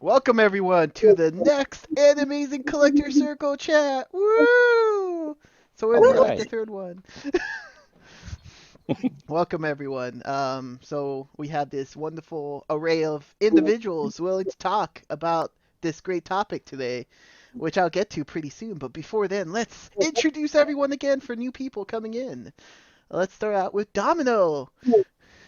Welcome everyone to the next Animazing Collector Circle chat. Woo! So All we're like the right. third one. Welcome everyone. So we have this wonderful array of individuals willing to talk about this great topic today, which I'll get to pretty soon. But before then, let's introduce everyone again for new people coming in. Let's start out with Domino.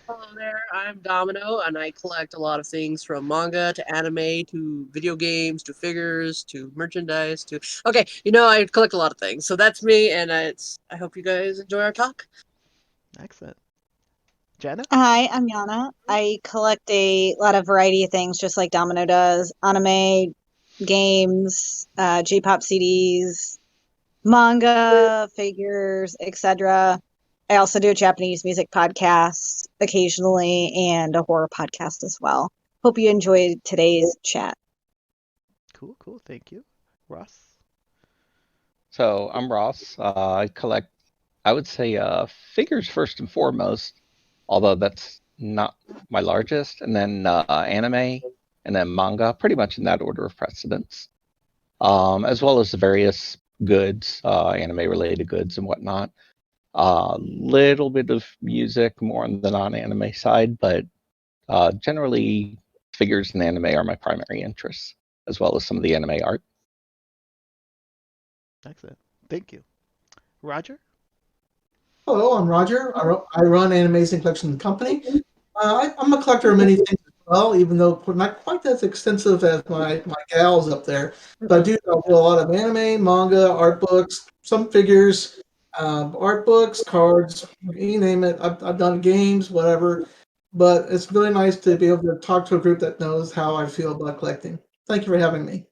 Hello there, I'm Domino, and I collect a lot of things from manga to anime to video games to figures to merchandise to. Okay, I collect a lot of things, so that's me, and I hope you guys enjoy our talk. Excellent. Jenna? Hi, I'm Yana. I collect a lot of variety of things, just like Domino does. Anime, games, J-pop CDs, manga, figures, etc. I also do a Japanese music podcast occasionally and a horror podcast as well. Hope you enjoyed today's chat. Cool. Thank you. Ross? So I'm Ross. I collect, I would say, figures first and foremost, although that's not my largest, and then anime, and then manga, pretty much in that order of precedence, as well as the various goods, anime-related goods and whatnot. A little bit of music, more on the non-anime side, but generally, figures and anime are my primary interests, as well as some of the anime art. Excellent. Thank you. Roger? Hello, I'm Roger. I run Animazing Collection Company. I'm a collector of many things as well, even though not quite as extensive as my gals up there. But I do a lot of anime, manga, art books, some figures, art books, cards, you name it. I've done games, whatever. But it's really nice to be able to talk to a group that knows how I feel about collecting. Thank you for having me.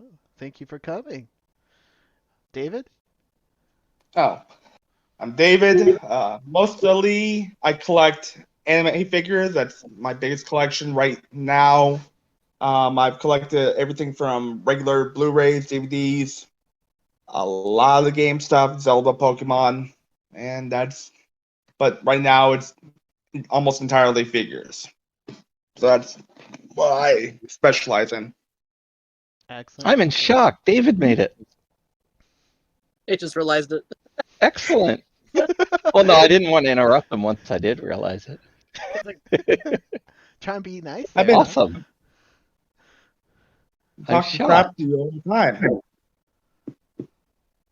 Oh, thank you for coming. David? Oh, I'm David. Mostly, I collect anime figures. That's my biggest collection right now. I've collected everything from regular Blu-rays, DVDs, a lot of the game stuff, Zelda, Pokemon, and that's. But right now, it's almost entirely figures. So that's what I specialize in. Excellent. I'm in shock. David made it. I just realized it. Excellent. Well, no, I didn't want to interrupt him once I did realize it. Try and be nice I've there, been huh? Awesome. I'm talking crap shocked. to you all the time.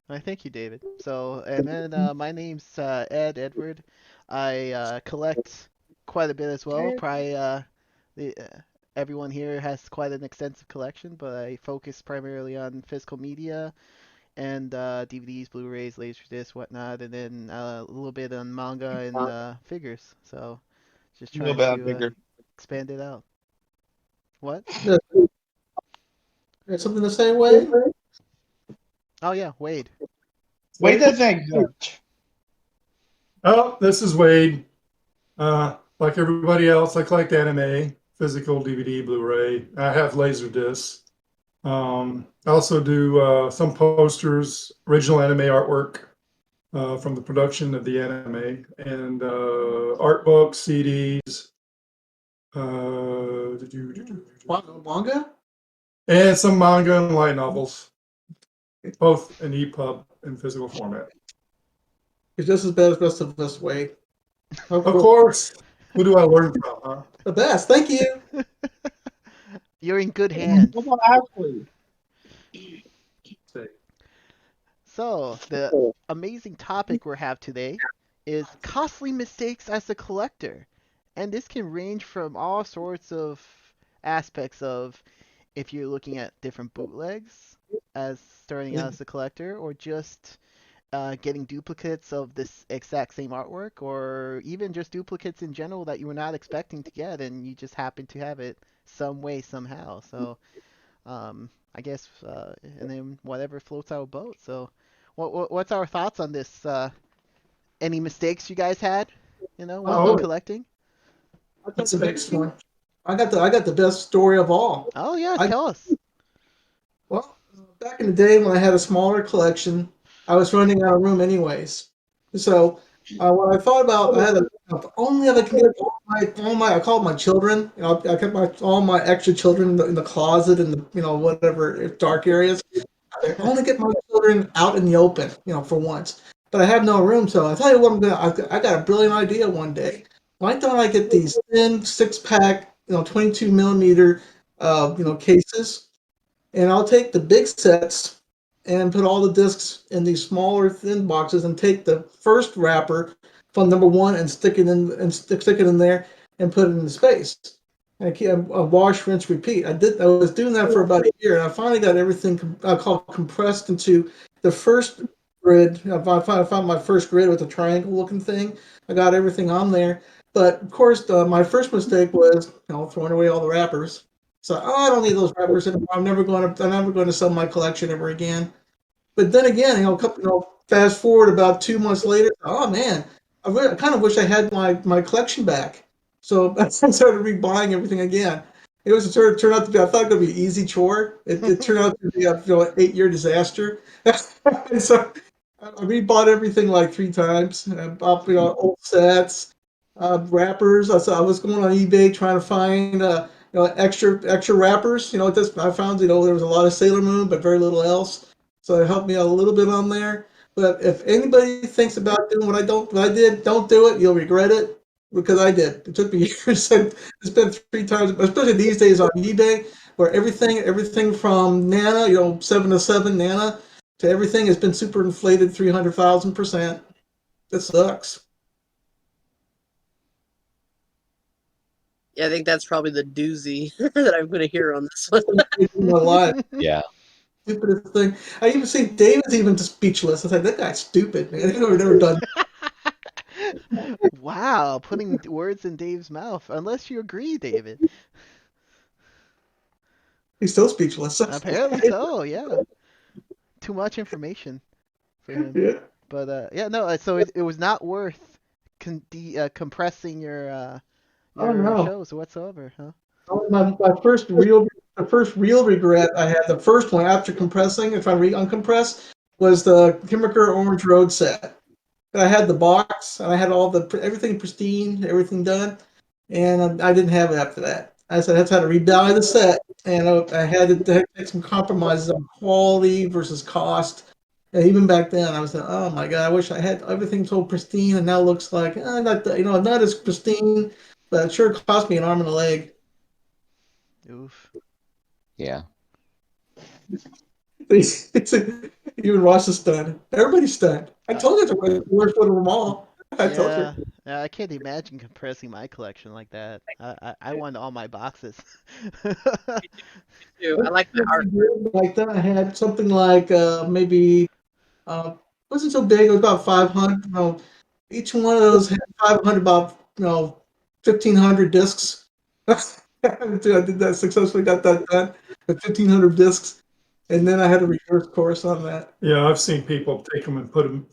I thank you, David. So, and then my name's Ed Edward. I collect quite a bit as well. Probably everyone here has quite an extensive collection, but I focus primarily on physical media and DVDs, Blu-rays, Laserdisc, whatnot, and then a little bit on manga and figures. So, just A little trying bit on to figure. expand it out. What? There's something to say, Wade? Oh yeah, Wade. Wait, doesn't exist. Oh, this is Wade. Like everybody else, I collect anime, physical DVD, Blu-ray. I have laser discs. I also do some posters, original anime artwork from the production of the anime, and art books, CDs, Manga? and some manga and light novels, both in EPUB and physical format. You're just as bad as the rest of us, Wade. Of course, who do I learn from, huh? The best. Thank you. You're in good hands. Well, actually, So, the amazing topic we have today is costly mistakes as a collector. And this can range from all sorts of aspects of if you're looking at different bootlegs as starting out as a collector, or just getting duplicates of this exact same artwork, or even just duplicates in general that you were not expecting to get and you just happen to have it some way, somehow. So, I guess, and then whatever floats our boat. So, what's our thoughts on this? Any mistakes you guys had? While Oh, collecting? That's the next one. I got the best story of all. Oh yeah, I tell us. Well, back in the day when I had a smaller collection, I was running out of room anyways. So When I thought about, I had a, if only I could get all my, I call it my children. I kept all my extra children in the closet and the, whatever dark areas. I only get my children out in the open, for once. But I have no room, so I tell you what, I got a brilliant idea one day. Why don't I get these thin 6-pack, 22 millimeter, cases, and I'll take the big sets and put all the discs in these smaller thin boxes and take the first wrapper from number one and stick it in and stick it in there and put it in the space. And I keep a wash, rinse, repeat. I was doing that for about a year, and I finally got everything I call compressed into the first grid. I found my first grid with a triangle looking thing. I got everything on there. But of course, my first mistake was throwing away all the wrappers. So I don't need those wrappers anymore. I'm never going to sell my collection ever again. But then again, fast forward about 2 months later. Oh man, I kind of wish I had my collection back. So I started rebuying everything again. It was sort of turned out to be. I thought it would be an easy chore. It turned out to be a 8-year disaster. And so I rebought everything like 3 times. I bought old sets, wrappers. I was going on eBay trying to find extra wrappers. Just I found there was a lot of Sailor Moon, but very little else. So it helped me out a little bit on there. But if anybody thinks about doing what I did, don't do it. You'll regret it because I did. It took me years. I spent 3 times, especially these days on eBay, where everything from Nana, 7 to 7 Nana, to everything has been super inflated 300,000%. It sucks. Yeah, I think that's probably the doozy that I'm going to hear on this one. In my life, Yeah. stupidest thing. I even see David's even just speechless. I was like, that guy's stupid, man. I've never done. Wow, putting words in Dave's mouth. Unless you agree, David. He's still speechless. Apparently so, yeah. Too much information for him. Yeah. But yeah, no. So it was not worth compressing Oh your no. shows whatsoever, huh? My the first real regret I had, the first one after compressing, if I uncompress, was the Kimmerer Orange Road set. I had the box, and I had everything pristine, everything done, and I didn't have it after that. I said I had to rebuy the set, and I had to make some compromises on quality versus cost. And even back then, I was like, oh my god, I wish I had everything so pristine, and now it looks like not as pristine, but it sure cost me an arm and a leg. Oof. Yeah. Even Ross is stunned. Everybody's stunned. I Uh, told you it's the worst one of them all. I told you. yeah. I can't imagine compressing my collection like that. I want all my boxes. Too. I like my art. Like that, I had something like maybe wasn't so big. It was about 500. Each one of those had 500, about 1,500 discs. I did that successfully. Got that done with 1,500 discs, and then I had a reverse course on that. Yeah, I've seen people take them and put them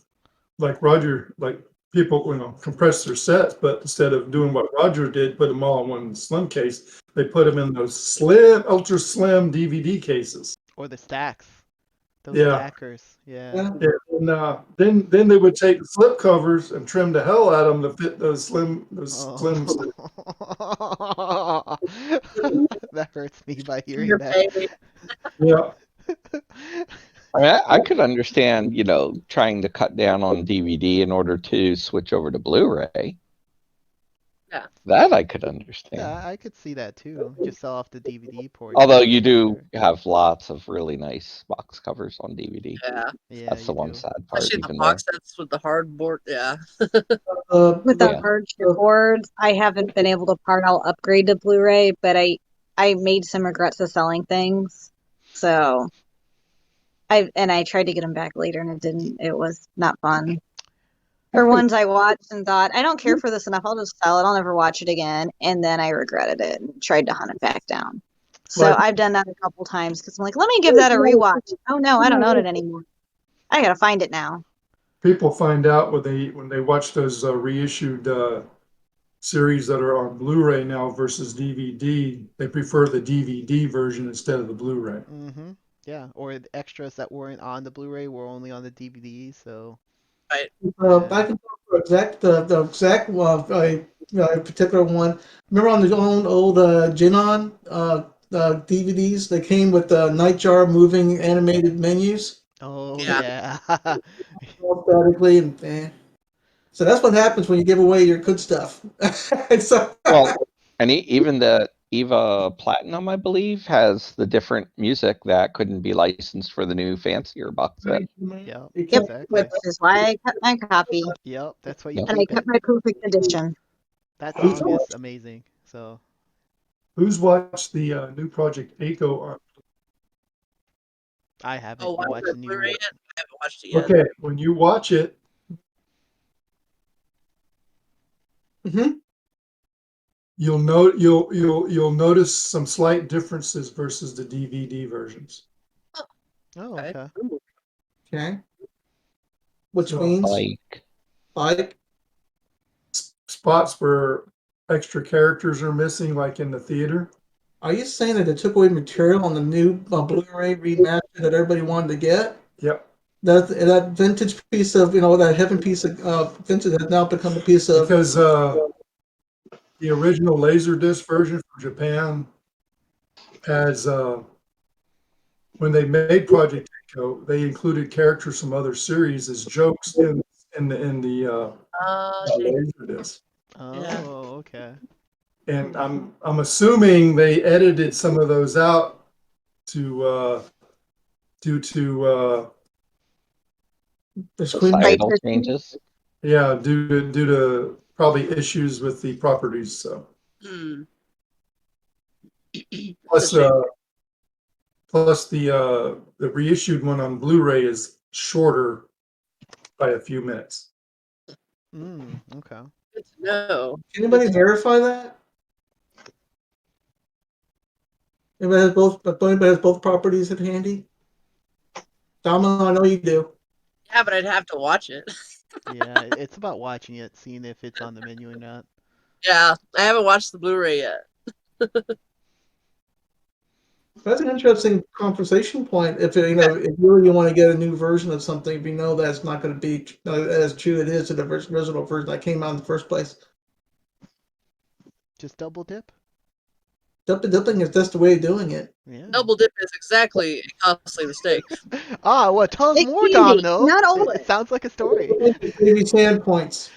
like Roger, like people, compress their sets, but instead of doing what Roger did, put them all in one slim case, they put them in those slim, ultra slim DVD cases. Or the stacks. Those Yeah. stackers. Yeah. Yeah. Yeah, and then they would take the slip covers and trim the hell out of them to fit those slim. Oh. That hurts me by hearing Your that. baby. Yeah, I mean, I could understand, trying to cut down on DVD in order to switch over to Blu-ray. Yeah. That I could understand. Yeah, I could see that too. Just sell off the DVD port. Although you do have lots of really nice box covers on DVD. Yeah. Yeah, That's the you one do. sad part, Especially the even box sets with the hardboard. Yeah. With the Yeah. hardship boards, I haven't been able to part. I'll upgrade to Blu-ray, but I made some regrets of selling things. So I tried to get them back later, and it didn't. It was not fun. Or ones I watched and thought, I don't care for this enough. I'll just sell it. I'll never watch it again. And then I regretted it and tried to hunt it back down. So Like- I've done that a couple times because I'm like, let me give that a rewatch. Oh no, I don't own it anymore. I gotta find it now. people find out when they watch those reissued series that are on Blu-ray now versus DVD. They prefer the DVD version instead of the Blu-ray. Mm-hmm. Yeah, or the extras that weren't on the Blu-ray were only on the DVD, so Right. I can talk the exact particular one. Remember on the old Genon DVDs, they came with the Nightjar moving animated menus Oh Yeah. yeah. automatically, so that's what happens when you give away your good stuff. So, Well, and even the Eva Platinum, I believe, has the different music that couldn't be licensed for the new fancier box set. Yep. you Yep, can't. Exactly. which is why I kept my copy Yep. That's why you Yep. and I keep it. kept my perfect edition. That Who's song is amazing. So who's watched the new Project Echo? I Oh, haven't. You watch watch the the new Blu-ray one. yet? I haven't watched it yet. Okay, when you watch it, Mhm. you'll notice some slight differences versus the DVD versions. Oh, Okay. okay. Okay. Which So, means Like, spots where extra characters are missing, like in the theater. are you saying that they took away material on the new Blu-ray remaster that everybody wanted to get? Yep. That vintage piece of that heaven piece of vintage has now become a piece of. Because the original Laserdisc version from Japan has, when they made Project Echo, they included characters from other series as jokes in the Dang. Laserdisc. Yeah. Oh, okay. And I'm assuming they edited some of those out to due to The screen. societal changes. due to probably issues with the properties. So Hmm. That's a plus shame. the reissued one on Blu-ray is shorter by a few minutes. Okay. Good to know. Can anybody verify that? Anybody has both properties at handy? Domino, I know you do. Yeah, but I'd have to watch it. Yeah, it's about watching it, seeing if it's on the menu or not. Yeah, I haven't watched the Blu-ray yet. That's an interesting conversation point. If if you really want to get a new version of something, if you know that's not going to be as true it is to the original version that came out in the first place. Just double dip. Dipping is just the way of doing it. Yeah. Double dip is exactly a costly mistake. Well, tell us It more, can be, Domino. not It always. sounds like a story. Maybe sand points.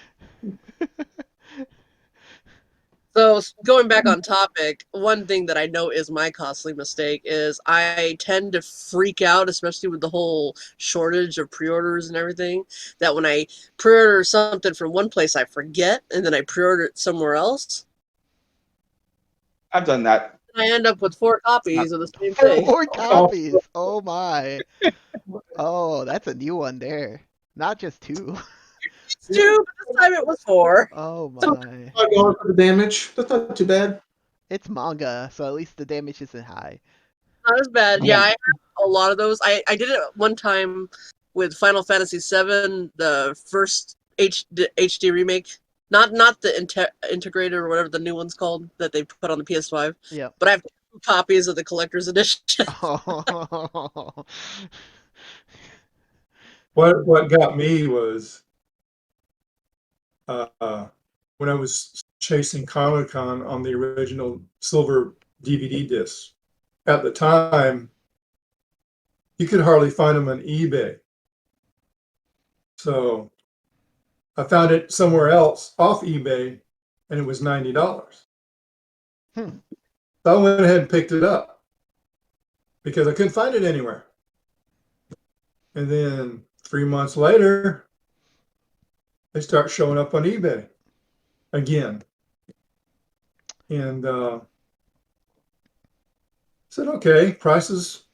So going back on topic, one thing that I know is my costly mistake is I tend to freak out, especially with the whole shortage of pre-orders and everything, that when I pre-order something from one place, I forget, and then I pre-order it somewhere else. I've done that. And I end up with 4 Not copies of the same thing. 4 copies. Oh my. Oh, that's a new one there. Not just 2. It's 2, but this time it was 4. Oh So my. $5 for the damage. That's not too bad. It's manga, so at least the damage isn't high. not as bad. Yeah, Yeah. I have a lot of those. I did it one time with Final Fantasy VII, the first HD remake. Not the integrated or whatever the new one's called that they put on the PS5. Yep. But I have 2 copies of the collector's edition. Oh. What got me was when I was chasing Comic Con on the original silver DVD disc. At the time, you could hardly find them on eBay. So I found it somewhere else off eBay, and it was $90. Hmm. So I went ahead and picked it up because I couldn't find it anywhere. And then 3 months later, they start showing up on eBay again. And said, okay, price is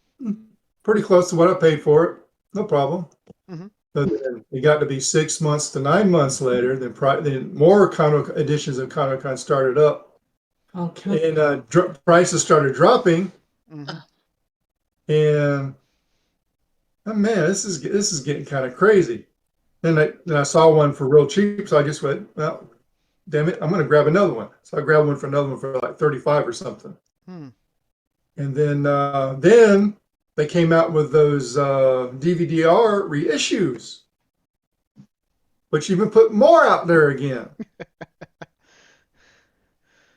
pretty close to what I paid for it. No problem. Mhm. But then it got to be 6 months to 9 months later. Then more editions of Comic-Con started up, Okay. and prices started dropping. Mhm. And oh man, this is getting kind of crazy. Then I saw one for real cheap, so I just went, well, damn it, I'm going to grab another one. So I grabbed one for another one for like 35 or something. Hmm. And then they came out with those DVD-R reissues. but she even put more out there again.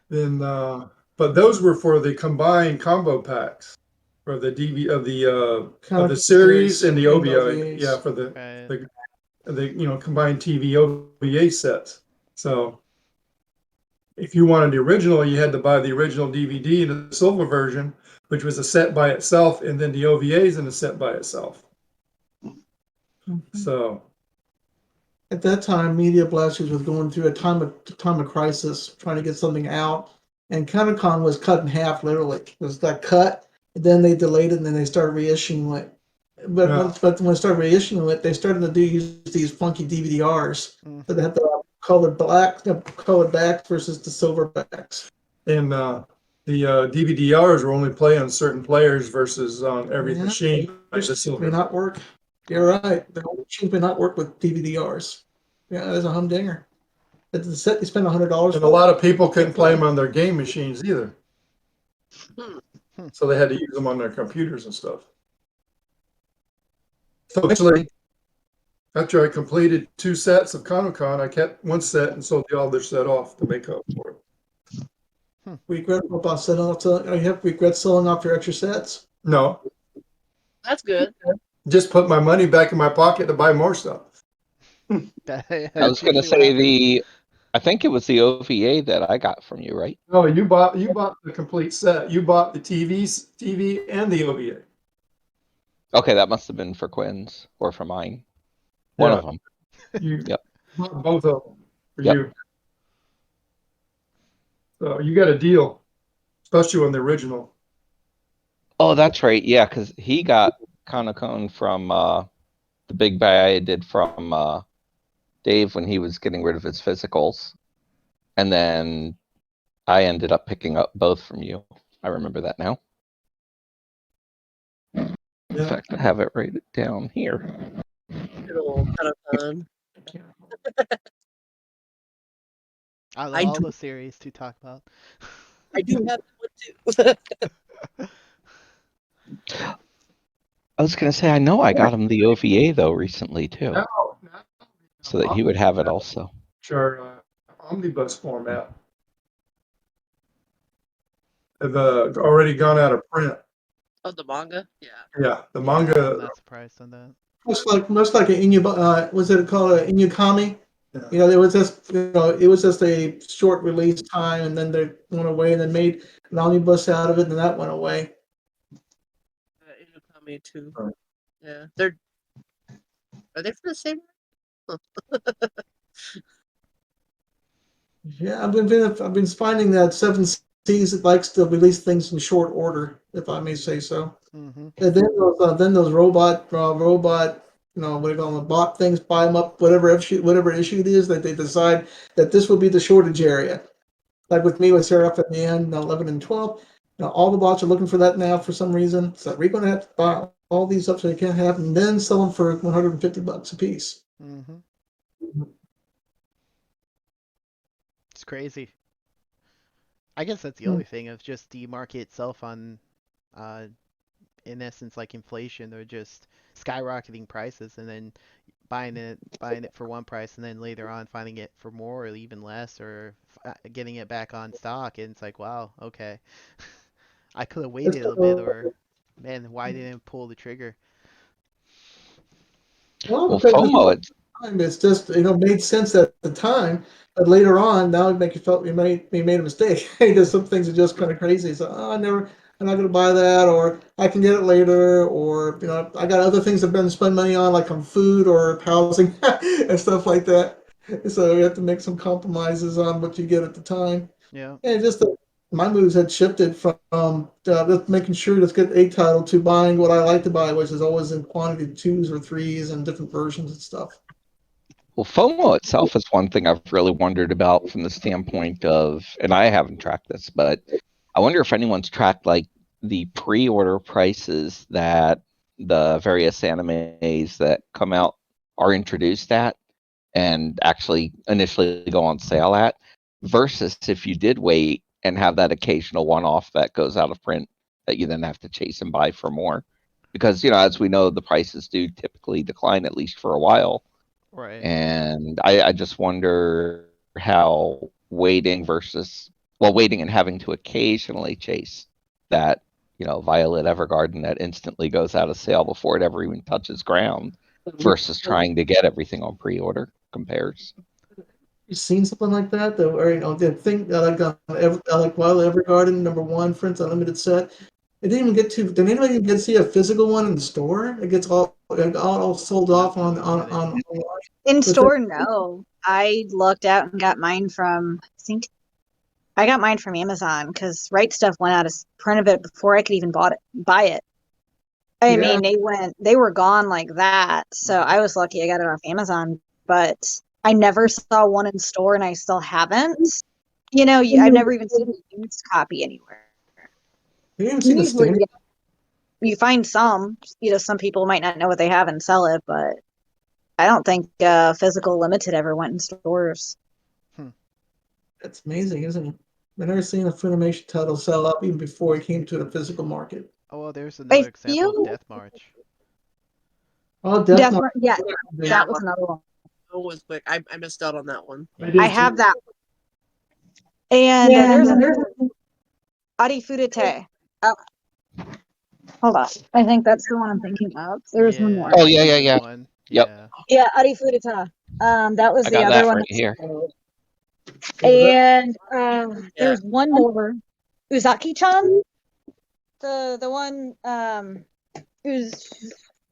Then, but those were for the combined combo packs for the of the series and the OVA. Yeah, for Right. the combined TV OVA sets. So if you wanted the original, you had to buy the original DVD in the silver version, which was a set by itself, and then the OVAs in a set by itself. So At that time, Media Blasters was going through a time of crisis, trying to get something out, and Comic-Con was cut in half, literally. It was got cut, and then they delayed it, and then they started reissuing it. But Yeah. when they started reissuing it, they started to use these funky DVDRs. Mhm. So they had the colored back versus the silver backs. and the DVD-Rs were only play on certain players versus on every Yeah. machine. Like the May silver. not work. You're right. The old machines may not work with DVDRs. Yeah, that's a humdinger. It's a set you spend $100 And for. a lot of people couldn't play them on their game machines either. Hmm. So they had to use them on their computers and stuff. So eventually, after I completed 2 sets of Comic-Con, I kept one set and sold the other set off to make up for it. Regret about selling off. You have regret selling off your extra sets. No, That's good. just put my money back in my pocket to buy more stuff. I was going to Usually what say happens. I think it was the OVA that I got from you, right? No, you bought the complete set. You bought the TV and the OVA. Okay, that must have been for Quinn's or for mine. One Yeah. of them. You Yep. bought both of them for Yep. you. So you got a deal, especially on the original. Oh, that's right. Yeah, because he got Comic-Con from the big buy I did from Dave when he was getting rid of his physicals. And then I ended up picking up both from you. I remember that now. In Yeah. fact, I have it right down here. Good old kind of fun. I love I all do- the series to talk about. I do have one too. I was going to say, I know I got him the OVA, though, recently, too. Now, So that he would have it also. Sure, omnibus format have already gone out of print. Oh, the manga? Yeah. Yeah, the Yeah, manga. I'm not surprised on that. Looks like an was it called an Inukami? Yeah. You know, it was just a short release time, and then they went away, and then made an omnibus out of it, and that went away. Inukami too. Right. Yeah. Are they from the same? Yeah, I've been finding that Seven Seas likes to release things in short order, if I may say so. Mm-hmm. And then those robot, what do you call them, bot things, buy them up, whatever issue it is that they decide that this will be the shortage area. Like with me with Seraph at the end, 11 and 12, all the bots are looking for that now for some reason. So we're going to have to buy all these up so they can't have them, and then sell them for $150 a piece. Mm-hmm. It's crazy. I guess that's the other thing of just the market itself on, in essence, like inflation. They're just skyrocketing prices and then buying it for one price and then later on finding it for more or even less or getting it back on stock. And it's like, wow, okay. I could have waited a little bit, or man, why didn't I pull the trigger? Well, Well, because FOMO, it's just made sense at the time, but later on, now it make you felt we made a mistake. Because some things are just kind of crazy. So I'm not going to buy that, or I can get it later, or I got other things I've been spending money on, like on food or housing and stuff like that. So you have to make some compromises on what you get at the time. Yeah. And just my moves had shifted from just making sure to get a title to buying what I like to buy, which is always in quantity 2s or 3s and different versions and stuff. Well, FOMO itself is one thing I've really wondered about from the standpoint of, and I haven't tracked this, but I wonder if anyone's tracked like the pre-order prices that the various animes that come out are introduced at and actually initially go on sale at, versus if you did wait and have that occasional one-off that goes out of print that you then have to chase and buy for more. Because, as we know, the prices do typically decline at least for a while Right. And I just wonder how waiting and having to occasionally chase that, Violet Evergarden that instantly goes out of sale before it ever even touches ground versus trying to get everything on pre-order compares. You seen something like that? The thing like Wild Evergarden #1 Friends Unlimited set. It didn't even get to. Did anybody even get to see a physical one in the store? It gets all sold off on online. In store, no. I lucked out and got mine from. I think I got mine from Amazon because Right Stuff went out of print of it before I could even buy it. I mean, they were gone like that. So I was lucky I got it off Amazon, but I never saw one in store and I still haven't. I've never even seen a used copy anywhere. You haven't seen the Usually, standard. you find some, some people might not know what they have and sell it, but I don't think Physical Limited ever went in stores. That's amazing, isn't it? I've never seen a Funimation title sell out even before it came to the physical market. Oh, well, there's another example of Death March. Oh, Death March. Yeah, that was another one. It was quick. I missed out on that one. I have that. And there's Adi Fudete. Oh, hold on. I think that's the one I'm thinking of. There's one more. Oh, yeah. One. Yep. Yeah, Adi Fudeta. That was I the got other that one. right here. And there's one more. Uzaki-chan? The one who's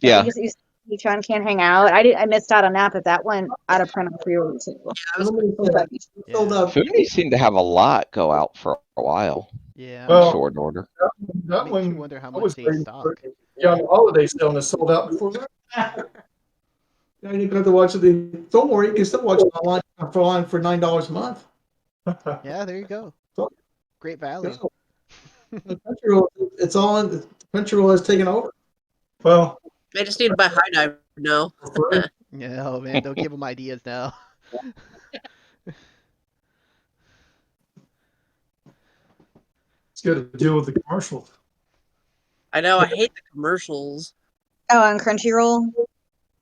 Uzaki-chan can't hang out. I missed out on that, but that went out of print on pre-order too. Fumi seemed to have a lot go out for a while. Yeah. In short order. That Makes one, you wonder how I much was they waiting stock. for it. Yeah, the holiday sale and it sold out before that. Yeah, you got to watch it. Don't worry, you can still watch it online for $9 a month. Yeah, there you go. Great value. Crunchyroll, it's all in. Crunchyroll has taken over. Well, I just need to buy High Dive now. Yeah, oh man, don't give them ideas now. it's got to deal with the commercials. I know, I hate the commercials. Oh, on Crunchyroll?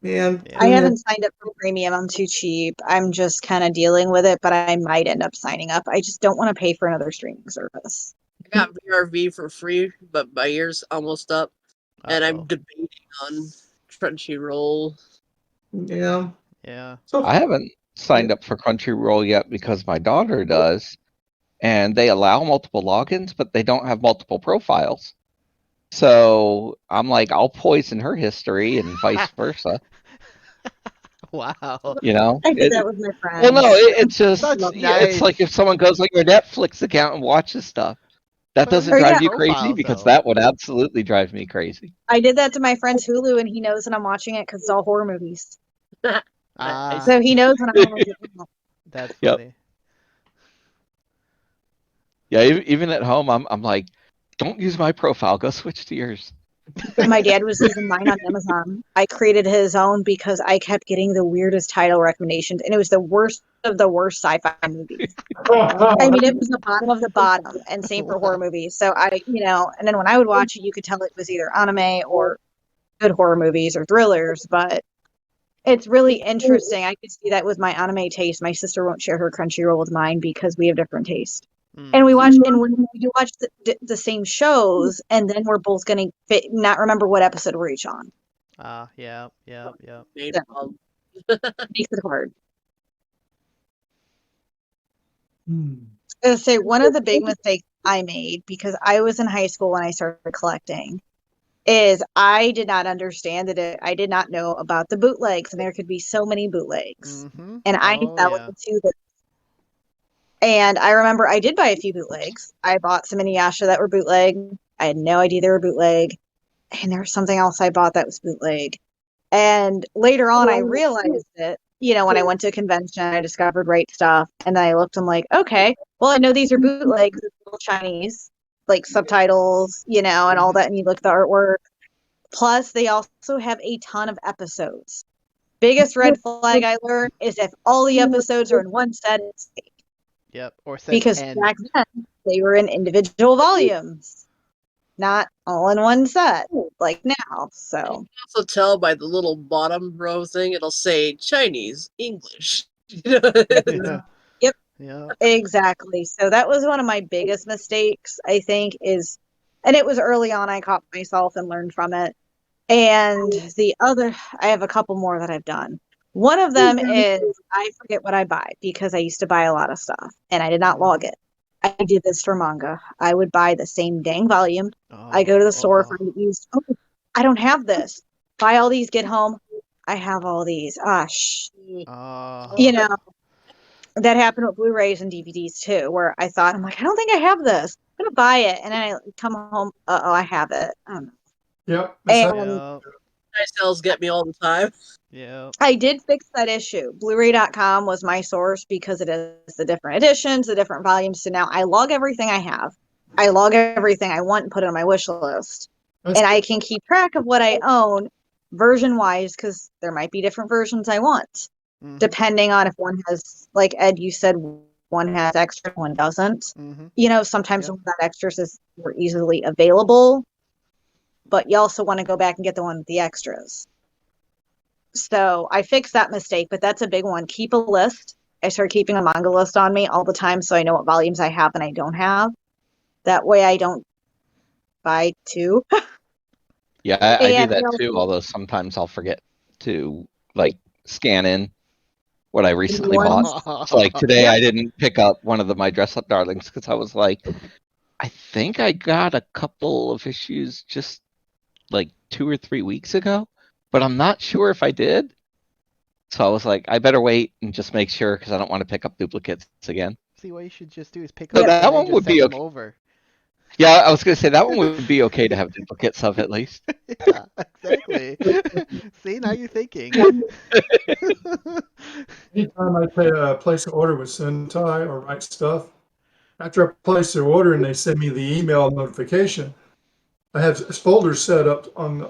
Yeah. I haven't signed up for premium. I'm too cheap. I'm just kind of dealing with it, but I might end up signing up. I just don't want to pay for another streaming service. I got VRV for free, but my year's almost up, and I'm debating on Crunchyroll. Yeah. Yeah. I haven't signed up for Crunchyroll yet because my daughter does, and they allow multiple logins, but they don't have multiple profiles. So I'm like, I'll poison her history and vice versa. Wow. I did that with my friends. Well, no, it's just Such it's like if someone goes on your Netflix account and watches stuff. That doesn't drive you crazy because that would absolutely drive me crazy. I did that to my friend's Hulu, and he knows that I'm watching it because it's all horror movies. So he knows when I'm watching it. That's funny. Yeah, even at home, I'm like, don't use my profile. Go switch to yours. My dad was using mine on Amazon. I created his own because I kept getting the weirdest title recommendations, and it was the worst of the worst sci-fi movies. I mean, it was the bottom of the bottom, and same for horror movies. So and then when I would watch it, you could tell it was either anime or good horror movies or thrillers, but it's really interesting. I could see that with my anime taste. My sister won't share her Crunchyroll with mine because we have different taste. And we watch, and when we do watch the same shows, and then we're both going to not remember what episode we're each on. Yeah. Makes it hard. I was say one of the big mistakes I made, because I was in high school when I started collecting, is I did not understand that I did not know about the bootlegs, and there could be so many bootlegs. And I fell into the. And I remember I did buy a few bootlegs. I bought some Inuyasha that were bootleg. I had no idea they were bootleg. And there was something else I bought that was bootleg. And later on, I realized it. When I went to a convention, I discovered Right Stuff. And then I looked, I'm like, okay, well, I know these are bootlegs, it's little Chinese, like subtitles, and all that. And you look at the artwork. Plus, they also have a ton of episodes. Biggest red flag I learned is if all the episodes are in one set, it's fake. Yep. Or because back then they were in individual volumes. not all in one set like now. So You can also tell by the little bottom row thing, it'll say Chinese, English. You know? Yeah. Yep. Yeah. exactly. So that was one of my biggest mistakes, I think, and it was early on. I caught myself and learned from it. And the other, I have a couple more that I've done. One of them is I forget what I buy because I used to buy a lot of stuff and I did not log it. I did this for manga. I would buy the same dang volume. I go to the store, Oh. find it used. Oh, I don't have this. Buy all these, get home. I have all these. You know, that happened with Blu-rays and DVDs too, where I thought, I'm like, I don't think I have this. I'm gonna buy it, and then I come home. Oh, I have it. Yep. And Yeah. sales get me all the time. Yeah. I did fix that issue. Blu-ray.com was my source because it is the different editions, the different volumes. So now I log everything I have. I log everything I want and put it on my wish list. And I can keep track of what I own version wise because there might be different versions I want, depending on if one has, like Ed, you said one has extra, one doesn't. Sometimes one that extras is more easily available, but you also want to go back and get the one with the extras. So I fixed that mistake, but that's a big one. Keep a list. I started keeping a manga list on me all the time so I know what volumes I have and I don't have. That way I don't buy two. Yeah, I do And that too, although sometimes I'll forget to scan in what I recently bought. It's like today I didn't pick up one of my Dress Up Darlings because I was like, I think I got a couple of issues just like 2 or 3 weeks ago, but I'm not sure if I did. So I was like, I better wait and just make sure because I don't want to pick up duplicates again. See, what you should just do is pick So up that and then one just would send be them okay. over. Yeah, I was going to say that one would be okay to have duplicates of at least. Yeah, exactly. See, now you're thinking. Anytime I place an order with Sentai or Right Stuff, after I place the order and they send me the email notification, I have folders set up on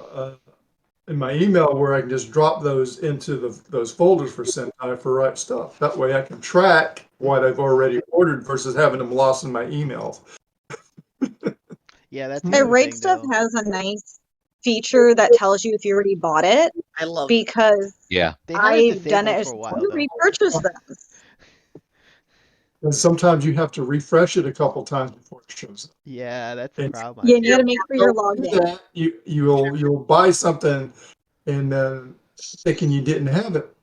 in my email where I can just drop those into those folders for Sentai for Right Stuff. That way I can track what I've already ordered versus having them lost in my emails. Yeah, that's And the other Right thing, Stuff though. has a nice feature that tells you if you already bought it I love because Yeah. They had it I've done disabled it. for a I while, want to though. repurchase this. And sometimes you have to refresh it a couple times before it shows up. Yeah, that's the And problem Yeah, I've and you got to seen. make sure you're don't logged do in. that, you'll buy something and thinking you didn't have it,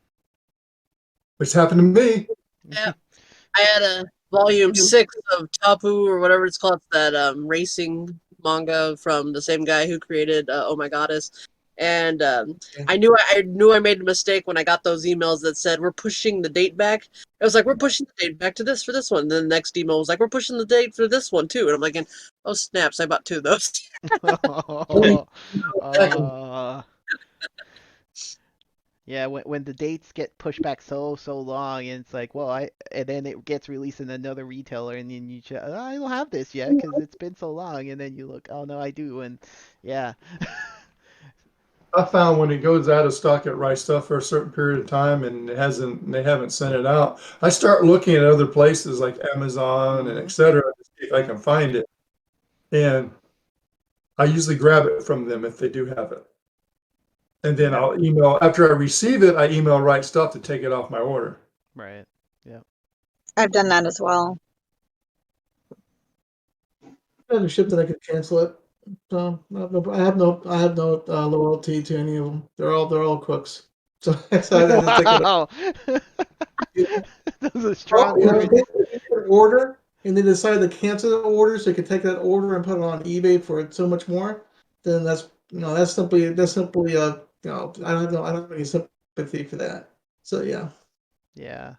which happened to me. Yeah, I had a volume 6 of Tapu or whatever it's called. It's that racing manga from the same guy who created Oh My Goddess. And I knew I made a mistake when I got those emails that said we're pushing the date back. It was like we're pushing the date back to this for this one. And then the next email was like we're pushing the date for this one too. And I'm like, oh snaps! I bought 2 of those. Yeah, when the dates get pushed back so long, and it's like, well, and then it gets released in another retailer, and then I don't have this yet because it's been so long, and then you look, oh no, I do, and yeah. I found when it goes out of stock at Right Stuff for a certain period of time and they haven't sent it out, I start looking at other places like Amazon and et cetera to see if I can find it. And I usually grab it from them if they do have it. And then I'll email, after I receive it, I email Right Stuff to take it off my order. Right. Yeah. I've done that as well. I had a ship that I could cancel it. So I have no loyalty to any of them. They're all crooks. So I didn't take it. Wow. Those are strong Well, words. if they put an order and they decide to cancel the order, so they can take that order and put it on eBay for so much more, then that's simply I don't have any sympathy for that. So yeah. Yeah.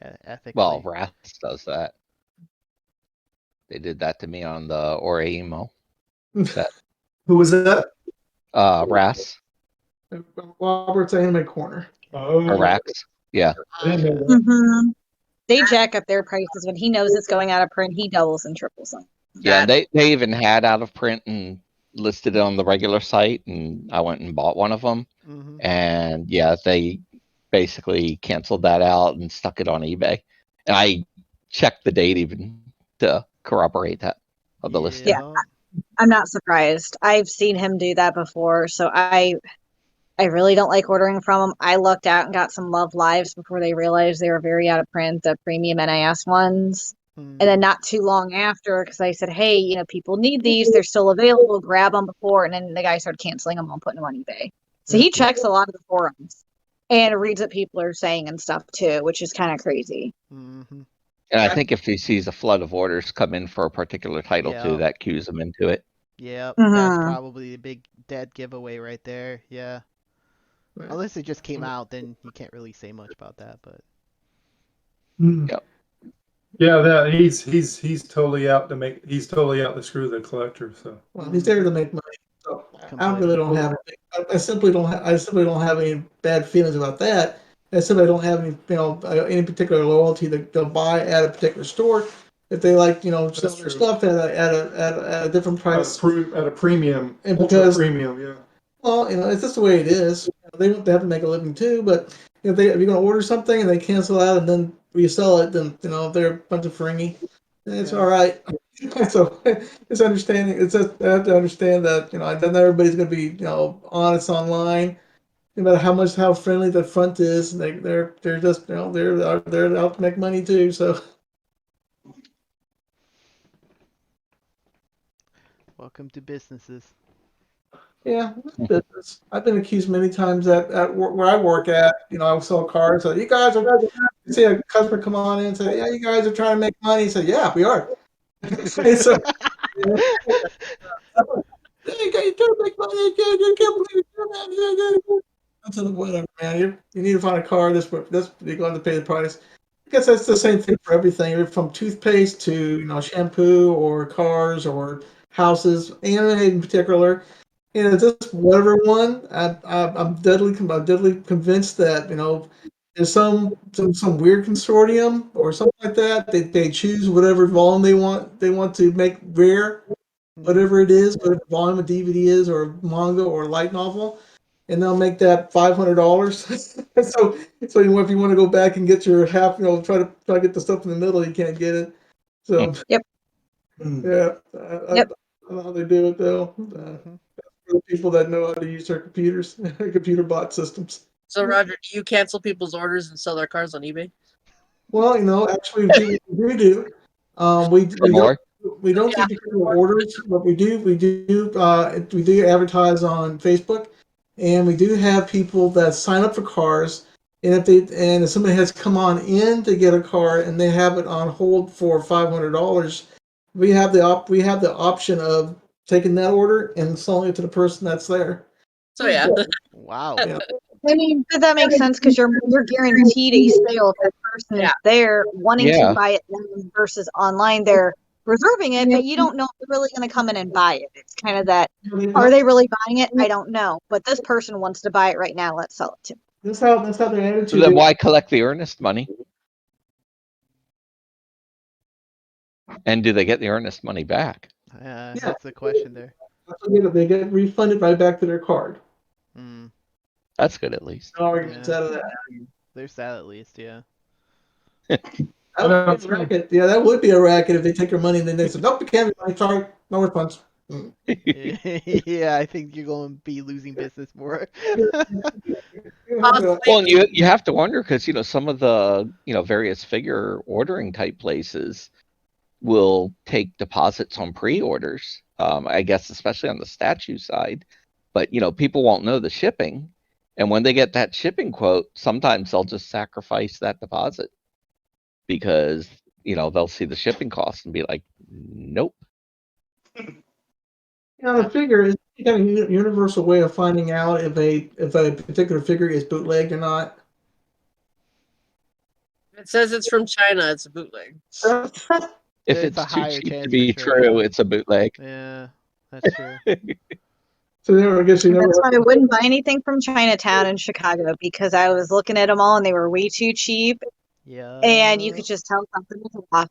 Yeah, ethically. Well, Wrath does that. They did that to me on the Oraimo. Who was that? Wrath. Robert's Anime Corner. Oh, Or Rax. Yeah. I didn't know that. Mm-hmm. They jack up their prices when he knows it's going out of print. He doubles and triples them. Yeah, they even had out of print and listed it on the regular site, and I went and bought one of them. And yeah, they basically canceled that out and stuck it on eBay. And I checked the date even to corroborate that of the listing. Yeah. I'm not surprised. I've seen him do that before, so I really don't like ordering from him. I lucked out and got some Love Lives before they realized they were very out of print, the premium NIS ones. And then not too long after, because I said, hey, people need these. They're still available. Grab them before. And then the guy started canceling them and putting them on eBay. So he checks a lot of the forums and reads what people are saying and stuff too, which is kind of crazy. Mm-hmm. And I think if he sees a flood of orders come in for a particular title Yeah. too, that cues him into it. Yep, Mhm. that's probably a big dead giveaway right there. Yeah. Right. Unless it just came out, then you can't really say much about that. But Yep. Yeah, that he's totally out to screw the collector. So Well, he's there to make money. So I Completely. really don't have. I simply don't. I simply don't have any bad feelings about that. I simply don't have any particular loyalty that they'll buy at a particular store if they like sell their true. stuff at a different price. at a premium, And ultra because- premium, yeah. Well, it's just the way it is. They have to make a living too. But if you're going to order something and they cancel out and then resell it, then they're a bunch of fringy. It's all right. So it's understanding. It's just I have to understand that not everybody's going to be honest online, no matter how friendly the front is. They're just they're out to make money too. So welcome to businesses. yeah, it's business. I've been accused many times at where I work at. I sell cars. So you guys are. You see a customer come on in and say, "Yeah, you guys are trying to make money." So yeah, we are. So, hey, you trying to make money? I can't believe you're doing that. I said, whatever, man. You need to find a car. This you're going to pay the price. I guess that's the same thing for everything, from toothpaste to shampoo or cars or houses, and in particular. Just whatever one. I'm deadly convinced that there's some weird consortium or something like that. They choose whatever volume they want to make rare, whatever it is, whatever volume a DVD is or manga or light novel, and they'll make that $500. so if you want to go back and get your half, try to get the stuff in the middle, you can't get it. So Yep. yeah, I Yep. don't know how they do it though. Mm-hmm. For the people that know how to use their computers, computer bot systems. So, Roger, do you cancel people's orders and sell their cars on eBay? Well, actually, we do. We don't take particular orders, but we do advertise on Facebook, and we do have people that sign up for cars. And if somebody has come on in to get a car and they have it on hold for $500, we have the option of taking that order and selling it to the person that's there. So yeah. Wow. Yeah. I mean, but that makes sense because you're guaranteed a sale if that person is there wanting to buy it versus online. They're reserving it, but you don't know if they're really going to come in and buy it. It's kind of that, are they really buying it? I don't know. But this person wants to buy it right now. Let's sell it to them. That's how their attitude So then is. why collect the earnest money? And do they get the earnest money back? That's the question there. They get refunded right back to their card. Mm. That's good at least. No arguments out of that. There's that at least, yeah. That would be a racket. Yeah, that would be a racket if they take your money and then they say, "Nope, you can't. I'm sorry, no refunds." Yeah, I think you're going to be losing business more. Well, and you have to wonder because some of the various figure ordering type places will take deposits on pre-orders. I guess especially on the statue side, but people won't know the shipping, and when they get that shipping quote, sometimes they'll just sacrifice that deposit because they'll see the shipping cost and be like, nope. The figure is kind of a universal way of finding out if a particular figure is bootlegged or not. It says it's from China. It's a bootleg. If It's a it's too higher cheap chance to be for sure, true, yeah. it's a bootleg. Yeah, that's true. So I guess you never. That's why I wouldn't buy anything from Chinatown in Chicago because I was looking at them all and they were way too cheap. Yeah. And you could just tell something was off.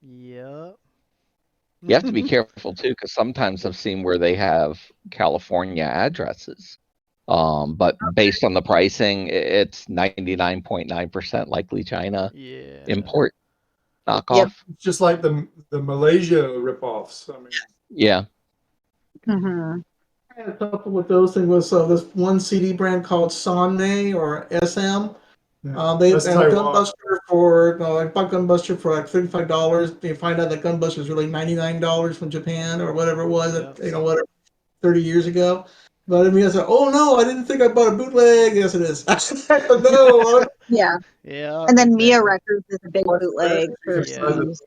Yep. You have to be careful too, because sometimes I've seen where they have California addresses, but based on the pricing, it's 99.9% likely China import knockoff. It's just like the Malaysia ripoffs. I mean, Yeah. Mhm. I had a couple with those things. Was this one CD brand called Sonne or SM. Yeah. They That's had a Taiwan. Gunbuster for I bought Gunbuster for like $35. You find out that Gunbuster is really $99 from Japan or whatever it was. Yep. Whatever 30 years ago. But I mean, I said, "Oh no, I didn't think I bought a bootleg." Yes, it is. No, Yeah. Yeah, And then Mia exactly. Records is a big bootleg for Yeah. CDs.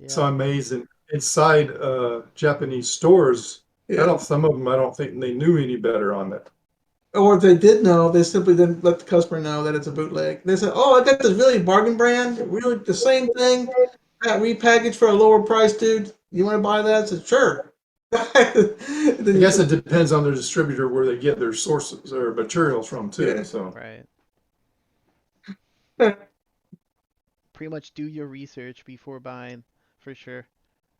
So Yeah. amazing. Inside Japanese stores, yeah. some of them I don't think they knew any better on it. Or if they did know, they simply didn't let the customer know that it's a bootleg. They said, "Oh, I got this really bargain brand, really the same thing, got repackaged for a lower price, dude. You want to buy that?" I said, "Sure." I guess it depends on the distributor where they get their sources or materials from too. Yeah. So Right. Pretty much do your research before buying, for sure.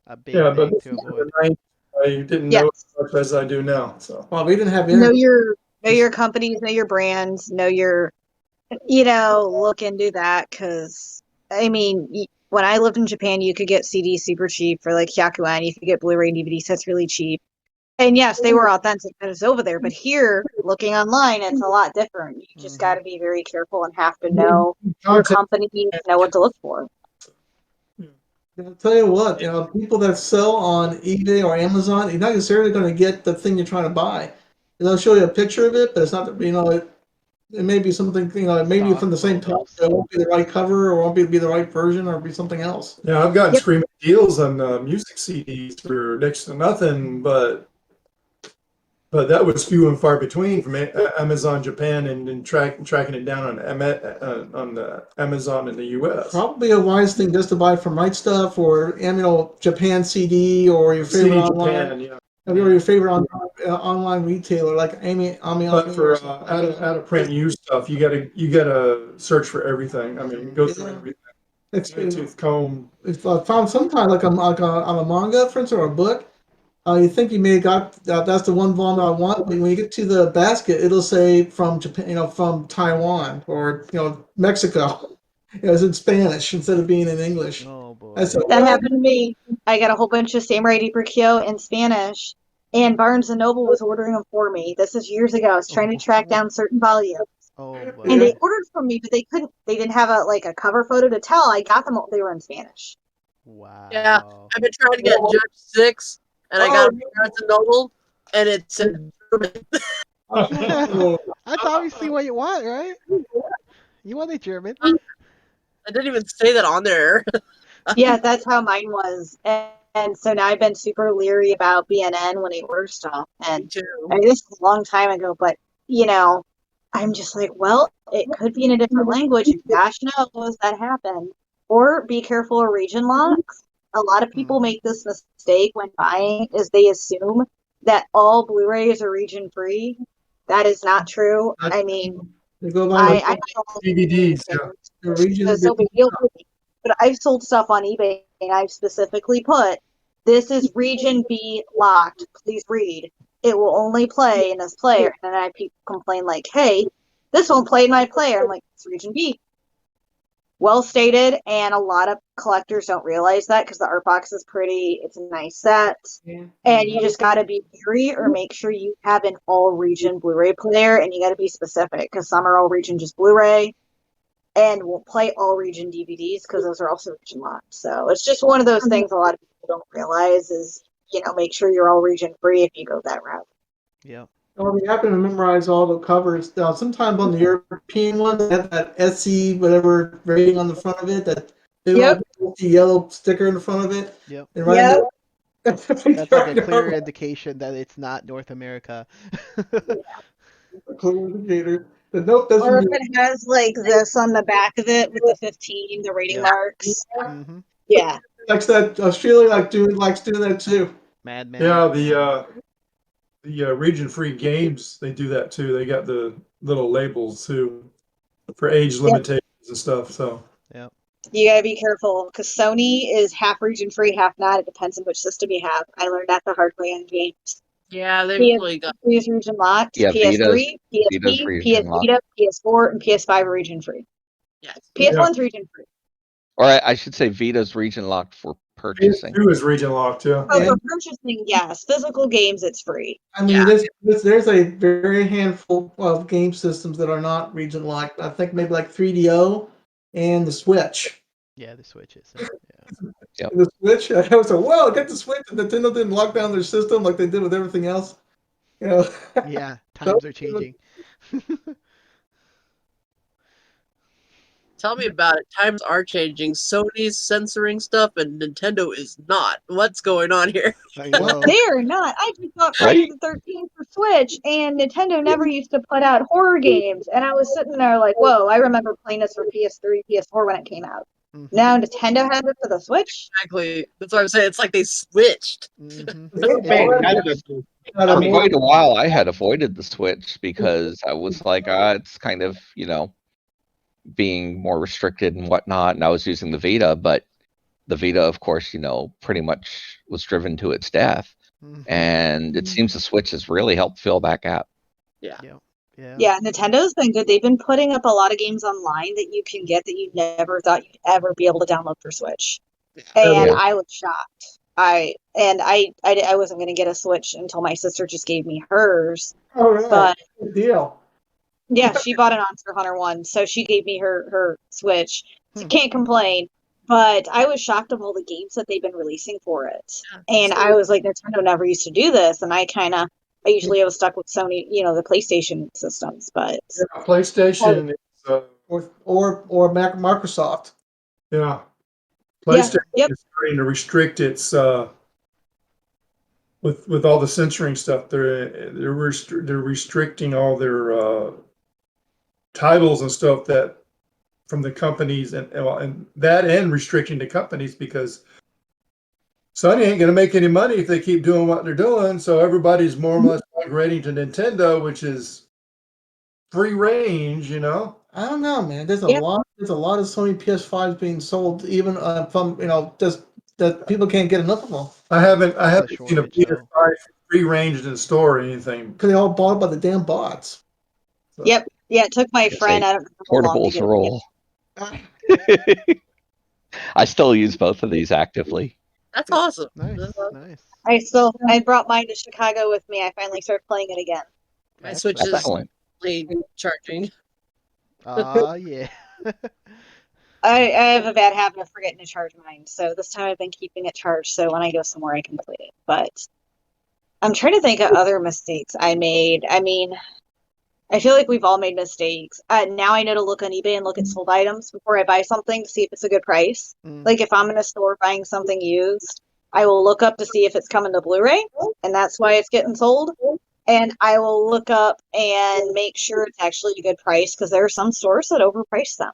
A big yeah, but thing this to is avoid. the 90s. I didn't know Yes. as much as I do now. So Well, we didn't have Know internet. your companies, know your brands, know your, look into that because I mean, when I lived in Japan, you could get CDs super cheap for like Hyakuan. You could get Blu-ray and DVD sets really cheap. And yes, they were authentic because it's over there. But here, looking online, it's a lot different. You just got Mm-hmm. to be very careful and have to know your Contact. company, know what to look for. I'll tell you what, people that sell on eBay or Amazon, you're not necessarily going to get the thing you're trying to buy. They'll show you a picture of it, but it's not. It may be something. It may be Stock from the same type. photos. But it won't be the right cover, or won't be the right version, or be something else. yeah, I've gotten Yep. screaming deals on music CDs for next to nothing, but that was few and far between from Amazon Japan and tracking it down on the Amazon in the U.S. Probably a wise thing just to buy from Right Stuff or Japan CD or your favorite CD online. Japan, yeah. Or your favorite online retailer like Ami. But for out of print used stuff, you gotta search for everything. I mean, go through Yeah. everything. It's, Tooth comb. if I found sometime on a manga, for instance, or a book, you think you may have got that's the one volume I want, but when you get to the basket, it'll say from Japan, from Taiwan or Mexico. It's in Spanish instead of being in English. Oh I boy. said, That "What?" happened to me. I got a whole bunch of Samurai Deeper Kyo in Spanish, and Barnes and Noble was ordering them for me. This is years ago. I was trying to track down certain volumes, Oh and Yeah. they boy. ordered from me, but they couldn't. They didn't have a cover photo to tell. I got them. They were in Spanish. Yeah, Wow. I've been trying to get Judge 6, and I got Oh, it from Barnes and Noble, and it's in German. oh, That's obviously what you want, right? You want a German. I didn't even say that on there. Yeah, that's how mine was. And so now I've been super leery about BNN when I order stuff. Me And too. I mean, this is a long time ago, but you know, I'm just like, well, it could be in a different language, and gosh knows that happened. Or be careful of region locks. A lot of people Mm-hmm. make this mistake when buying, is they assume that all Blu-rays are region free. That is not true. I mean, they go by I the, buy all DVDs, yeah. things. the region. It's no big deal for me. But I've sold stuff on eBay and I've specifically put, this is region B locked. Please read. It will only play in this player. And then I people complain like, hey, this won't play in my player. I'm like, it's region B. Well stated, and a lot of collectors don't realize that because the art box is pretty. It's a nice set, and you just got to be leery or make sure you have an all region Blu-ray player, and you got to be specific because some are all region just Blu-ray, and we'll play all region DVDs because those are also region locked. So it's just one of those things a lot of people don't realize is, make sure you're all region free if you go that route. Yep. Or we happen to memorize all the covers. Now, sometimes on the European one, they have that SC whatever rating on the front of it, that big Yep. old yellow sticker in the front of it. Yep. And right Yep. there, That's like a clear indication that it's not North America. clear indicator. The note doesn't Or if mean it has like this on the back of it with the 15, the rating Yep. marks. Mm-hmm. Yeah. likes that. Australia likes doing that too. Madman. Yeah, the region-free games, they do that too. They got the little labels too for age Yep. limitations and stuff. So Yep. You gotta be careful because Sony is half region free, half not. It depends on which system you have. I learned that the hard way on games. Yeah, they've really got. PS3 is region locked. Yeah, PS3, Vita's PSP, PS region lock. Vita, PS4, and PS5 are region free. Yes. PS1's region free. Or I should say Vita's region locked for purchasing. PS2 is region locked, yeah. Oh, Yeah. for purchasing, yes. Physical games, it's free. I mean, there's a very handful of game systems that are not region locked. I think maybe like 3DO and the Switch. Yeah, the Switch is. Yeah. The Switch, I was like, "Whoa, get the Switch!" And Nintendo didn't lock down their system like they did with everything else. You know, Yeah, times are changing. Tell me about it. Times are changing. Sony's censoring stuff and Nintendo is not. What's going on here? I know. They're not. I just bought Friday the 13th for Switch, and Nintendo never used to put out horror games. And I was sitting there like, whoa, I remember playing this for PS3, PS4 when it came out. Mhm. Now Nintendo has it for the Switch? Exactly. That's what I'm saying. It's like they switched. Mhm. Man, Yeah. For quite a while, I had avoided the Switch because I was like, it's kind of, being more restricted and whatnot, and I was using the Vita, but the Vita, of course, pretty much was driven to its death. Mhm. And it seems the Switch has really helped fill that gap. Yeah. Yeah. Yeah, Nintendo's been good. They've been putting up a lot of games online that you can get that you never thought you'd ever be able to download for Switch. And Yeah. I was shocked. I wasn't going to get a Switch until my sister just gave me hers. all right, But good deal. yeah, she bought an Monster Hunter one, so she gave me her Switch. So can't complain. But I was shocked of all the games that they've been releasing for it. And I was like, Nintendo never used to do this. And I usually was stuck with Sony, the PlayStation systems. But PlayStation is, Or Microsoft. yeah. PlayStation Yep. is starting to restrict its with all the censoring stuff. They're restricting all their titles and stuff that from the companies and that and restricting the companies because Sony ain't going to make any money if they keep doing what they're doing. So everybody's more or less migrating to Nintendo, which is free range, I don't know, man. There's a Yeah. lot. There's a lot of Sony PS5s being sold, even from just that people can't get enough of them I haven't That's seen a shortage, though. PS5 free ranged in store or anything. because they all bought by the damn bots. So, Yep. Yeah, it took my friend, I don't know how long to Portables get it. rule. I still use both of these actively. That's awesome. Nice. That's- Nice. I brought mine to Chicago with me. I finally started playing it again. My Excellent. Switch is Excellent. charging. Yeah. I have a bad habit of forgetting to charge mine, so this time I've been keeping it charged so when I go somewhere I can play it. But I'm trying to think of other mistakes I made. I mean, I feel like we've all made mistakes. Now I know to look on eBay and look at sold items before I buy something to see if it's a good price. Like if I'm in a store buying something used, I will look up to see if it's coming to Blu-ray, and that's why it's getting sold. And I will look up and make sure it's actually a good price because there are some stores that overprice them.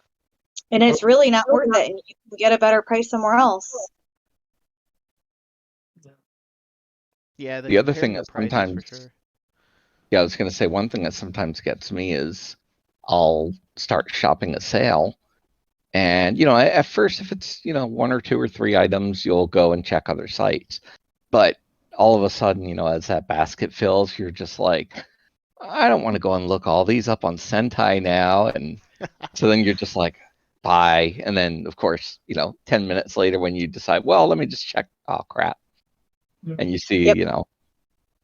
And it's really not worth it, and you can get a better price somewhere else. Yeah. The other thing comparing that the prices, sometimes, for sure. yeah, I was going to say one thing that sometimes gets me is I'll start shopping a sale. And, at first, if it's, one or two or three items, you'll go and check other sites. But all of a sudden, as that basket fills, you're just like, I don't want to go and look all these up on Sentai now. And so then you're just like, buy. And then, of course, 10 minutes later when you decide, well, let me just check. Oh, crap. And you see, Yep.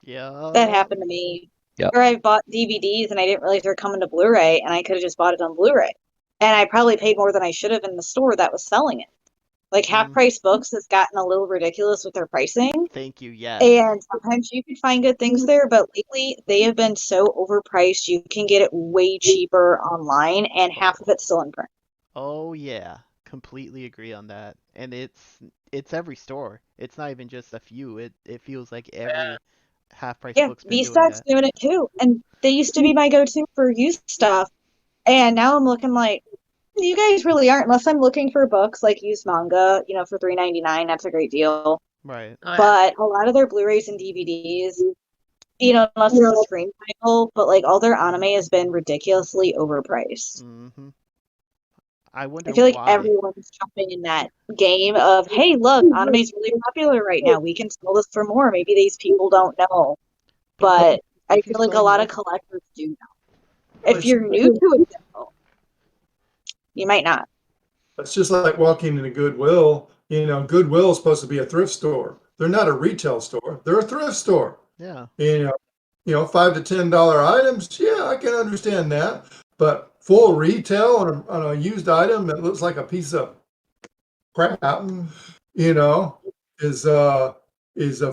Yeah. That happened to me. Yep. Or I bought DVDs and I didn't realize they were coming to Blu-ray, and I could have just bought it on Blu-ray. And I probably paid more than I should have in the store that was selling it. Like half-price books has gotten a little ridiculous with their pricing. Thank you. Yes. And sometimes you can find good things there, but lately they have been so overpriced. You can get it way cheaper online, and half of it's still in print. Oh yeah, completely agree on that. And it's every store. It's not even just a few. It feels like every half-price Yeah, book's been doing V-Stock's that. doing it too. And they used to be my go-to for used stuff. And now I'm looking like, you guys really aren't, unless I'm looking for books like used manga, for $3.99. That's a great deal. Right. Oh, yeah. But a lot of their Blu-rays and DVDs, unless it's a screen title, but like all their anime has been ridiculously overpriced. Mm-hmm. I wonder I feel like why. everyone's jumping in that game of, hey, look, anime's really popular right now. We can sell this for more. Maybe these people don't know. But I if you feel like a sell lot of multiple- collectors do know. If you're new to it, though, you might not. It's just like walking into Goodwill. Goodwill is supposed to be a thrift store. They're not a retail store. They're a thrift store. Yeah. $5 to $10 items. Yeah, I can understand that. But full retail on a used item that looks like a piece of crap, you know, is a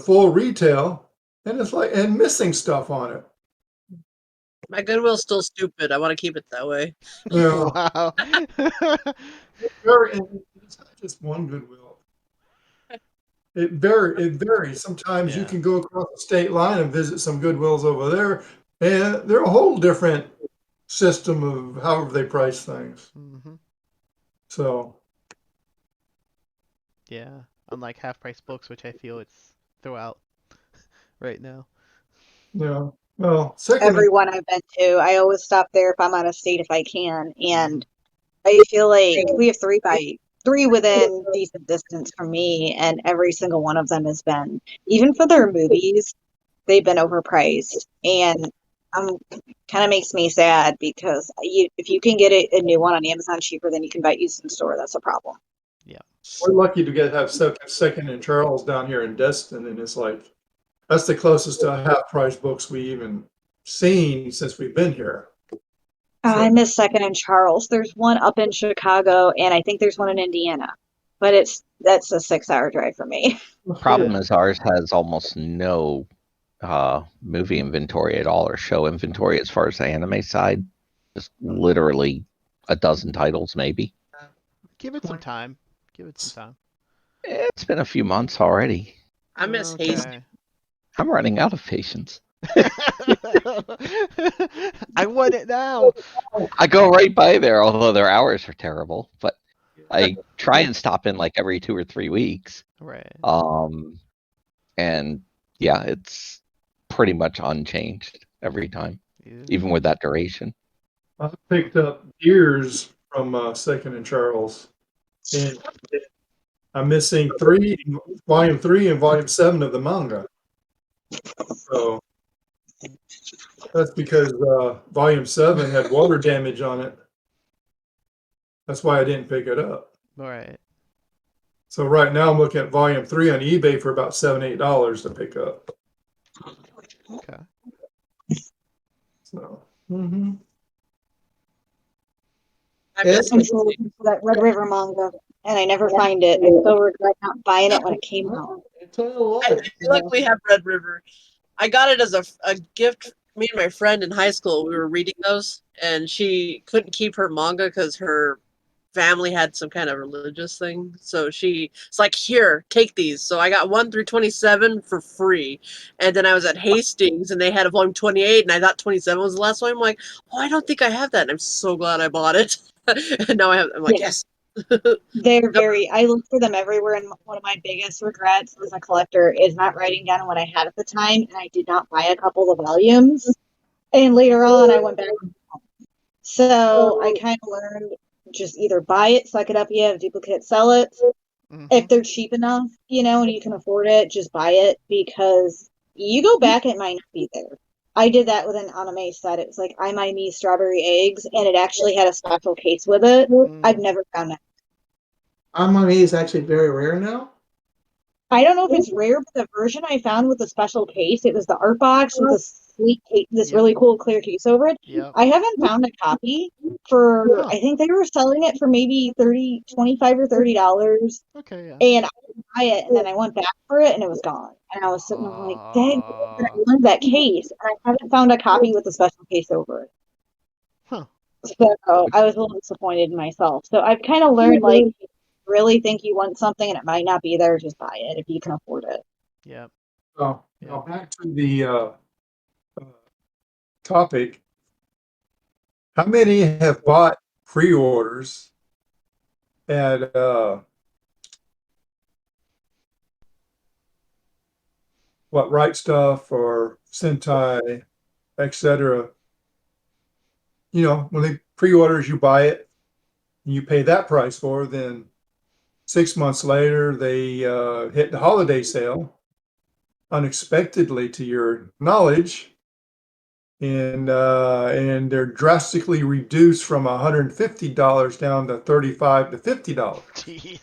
full retail, and it's like and missing stuff on it. My Goodwill's still stupid. I want to keep it that way. Wow. And it's not just one Goodwill. It varies. Sometimes you Yeah. can go across the state line and visit some Goodwills over there, and they're a whole different system of however they price things. Hmm. So Yeah. Unlike half price books, which I feel it's throughout right now. yeah. Well, second, Everyone I've been to, I always stop there if I'm out of state if I can. Hmm. And I feel like we have three within decent distance from me, and every single one of them has been, even for their movies, they've been overpriced. And kind of makes me sad because if you can get a new one on Amazon cheaper than you can buy it used in store, that's a problem. Yeah. we're lucky to have second and Charles down here in Destin, and it's like that's the closest to half price books we even seen since we've been here. I miss Second and Charles. There's one up in Chicago, and I think there's one in Indiana, but that's a 6-hour drive for me. Problem is ours has almost no movie inventory at all or show inventory as far as the anime side. Just literally a dozen titles, maybe. Give it some time. Give it some time. It's been a few months already. I miss Hastings. Okay. I'm running out of patience. I want it now. I go right by there, although their hours are terrible. But I try and stop in like every 2 or 3 weeks. Right. And yeah, it's pretty much unchanged every time, Yeah. even with that duration. I picked up Gears from Second and Charles, and I'm missing volume 3 and volume 7 of the manga. So that's because volume 7 had water damage on it. That's why I didn't pick it up. Right. So right now I'm looking at volume 3 on eBay for about $7-8 to pick up. Okay. So I miss I'm Hastings. still looking for that Red River manga, and I never find it. I still regret not buying it when it came out. I feel like we have Red River. I got it as a gift. Me and my friend in high school, we were reading those, and she couldn't keep her manga because her family had some kind of religious thing. So it's like, here, take these. So I got 1 through 27 for free. And then I was at Hastings and they had a volume 28 and I thought 27 was the last one. I'm like, oh, I don't think I have that. And I'm so glad I bought it. And now I'm like, Yeah. yes. They're I look for them everywhere, and one of my biggest regrets as a collector is not writing down what I had at the time, and I did not buy a couple of volumes. And later on, I went back. So I kind of learned just either buy it, suck it up, you have duplicate, sell it. Mhm. If they're cheap enough, and you can afford it, just buy it, because you go back, it might not be there. I did that with an anime set. It was like I My Me Strawberry Eggs, and it actually had a special case with it. I've never found it. Anime is actually very rare now. I don't know if it's rare, but the version I found with the special case, it was the art box with this sweet case, this Yep. really cool clear case over it. Yep. I haven't found a copy for, Huh. I think they were selling it for maybe $25 or $30. Okay. Yeah. And I didn't buy it, and then I went back for it, and it was gone. And I was sitting there like, dang, I wanted that case, and I haven't found a copy with a special case over it. Huh. So I was a little disappointed in myself. So I've kind of learned, like, if you really think you want something and it might not be there, just buy it if you can afford it. Yep. now Yeah. back to the topic. How many have bought pre-orders at Right Stuff or Sentai, etc.? When they pre-orders, you buy it, and you pay that price for. Then 6 months later, they hit the holiday sale unexpectedly, to your knowledge, and they're drastically reduced from $150 down to $35 to $50. Jeez.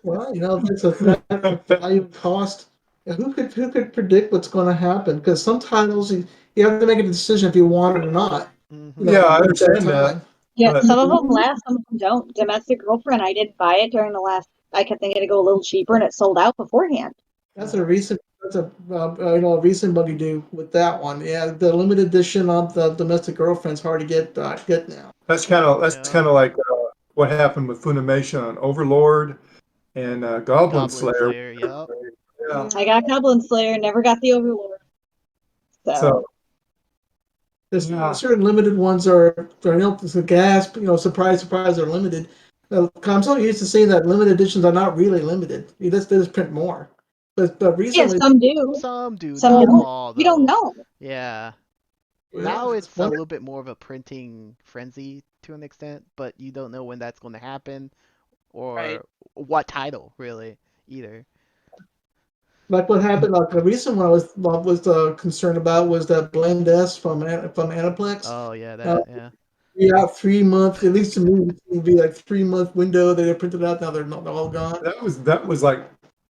Well, there's a value cost. Yeah, who could predict what's going to happen? Because some titles you have to make a decision if you want it or not. Mm-hmm. Yeah, I at understand that. time. Yeah, But- some of them last, some of them don't. Domestic Girlfriend, I didn't buy it during the last. I kept thinking it'd go a little cheaper, and it sold out beforehand. That's a recent. That's a recent bug you do with that one. Yeah, the limited edition of the Domestic Girlfriend's hard to get now. That's kind of Yeah. like what happened with Funimation on Overlord and Goblin Goblin Slayer. Slayer, yep. Yeah. I got Goblin Slayer, never got the Overlord. So There's Yeah. certain limited ones are it's a gasp. Surprise, surprise, they're limited. I'm so used to seeing that limited editions are not really limited. They just print more. But yeah, recently, some do. Some do, Some not don't. all, though. You don't know. Yeah. well, Now it's it's a one- little bit more of a printing frenzy to an extent, but you don't know when that's going to happen or Right. what title, really, either. like what happened. Like the recent one I was concerned about was that Blend S from Aniplex. Oh, yeah, Uh, yeah. Yeah, 3 months. At least to me, it would be like 3 month window. They printed out. Now they're not all gone. that was like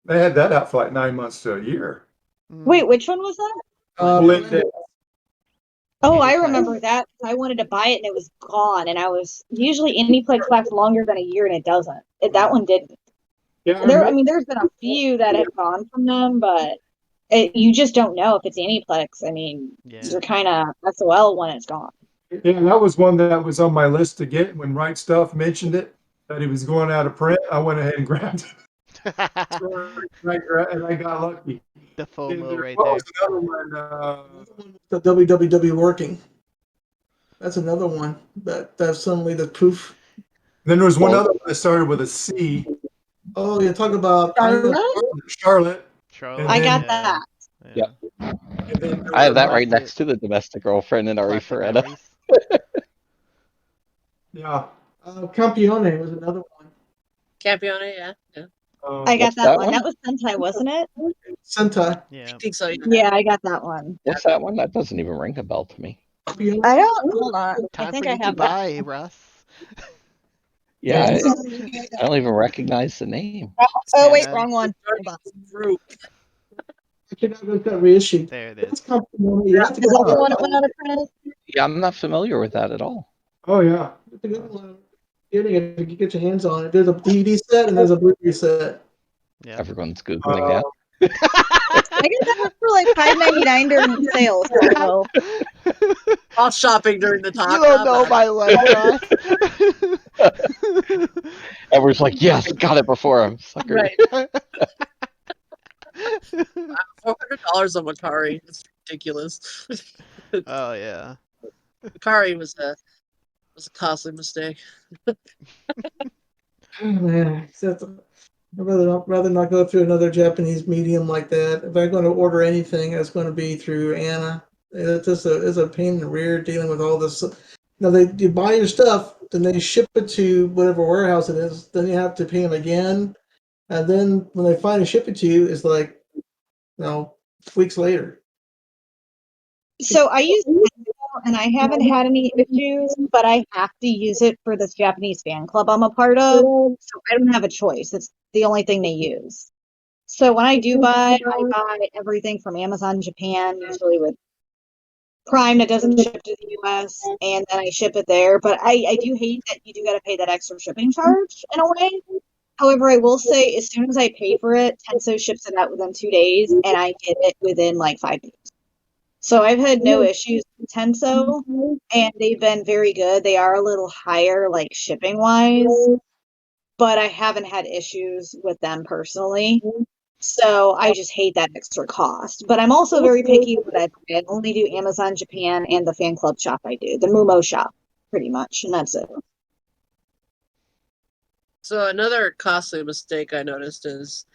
they had that out for like 9 months to a year. Mm. Wait, which one was that? Blend Blend S. Oh, I Aniplex. remember that. I wanted to buy it, and it was gone. And I was usually Aniplex lasts longer than a year, and it doesn't. That one didn't. Yeah, There's been a few that have gone from them, but you just don't know if it's Aniplex. I mean, Yeah. you're kind of SOL when it's gone. yeah, that was one that was on my list to get. When Right Stuff mentioned it that he was going out of print, I went ahead and grabbed it. And I got lucky. The And FOMO right what there. was another one? The www working. That's another one that's suddenly the proof. Then there was one other one that started with a C, Oh, you talk about Charlotte. Charlotte, I got yeah. that. Yeah. And then there I have was- that right Classic- next to the Domestic Girlfriend and Ari Classic Ferretta. memories. Yeah. Campione was another one. Campione, yeah. I got What's that that one. one? That was Sentai, wasn't it? Sentai. Yeah. I think so. Yeah, I got that one. What's that one? That doesn't even ring a bell to me. Campione. I don't. Hold on. I Time think for I you to have that. buy, Russ. Yeah, Yes. I don't even recognize the name. Oh wait, Canon. wrong one. Hold on. Group. It got reissued. There it That's is. Campione. That's a Is that the good one that went out of print? Yeah, I'm not familiar with that at all. Oh yeah. That's a good one. Getting it, if you get your hands on it. There's a DVD set and there's a Blu-ray set. Yeah. Everyone's googling that. I got that for like $5.99 during the sale. So All shopping during the talk. You don't know my life, Russ. Everyone's like, yes, got it before him. Sucker. Right. $400 on Macari. It's ridiculous. Oh yeah. Macari was a costly mistake. Oh, man, I'd rather not go through another Japanese medium like that. If I'm going to order anything, it's going to be through Anna. It's a pain in the rear dealing with all this. Now you buy your stuff, then they ship it to whatever warehouse it is. Then you have to pay them again, and then when they finally ship it to you, it's like, weeks later. So I use Venmo, and I haven't had any issues, but I have to use it for this Japanese fan club I'm a part of. So I don't have a choice. It's the only thing they use. So when I do buy, I buy everything from Amazon Japan, usually with Prime that doesn't ship to the US, and then I ship it there. But I do hate that you do got to pay that extra shipping charge in a way. However, I will say as soon as I pay for it, Tenso ships it out within 2 days, and I get it within like 5 days. So I've had no issues with Tenso, and they've been very good. They are a little higher, like shipping wise, but I haven't had issues with them personally. So I just hate that extra cost. But I'm also very picky with that. I only do Amazon Japan and the fan club shop I do, the Mumo shop, pretty much, and that's it. So another costly mistake I noticed is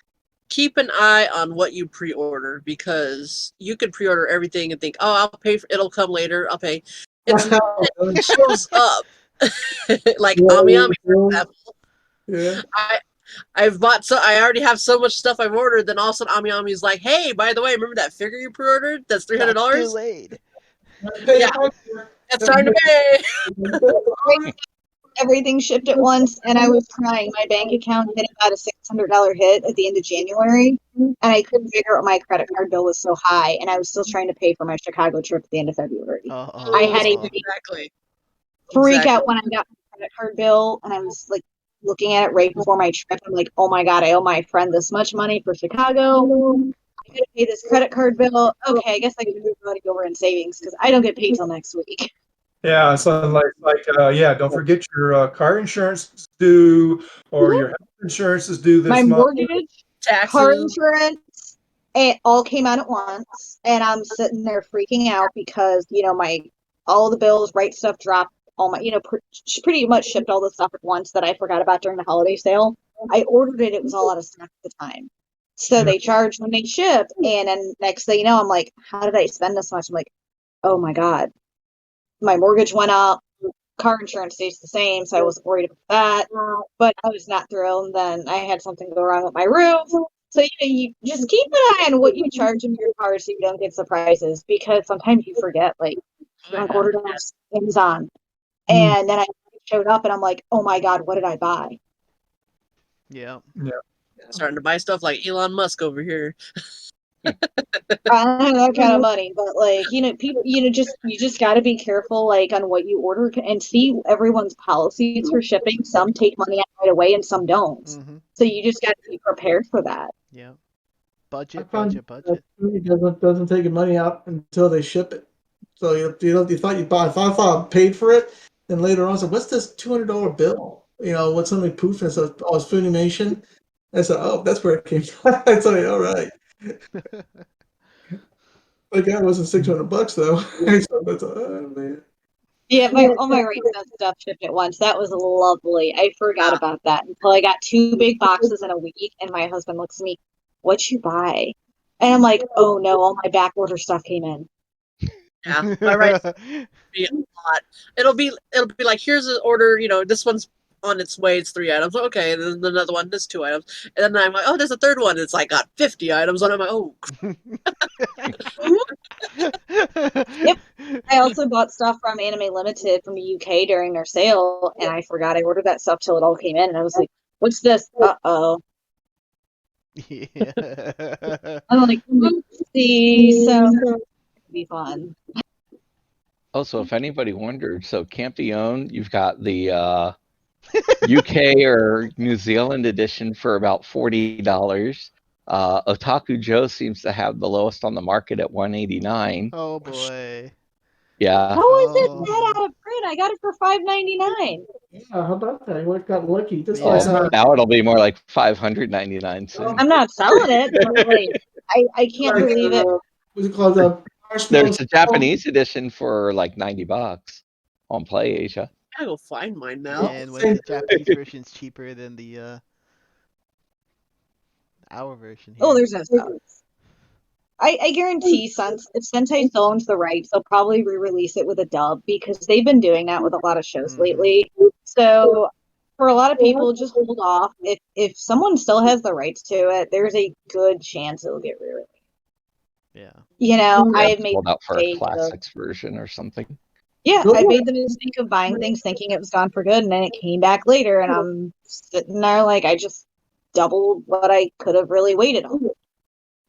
keep an eye on what you pre-order, because you can pre-order everything and think, oh, I'll pay for it'll come later. I'll pay. It shows up. Like Ami Ami, for example. Yeah. I've bought I already have so much stuff I've ordered, then all of a sudden Ami Ami's like, hey, by the way, remember that figure you pre-ordered? That's $300? That's delayed. Pay Yeah. up. It's time to pay. Everything shipped at once, and I was crying. My bank account hit about a $600 hit at the end of January, and I couldn't figure out my credit card bill was so high, and I was still trying to pay for my Chicago trip at the end of February. I had a Exactly. freak out when I got my credit card bill, and I was like looking at it right before my trip. I'm like, oh my God, I owe my friend this much money for Chicago. I gotta pay this credit card bill. Okay, I guess I can move money over in savings because I don't get paid till next week. Yeah, so yeah, don't forget your car insurance is due or your health insurance is due My this month. mortgage, Taxes. car insurance, it all came out at once, and I'm sitting there freaking out because all the bills, right stuff dropped, all my pretty much shipped all the stuff at once that I forgot about during the holiday sale. I ordered it; it was all out of stock at the time, so they charged when they shipped, and then next thing you know, I'm like, how did I spend this much? I'm like, oh my God, my mortgage went up. Car insurance stays the same, so I wasn't worried about that. But I was not thrilled. Then I had something go wrong with my roof. So you just keep an eye on what you charge in your car so you don't get surprises because sometimes you forget. Like I ordered on Amazon, and then I showed up and I'm like, oh my God, what did I buy? Yeah. Starting to buy stuff like Elon Musk over here. I don't have that kind of money, but like people, you just got to be careful, like on what you order and see everyone's policies for shipping. Some take money out right away, and some don't. Mhm. So you just got to be prepared for that. Yeah. I Budget, found budget. Sony doesn't take your money out until they ship it. So you thought you bought. I thought I paid for it, and later on, I said, "What's this $200 bill?" What's something poof? And so oh, it's Funimation. I said, "Oh, that's where it came from." I said, "All right." Like that wasn't $600 though. I said, oh man. Yeah, all my right stuff shipped at once. That was lovely. I forgot about that until I got 2 big boxes in a week, and my husband looks at me, "What'd you buy?" And I'm like, "Oh no, all my back order stuff came in." Yeah, my right be a lot. It'll be like, here's an order. This one's on its way. It's 3 items. Okay, and then another one. There's 2 items, and then I'm like, oh, there's a third one. It's like got 50 items on it. I'm like, oh. Yep. I also bought stuff from Anime Limited from the UK during their sale, and I forgot I ordered that stuff till it all came in, and I was like, "What's this?" Uh-oh. Yeah. I'm like, "Oopsie." So it'll be fun. Also, if anybody wondered, so Campione, you've got the UK or New Zealand edition for about $40. Otaku Joe seems to have the lowest on the market at $189. Oh boy. Yeah. How is it Oh. that out of print? I got it for $5.99. Yeah, how about that? I got lucky. Just Yeah. like Now it'll be more like $599 soon. I'm not selling it, but like I can't believe it. What's it called? There's a Japanese edition for like $90 on Play Asia. I gotta go find mine now. And when the Japanese version's cheaper than the our version here. Oh, there's no stuff. I guarantee if Sentai still owns the rights, they'll probably re-release it with a dub because they've been doing that with a lot of shows lately. So for a lot of people, just hold off. If someone still has the rights to it, there's a good chance it'll get re-released. Yeah. I have made Hold out for a mistake of- classics version or something. Yeah, I made the mistake of buying things thinking it was gone for good, and then it came back later, and I'm sitting there like I just doubled what I could have really waited on.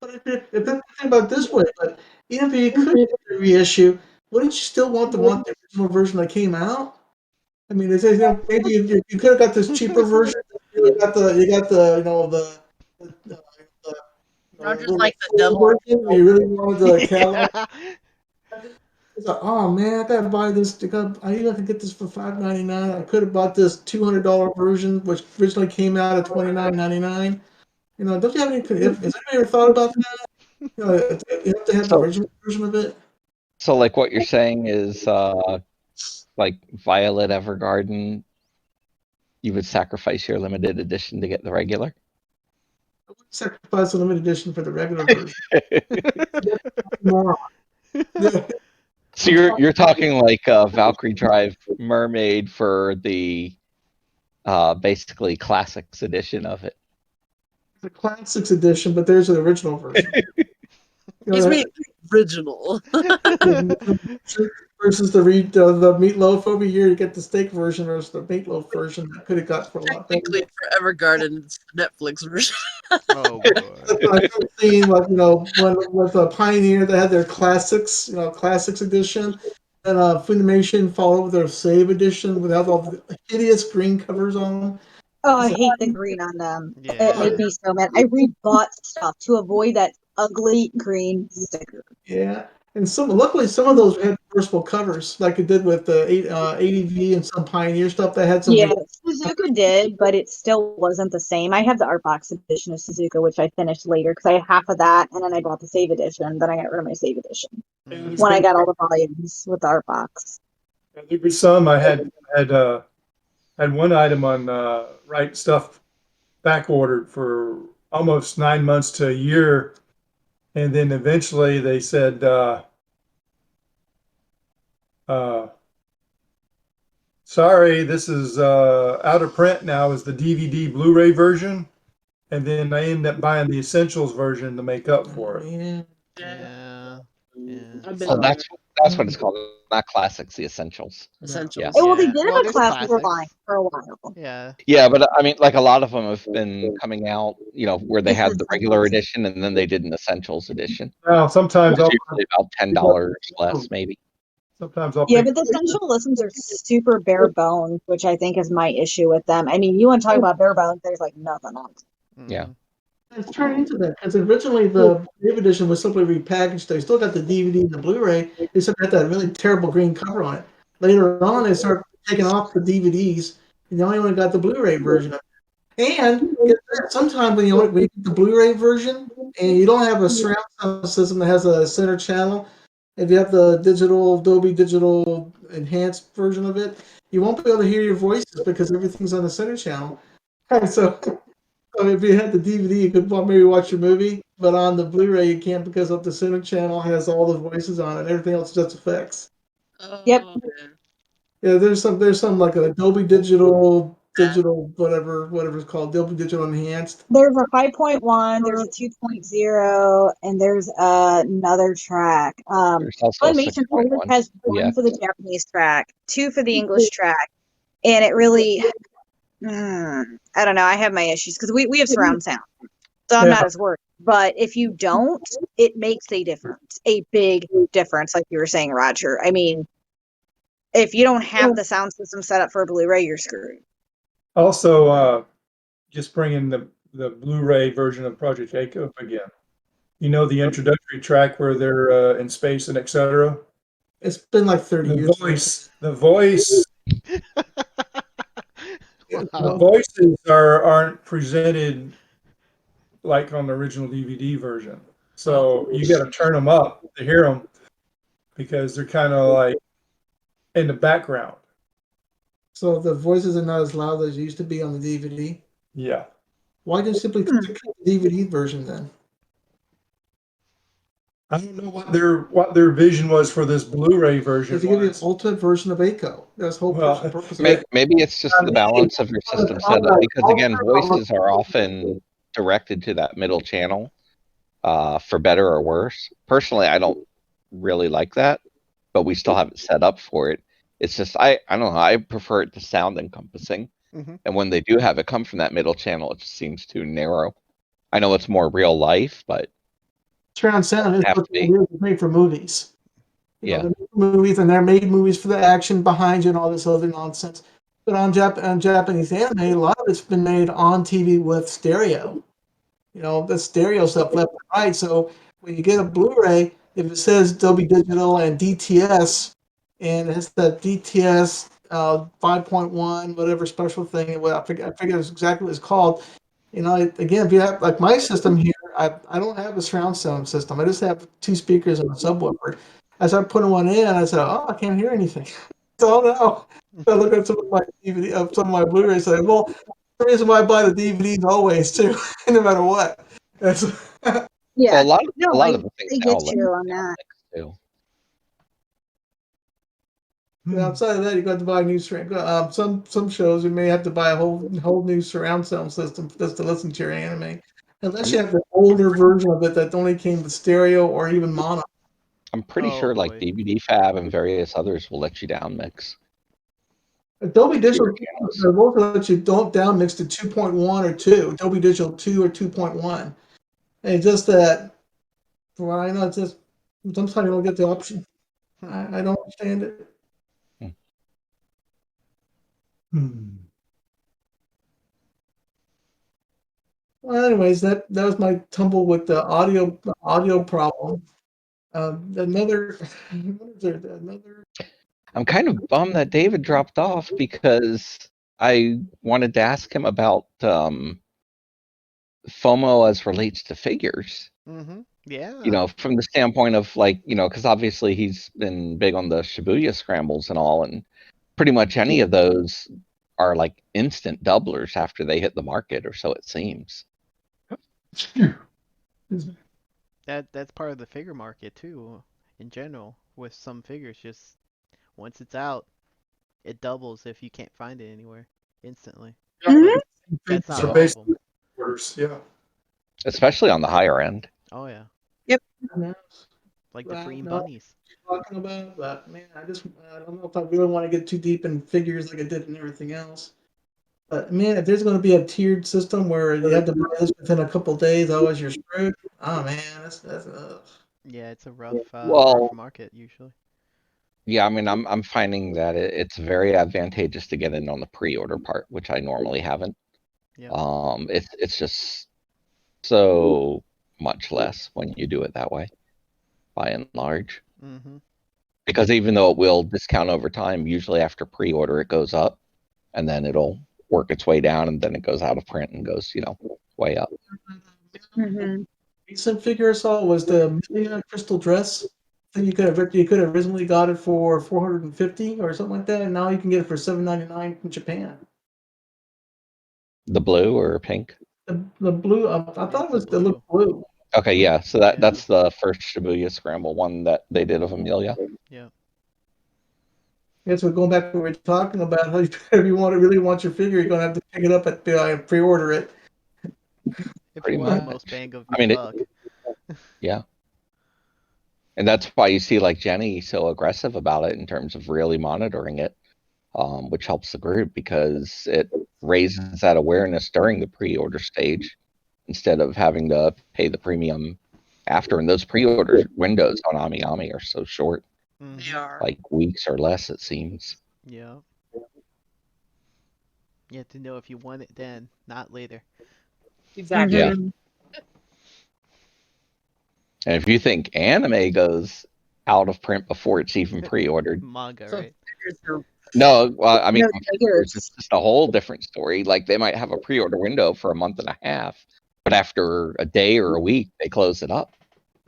But if think about it this way, but even if you could get the reissue, wouldn't you still want the original version that came out? I mean, it says, maybe you could have got this cheaper version. You got the Roger's like the devil. version. You really wanted the catalog. It's like, oh man, I gotta buy this. I even have to get this for $5.99. I could have bought this $200 version, which originally came out at $29.99. Don't you have any? Has anybody ever thought about that? You have to have the original version of it. So, like, what you're saying is, like Violet Evergarden, you would sacrifice your limited edition to get the regular? I would sacrifice the limited edition for the regular version. So you're talking like Valkyrie Drive Mermaid for the basically classics edition of it. The classics edition, but there's an original version. He's being original. versus the meatloaf over here. You get the steak version versus the meatloaf version. That could have got for a lot better. Technically, Forever Garden's Netflix version. Oh boy. That's what I've seen, like, when with Pioneer, they had their classics, classics edition, and Funimation followed with their Save edition without all the hideous green covers on them. Oh, I hate the green on them. It made Yeah. me so mad. I rebought stuff to avoid that ugly green sticker. Yeah, and luckily some of those had reversible covers, like it did with the ADV and some Pioneer stuff that had some. Yeah, Suzuka did, but it still wasn't the same. I have the art box edition of Suzuka, which I finished later because I had half of that, and then I bought the Save edition. Then I got rid of my Save edition when I got all the volumes with the art box. There'd be some I had one item on Right Stuff back ordered for almost 9 months to a year, and then eventually they said, sorry, this is out of print now as the DVD Blu-ray version, and then I ended up buying the Essentials version to make up for it. Yeah. Yeah. I've been Oh, there. that's what it's called. Not classics, the essentials. Essentials. Yeah. Well, they Yeah. did Well, have a there's classic classics. line for a while. Yeah. Yeah, but I mean, like a lot of them have been coming out, where they had the regular edition and then they did an essentials edition. Well, sometimes It's I'll usually about $10 less, maybe. sometimes I'll Yeah, pick but the essential listens are super bare bones, which I think is my issue with them. I mean, you want to talk about bare bones, there's like nothing on it. Yeah. It's turned into that because originally the Dave edition was simply repackaged. They still got the DVD and the Blu-ray. They still got that really terrible green cover on it. Later on, they started taking off the DVDs, and you only got the Blu-ray version of it. And get that, sometimes when you get the Blu-ray version and you don't have a surround sound system that has a center channel, if you have the Dolby Digital enhanced version of it, you won't be able to hear your voices because everything's on the center channel. So if you had the DVD, you could maybe watch your movie, but on the Blu-ray you can't because of the center channel has all the voices on it. Everything else is just effects. Yep. Yeah, there's some like a Dolby Digital whatever it's called, Dolby Digital Enhanced. There's a 5.1, there's a 2.0, and there's another track. There's also a Funimation only 6.1. has one for the Japanese track, two for the English track, and it really, I don't know. I have my issues because we have surround sound, so I'm Yeah. not as worried. But if you don't, it makes a difference, a big difference, like you were saying, Roger. I mean, if you don't have the sound system set up for a Blu-ray, you're screwed. Also, just bringing the Blu-ray version of Project Echo up again. The introductory track where they're in space and etc. It's been like 30 years. The voice, the Wow. voices aren't presented like on the original DVD version. So you got to turn them up to hear them because they're kind of like in the background. So the voices are not as loud as they used to be on the DVD. Yeah. Why didn't you simply cut the DVD version then? I don't know what their vision was for this Blu-ray version. If you give you an ultimate version of Echo, that's the whole purpose of it. Maybe it's just the balance of your system setup because again, voices are often directed to that middle channel, for better or worse. Personally, I don't really like that, but we still have it set up for it. It's just I don't know. I prefer it to sound encompassing, and when they do have it come from that middle channel, it just seems too narrow. I know it's more real life, but Surround sound is made for movies. Yeah. They're made for movies, and they're made movies for the action behind you and all this other nonsense. But on Japanese anime, a lot of it's been made on TV with stereo. The stereo stuff left and right. So when you get a Blu-ray, if it says Dolby Digital and DTS, and it's that DTS 5.1 whatever special thing, I forget exactly what it's called. Again, if you have like my system here, I don't have a surround sound system. I just have two speakers and a subwoofer. As I put one in, I said, "Oh, I can't hear anything." So no. So I look at some of my DVD, some of my Blu-rays, and say, "Well, the reason why I buy the DVDs always too, no matter what." Yeah. Well, a lot I of the things get now you on that. too. Outside of that, you got to buy a new surround. Some shows you may have to buy a whole new surround sound system just to listen to your anime. Unless you have the older version of it that only came with stereo or even mono. I'm pretty Oh sure like boy. DVD Fab and various others will let you down mix. Adobe Digital Channels. will also let you don't down mix to 2.1 or 2, Adobe Digital 2 or 2.1. And it's just that, well, I know it's just sometimes you don't get the option. I don't understand it. Hmm. Well, anyways, that was my tumble with the audio problem. Another, what is there? Another. I'm kind of bummed that David dropped off because I wanted to ask him about FOMO as relates to figures. Mm-hmm. Yeah. You know, from the standpoint of like, you know, because obviously he's been big on the Shibuya scrambles and all, and pretty much any of those are like instant doublers after they hit the market, or so it seems. That's part of the figure market too, in general. With some figures, just once it's out, it doubles if you can't find it anywhere instantly. Mhm. That's not So all of them. basically, orders, yeah. Especially on the higher end. Oh yeah, like the I green know bunnies. what you're talking about, but man, I don't know if I really want to get too deep in figures like I did in everything else. But man, if there's going to be a tiered system where you have to buy this within a couple days, otherwise you're screwed. Oh man, that's Yeah, it's a rough Well, market usually. yeah, I mean, I'm finding that it's very advantageous to get in on the pre-order part, which I normally haven't. Yeah. It's just so much less when you do it that way, by and large. Mm-hmm. Because even though it will discount over time, usually after pre-order it goes up, and then it'll work its way down, and then it goes out of print and goes, you know, way up. Mhm. recent figure I saw was the Millia crystal dress. I think you could have originally got it for 450 or something like that, and now you can get it for 799 in Japan. The blue or pink? The blue, I thought It's it the was the look blue. blue. Okay, yeah. So Yeah. that's the first Shibuya Scramble one that they did of Amelia. Yeah. Yes, we're going back to what we were talking about. How if you really want your figure, you're gonna have to pick it up at pre-order it. If you Pretty want the much. most bang of I your mean, buck. yeah. And that's why you see like Jenny so aggressive about it in terms of really monitoring it, which helps the group because it raises that awareness during the pre-order stage instead of having to pay the premium after. And those pre-order windows on Ami Ami are so short, They Mm-hmm. are. like weeks or less, it seems. Yeah. You have to know if you want it then, not later. Exactly. Yeah. Mhm. And if you think anime goes out of print before it's even pre-ordered, Manga, So right? figures are no, well, I mean, No it's figures. just a whole different story. Like they might have a pre-order window for a month and a half, but after a day or a week, they close it up.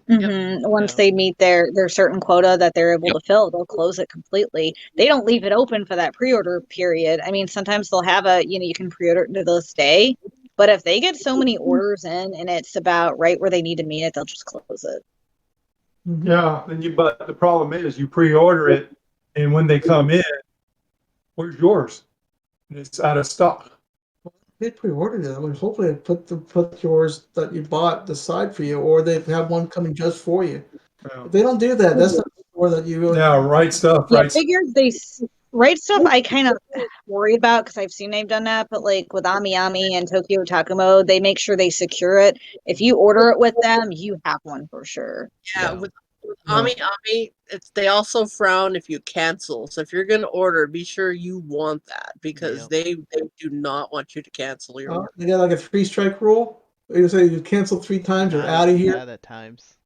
Once Yeah. they meet their certain quota that they're able Yep. to fill, they'll close it completely. They don't leave it open for that pre-order period. I mean, sometimes they'll have you can pre-order to this day, but if they get so many orders in and it's about right where they need to meet it, they'll just close it. Yeah, but the problem is you pre-order it, and when they come in, where's yours? And it's out of stock. They pre-ordered it. I mean, hopefully, they put yours that you bought aside for you, or they have one coming just for you. Yeah. If they don't do that, that's not the store that you really. Now, right stuff, Yeah, right stuff. figures right stuff I kind of worry about because I've seen they've done that, but like with Ami Ami and Tokyo Takumo, they make sure they secure it. If you order it with them, you have one for sure. yeah, Yeah. with Yeah. Ami Ami, they also frown if you cancel. So if you're gonna order, be sure you want that because Yep. they do not want you to cancel your order. They got like a 3-strike rule. You say you cancel 3 times, you're Not out of even here. that at times,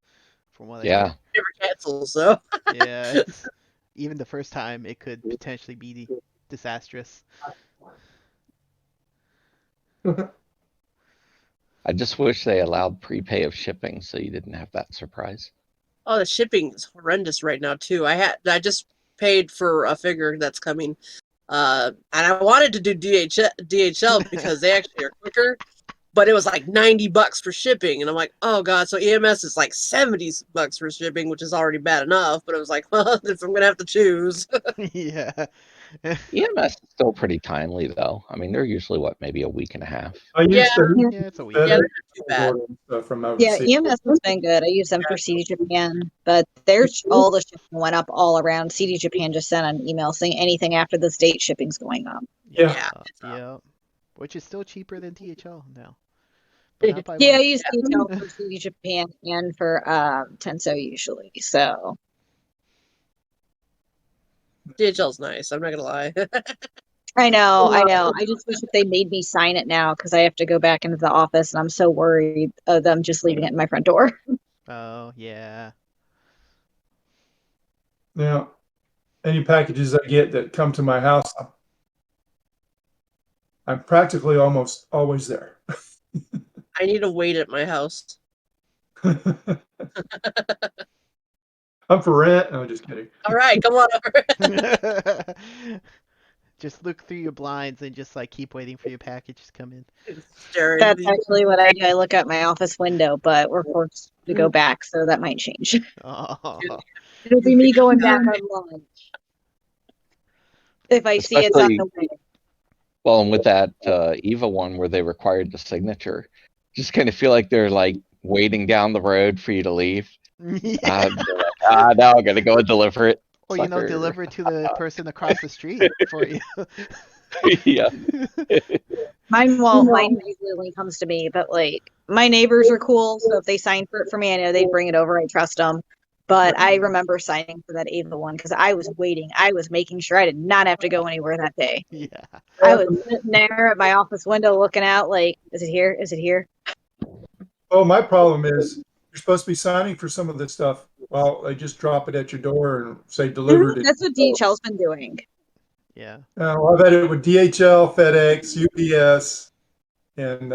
from what I Yeah. hear. Never cancel, so Yeah, it's even the first time it could potentially be disastrous. I just wish they allowed prepay of shipping so you didn't have that surprise. oh, the shipping is horrendous right now too. I just paid for a figure that's coming, and I wanted to do DHL because they actually are quicker. but it was like $90 for shipping, and I'm like, oh god. So EMS is like $70 for shipping, which is already bad enough. But it was like, well, if I'm gonna have to choose, Yeah. EMS is still pretty timely though. I mean, they're usually maybe a week and a half. I yeah, used to Yeah, it's a week. yeah, they're FedEx not too bad. order stuff from Yeah, overseas. EMS has been good. I use them for CD Japan, but there's all the shipping went up all around. CD Japan just sent an email saying anything after this date, shipping's going up. Yeah. Yeah, it's Yeah. Which is still cheaper than THL now, but not by Yeah, I much. use DHL for CD Japan and for Tenso usually. So DHL's nice. I'm not gonna lie. I know. I just wish if they made me sign it now because I have to go back into the office and I'm so worried of them just leaving it in my front door. Oh, yeah. Yeah. Any packages I get that come to my house, I'm practically almost always there. I need to wait at my house. I'm for rent. No, just kidding. All right, come on over. Just look through your blinds and just like keep waiting for your package to come in. Staring. That's actually what I do. I look out my office window, but we're forced to go back, so that might change. Oh, It'll be me going back on lunch if I see it's on Especially, the way. well, and with that Eva one where they required the signature, just kind of feel like they're like waiting down the road for you to leave. yeah. They're like, now I'm gonna go and deliver it. Or Sucker. deliver it to the person across the street for you. Yeah. Mine usually only comes to me, but like my neighbors are cool, so if they sign for it for me, I know they'd bring it over. I trust them. But I remember signing for that Ava one because I was waiting. I was making sure I did not have to go anywhere that day. Yeah. I was sitting there at my office window looking out like, is it here? Is it here? Oh, my problem is you're supposed to be signing for some of this stuff. Well, they just drop it at your door and say delivered. That's what DHL's been doing. Yeah. I've had it with DHL, FedEx, UPS, and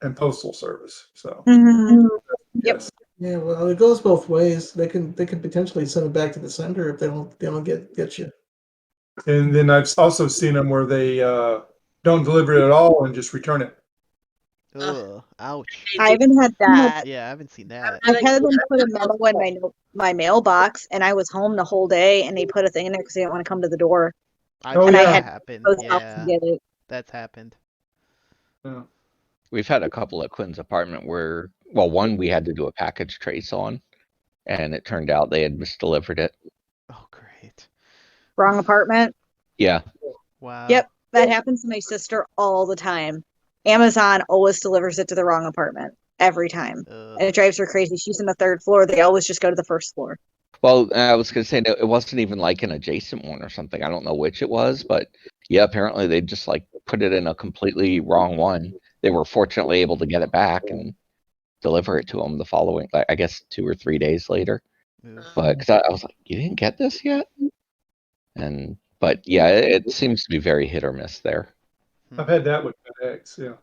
and Postal Service. So Mm-hmm. Yep. yes. Yeah, well, it goes both ways. They can potentially send it back to the sender if they don't get you. And then I've also seen them where they don't deliver it at all and just return it. Ugh. Ouch. I haven't had that. Yeah, I haven't seen that. I've had them put a memo in my mailbox, and I was home the whole day, and they put a thing in there because they didn't want to come to the door. I've Oh, seen yeah. that I had happen. post out to Yeah, get it. that's happened. Yeah. We've had a couple at Quinn's apartment where, well, one we had to do a package trace on, and it turned out they had misdelivered it. Oh, great. Wrong apartment. Yeah. Wow. Yep, that happens to my sister all the time. Amazon always delivers it to the wrong apartment every time, Ugh. and it drives her crazy. She's in the third floor. They always just go to the first floor. Well, I was going to say no, it wasn't even like an adjacent one or something. I don't know which it was, but yeah, apparently they just like put it in a completely wrong one. They were fortunately able to get it back and deliver it to them the following, like, I guess 2 or 3 days later. Ugh. But because I was like, you didn't get this yet? But yeah, it seems to be very hit or miss there. I've had that with FedEx. Yeah.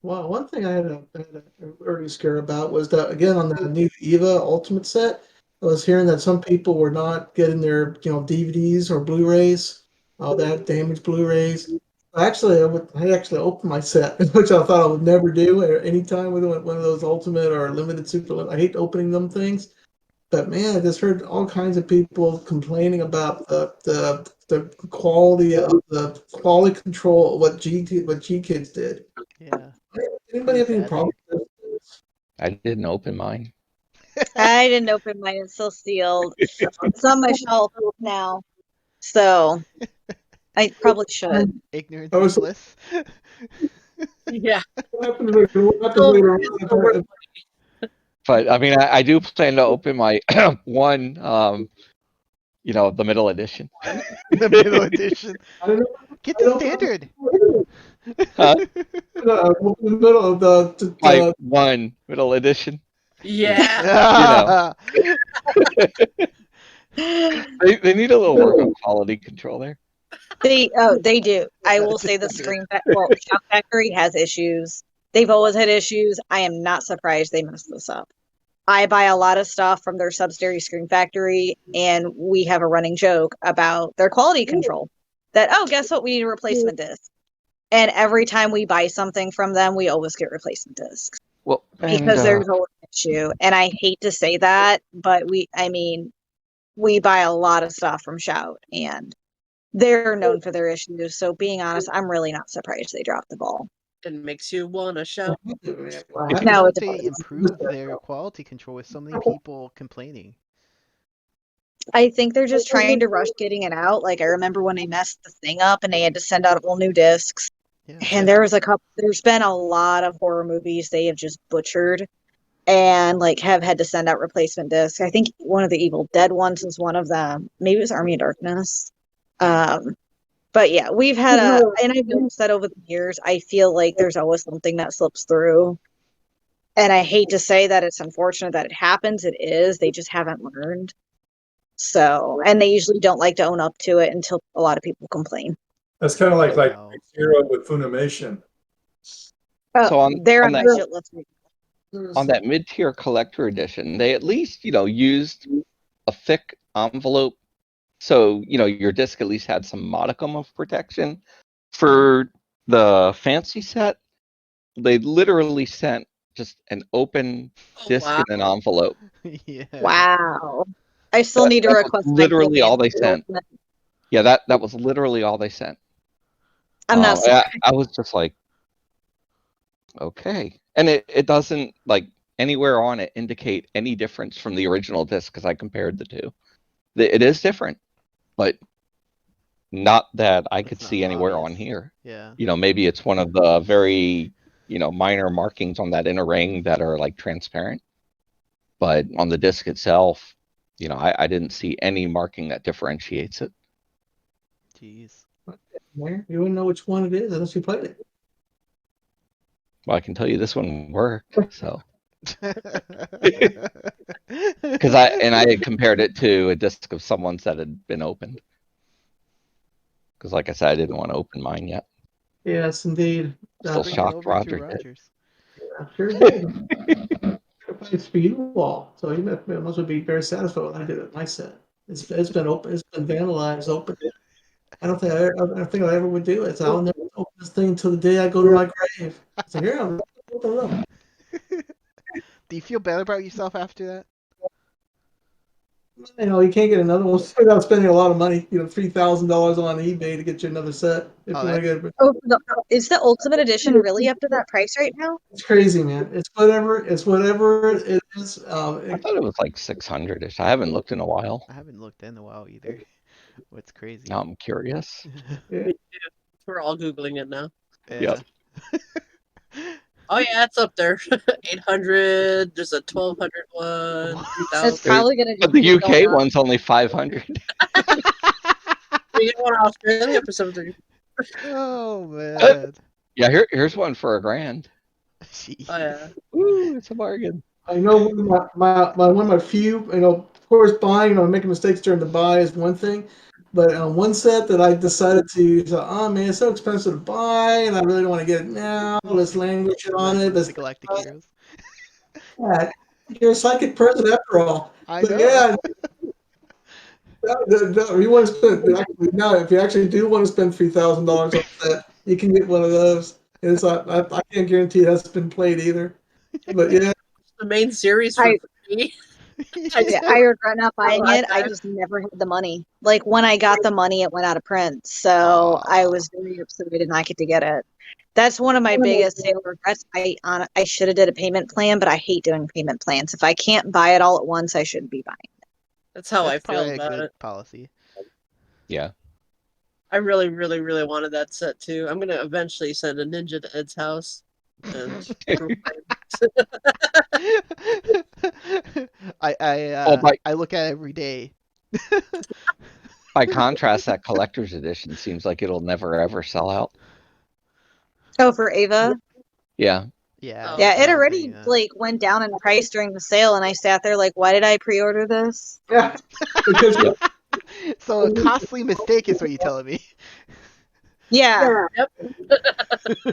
Well, one thing I had a early scare about was that again on the new Eva Ultimate set, I was hearing that some people were not getting their DVDs or Blu-rays, that damaged Blu-rays. I actually opened my set, which I thought I would never do at any time with one of those Ultimate or Limited Super. I hate opening them things, but man, I just heard all kinds of people complaining about the quality of the quality control of what G Kids did. Yeah. Anybody have any Sad. problems with this? I didn't open mine. I didn't open mine; it's still sealed. It's on my shelf now, so I probably should. Ignorance I is was- bliss. Yeah. What happened later on? But I mean, I do plan to open my one, the middle edition. The middle edition. I don't know. Get I the don't- standard. Huh? In the middle of My one middle edition. Yeah. They need a little work on quality control there. They do. I will say the Shock Factory has issues. They've always had issues. I am not surprised they messed this up. I buy a lot of stuff from their subsidiary Screen Factory, and we have a running joke about their quality control. that, oh, guess what? We need a replacement disc. And every time we buy something from them, we always get replacement discs. Well, because there's always an issue. And I hate to say that, but we buy a lot of stuff from Shout, and they're known for their issues. So being honest, I'm really not surprised they dropped the ball. It makes you want to shout. Why No, don't it they does. improve their quality control with so many people complaining? I think they're just trying to rush getting it out. Like I remember when they messed the thing up and they had to send out all new discs. Yeah. And there's been a lot of horror movies they have just butchered and like have had to send out replacement discs. I think one of the Evil Dead ones was one of them. Maybe it was Army of Darkness. But yeah, and I've noticed that over the years, I feel like there's always something that slips through. And I hate to say that it's unfortunate that it happens. It is. They just haven't learned. So, and they usually don't like to own up to it until a lot of people complain. That's kind of like Wow. Zero with Funimation. So they're on on that- my shit list. on that mid-tier collector edition, they at least, used a thick envelope, so your disc at least had some modicum of protection. For the fancy set, they literally sent just an open disc wow. in an envelope. Yeah. Wow. I still need to That's request my literally all they full sent. Ultimate. Yeah, that was literally all they sent. I'm not surprised. I was just like, okay. And it doesn't, like, anywhere on it indicate any difference from the original disc because I compared the two. It is different, but not that I could It's not see anywhere obvious. on here. Yeah. Maybe it's one of the very, minor markings on that inner ring that are like transparent. But on the disc itself, I didn't see any marking that differentiates it. Jeez. You wouldn't know which one it is unless you played it. Well, I can tell you this one worked, so. Because Because I had compared it to a disc of someone's that had been opened. Because, like I said, I didn't want to open mine yet. Yes, indeed. Still bring it shocked over to Roger did. Rogers. Yeah, sure did. It's for you all, so you must be very satisfied when I did it. My set. It's been open. It's been vandalized. Open. I don't think I ever would do it. So I'll never open this thing until the day I go to my grave. So here I'm open it up. Do you feel better about yourself after that? You can't get another one without spending a lot of money. $3,000 on eBay to get you another set. If Oh, you want to get it. Oh, is the Ultimate Edition really up to that price right now? It's crazy, man. It's whatever it is. I thought it was like 600-ish. I haven't looked in a while. I haven't looked in a while either. What's crazy? Now I'm curious. We're all Googling it now. Yeah. Oh, yeah, it's up there. 800, there's a 1200 one. It's probably going to But the UK one's only 500. We get one in Australia for something. Oh man. Yeah, here's one for $1,000. Jeez. Oh, yeah. Ooh, it's a bargain. I know one of my few, of course, buying, making mistakes during the buy is one thing, but one set that I decided to, oh man, it's so expensive to buy, and I really don't want to get it now. Let's languish on it. The Galactic Heroes. Yeah, you're a psychic person after all. I But know. yeah. You want to spend actually, now if you actually do want to spend $3,000 on that, you can get one of those. And it's not, I can't guarantee it hasn't been played either. But yeah. The main series for free. I regret not buying it. I just never had the money. Like when I got the money, it went out of print. So I was very upset I did not get to get it. That's one of my biggest sale regrets. I should have did a payment plan, but I hate doing payment plans. If I can't buy it all at once, I shouldn't be buying it. That's how I probably feel a about good it. policy. Yeah. I really, really, really wanted that set too. I'm gonna eventually send a ninja to Ed's house. And I look at it every day. By contrast, that collector's edition seems like it'll never ever sell out. Oh, for Ava? Yeah. Yeah. Yeah, it already went down in price during the sale, and I sat there like, why did I pre-order this? Yeah. So a costly mistake is what you're telling me. Yeah. Yep.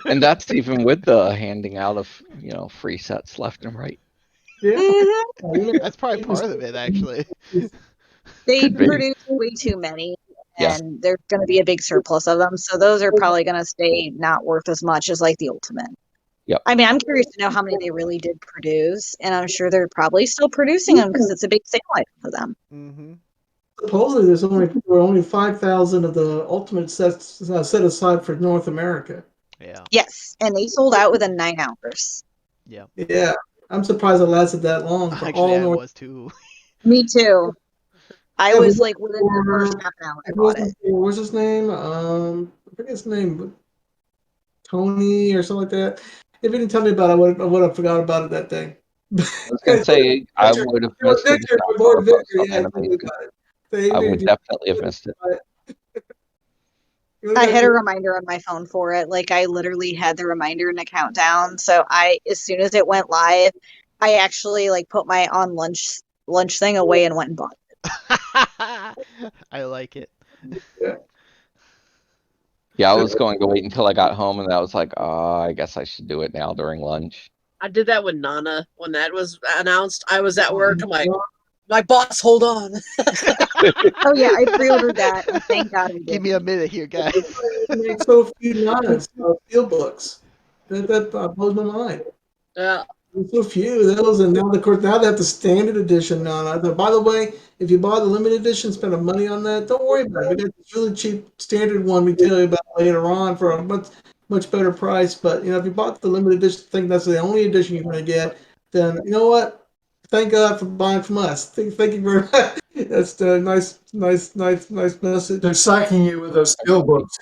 And that's even with the handing out of, free sets left and right. Yeah. Mm-hmm. That's probably part of it, actually. They produced way too many. Yeah. and there's going to be a big surplus of them. So those are probably going to stay not worth as much as like the Ultimate. Yep. I mean, I'm curious to know how many they really did produce, and I'm sure they're probably still producing them because it's a big sale item for them. Mm-hmm. Supposedly, there were only 5,000 of the Ultimate sets set aside for North America. Yeah. Yes, and they sold out within 9 hours. Yeah. Yeah, I'm surprised it lasted that long for Actually, all I North. was too. Me too. I Yeah, was but like within the first half an hour I bought it. What's his name? I forget his name, but Tony or something like that. If you didn't tell me about it, I would have forgot about it that day. I was going to say I would have missed it if Victor, not my for boy a post Victor, on yeah, tell me Animazing. about it. So I would definitely have missed it. I had a reminder on my phone for it. Like I literally had the reminder and a countdown. So as soon as it went live, I actually like put my on lunch thing away and went and bought it. I like it. Yeah, I was going to wait until I got home, and I was like, oh, I guess I should do it now during lunch. I did that with Nana when that was announced. I was at work. I'm like, my boss, hold on. Oh yeah, I pre-ordered that, and thank God I did. Give me a minute here, guys. Make so few Nanas steel books. That blows my mind. Yeah. There's so few of those, and now of course now they have the standard edition Nana. By the way, if you buy the limited edition, spend the money on that. Don't worry about it. We got this really cheap standard one we tell you about later on for a much better price. But if you bought the limited edition, think that's the only edition you're going to get, then you know what? Thank God for buying from us. Thank you very much. That's the nice message. They're sacking you with those steel books.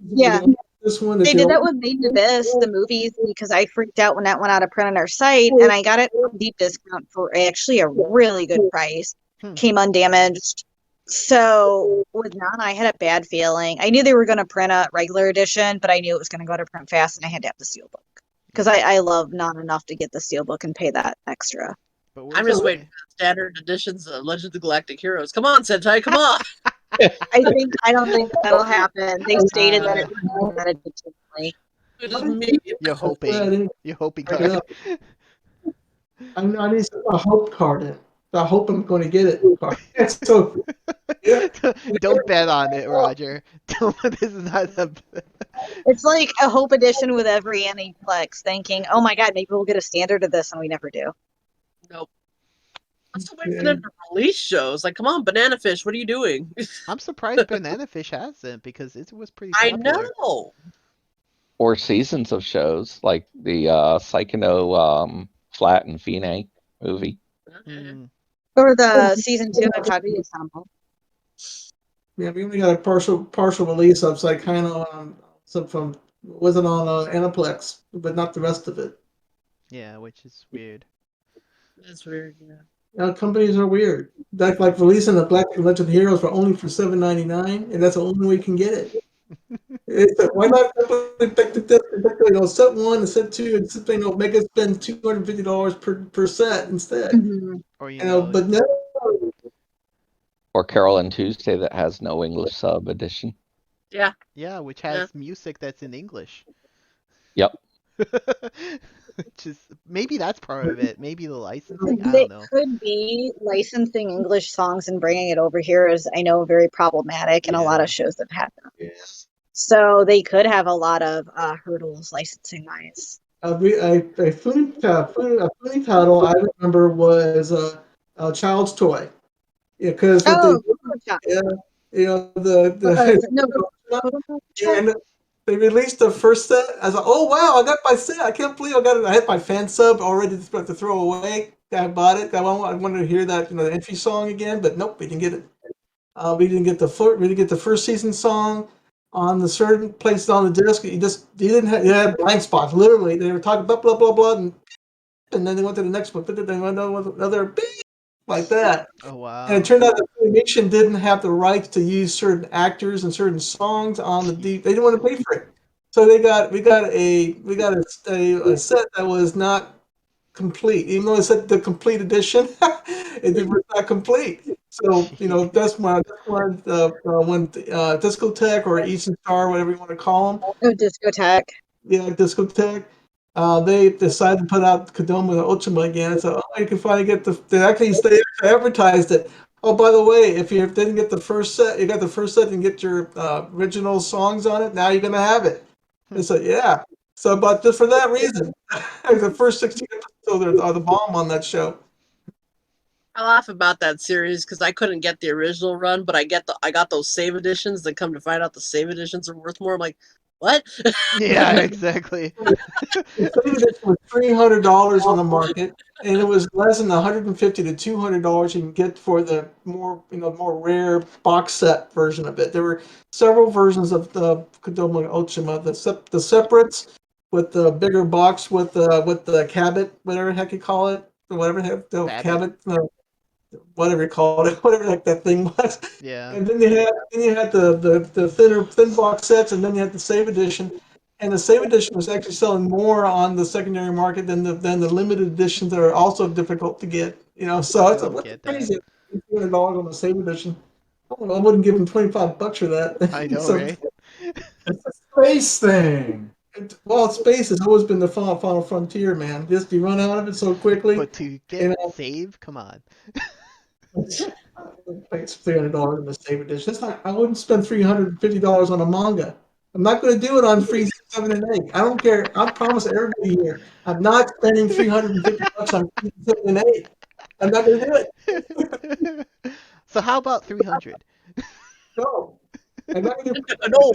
Yeah. This one, They did that with Made in Abyss, the movies, because I freaked out when that went out of print on our site, and I got it on deep discount for actually a really good price. Came undamaged. So with Nana, I had a bad feeling. I knew they were going to print a regular edition, but I knew it was going to go to print fast, and I had to have the steelbook because I love Nana enough to get the steelbook and pay that extra. I'm just waiting for the standard editions of Legends of the Galactic Heroes. Come on, Sentai, come on. I don't think that'll happen. They stated that it would be that additionally. You're hoping. You're hoping. I need a hope card in. I hope I'm going to get it. So, yeah. Don't bet on it, Roger. This is not a. It's like a hope edition with every Aniplex, thinking, "Oh my God, maybe we'll get a standard of this," and we never do. Nope. I'm still waiting for them to release shows. Like, come on, Banana Fish, what are you doing? I'm surprised Banana Fish hasn't because it was pretty popular. I know. Or seasons of shows like the Psychono Flat and Fine movie. Or the season 2 of Kaguya Sama. Yeah, we only got a partial release of Psychono from wasn't on Aniplex, but not the rest of it. Yeah, which is weird. That's weird. Yeah. Companies are weird. Like releasing the Galactic Legend Heroes for only for $7.99, and that's the only way you can get it. Why not pick the set 1 and set 2 and simply make us spend $250 per set instead? Or but no. Or Carol and Tuesday that has no English sub edition. Yeah. Yeah, which has music that's in English. Yep. Just maybe that's part of it. Maybe the licensing. I don't know. It could be licensing English songs and bringing it over here is, I know, very problematic, and a lot of shows that have that. Yes. So they could have a lot of hurdles licensing wise. A funny title I remember was Child's Toy. Yeah, because they released the first set. I was like, oh wow, I got my set. I can't believe I had my fan sub already to throw away. I bought it. I wanted to hear that the entry song again, but nope, we didn't get it. We didn't get the first season song on the certain places on the disc. You had blank spots. Literally, they were talking blah blah blah blah, and then they went to the next one. But then they went on another beep, like that. Oh wow! And it turned out that Funimation didn't have the rights to use certain actors and certain songs on the DVD. They didn't want to pay for it, so we got a set that was not complete. Even though it said the complete edition, it was not complete. So that's when Discotech or Eastern Star, whatever you want to call them. Oh, Discotech. Yeah, Discotech. They decided to put out Kodama and Ultima again. So you can finally get they actually advertised it. Oh, by the way, if you didn't get the first set, you got the first set and get your original songs on it. Now you're gonna have it. I said, yeah. So, but just for that reason, the first 16 episodes are the bomb on that show. I laugh about that series because I couldn't get the original run, but I got those save editions. Then come to find out the save editions are worth more. I'm like, what? Yeah, exactly. The same edition was $300 on the market, and it was less than $150 to $200 you can get for the more rare box set version of it. There were several versions of the Kodomo Ochima, the separates with the bigger box with the cabinet, whatever the heck you call it, or whatever the heck the Babbitt. cabinet, whatever you call it, whatever the heck that thing was. Yeah. And then you had the thin box sets, and then you had the save edition. And the save edition was actually selling more on the secondary market than the limited editions that are also difficult to get. So it's Still what's get that. crazy. $200 on the save edition. I wouldn't give him $25 for that. I know, So right? It's a space thing. well, space has always been the final frontier, man. Just you run out of it so quickly. But to get You know, save, come on. it's $300 in the save edition. It's not, I wouldn't spend $350 on a manga. I'm not going to do it on free 7 and 8. I don't care. I promise everybody here, I'm not spending $350 on free 7 and 8. I'm not going to do it. So how about 300? No. I'm not going to do it. No.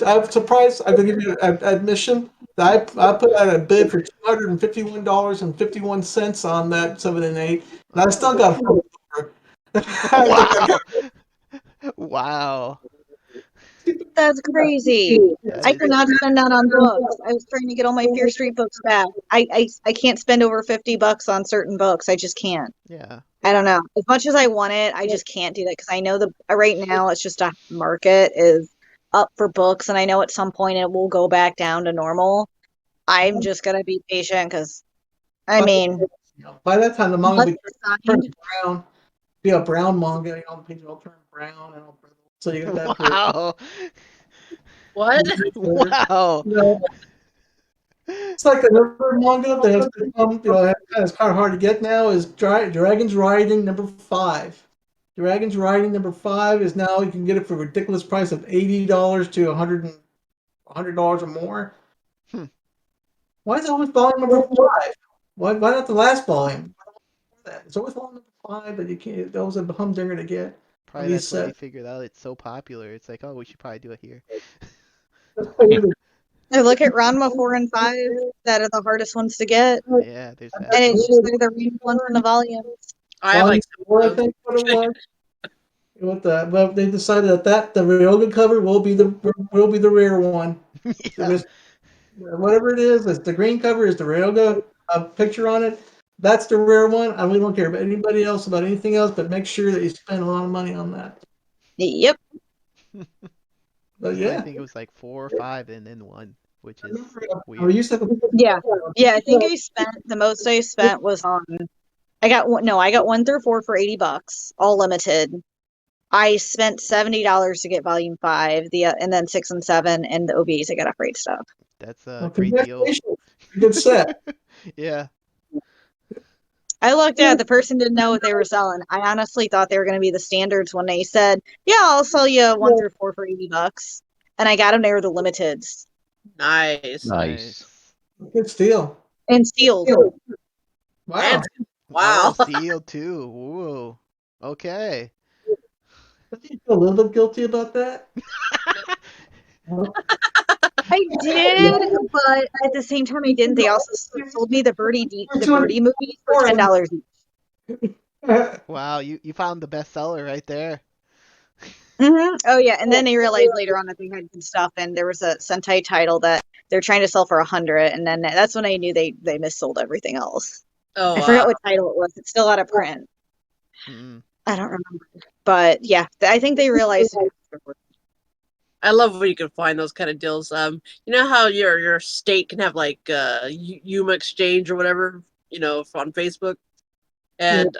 I'm surprised. I can give you an admission. I put out a bid for $251.51 on that 7 and 8, and I still got a Wow. Wow. That's crazy. That I is could not spend that on books. I was trying to get all my Fear Street books back. I can't spend over $50 on certain books. I just can't. yeah. I don't know. As much as I want it, I just can't do that because I know right now it's just a market is up for books, and I know at some point it will go back down to normal. I'm just gonna be patient because I mean, by that time the manga once will be it's turned signed, brown. Be a brown manga. The pages all turn brown, and so you get that. Wow. What? Wow. It's like another manga that has become, it's kind of hard to get now. Is Dragon's Riding #5. Dragon's Riding #5 is now you can get it for a ridiculous price of $80 to $100 or more. Why is it always volume #5? Why not the last volume? It's always volume #5 that you can't. That was a humdinger to get. Probably that's when they figured out it's so popular. It's like, oh, we should probably do it here. I look at Ranma 4 and 5 that are the hardest ones to get, Yeah, there's and that. it's just they're the random ones in the volumes. I have like I think what it was. Well, they decided that the Ryoga cover will be the rare one. Yeah. Whatever it is, it's the green cover is the Ryoga picture on it. That's the rare one. I really don't care about anybody else about anything else, but make sure that you spend a lot of money on that. Yep. But I think it was like 4 or 5 and then 1, which is we used weird. to. Yeah. I think the most I spent was on. I got 1 through 4 for $80, all limited. I spent $70 to get volume 5, and then 6 and 7, and the OVs I got off Great Stuff. That's a great deal. Good set. Yeah. I looked at the person didn't know what they were selling. I honestly thought they were going to be the standards when they said, "Yeah, I'll sell you 1 through 4 for $80," and I got them. They were the limiteds. Nice. Nice. Good steal. And sealed. Wow. And wow. Oh, sealed too. Whoa. Okay. Don't you feel a little bit guilty about that? I did, but at the same time, I didn't. They also sold me the Birdie movies for $10 each. Wow, you found the bestseller right there. Oh yeah, and then they realized later on that they had good stuff, and there was a Sentai title that they're trying to sell for $100, and then that's when I knew they missold everything else. Oh, I forgot what title it was. It's still out of print. Mm. I don't remember, but yeah, I think they realized. I love when you can find those kind of deals. You know how your state can have like Yuma Exchange or whatever, on Facebook, and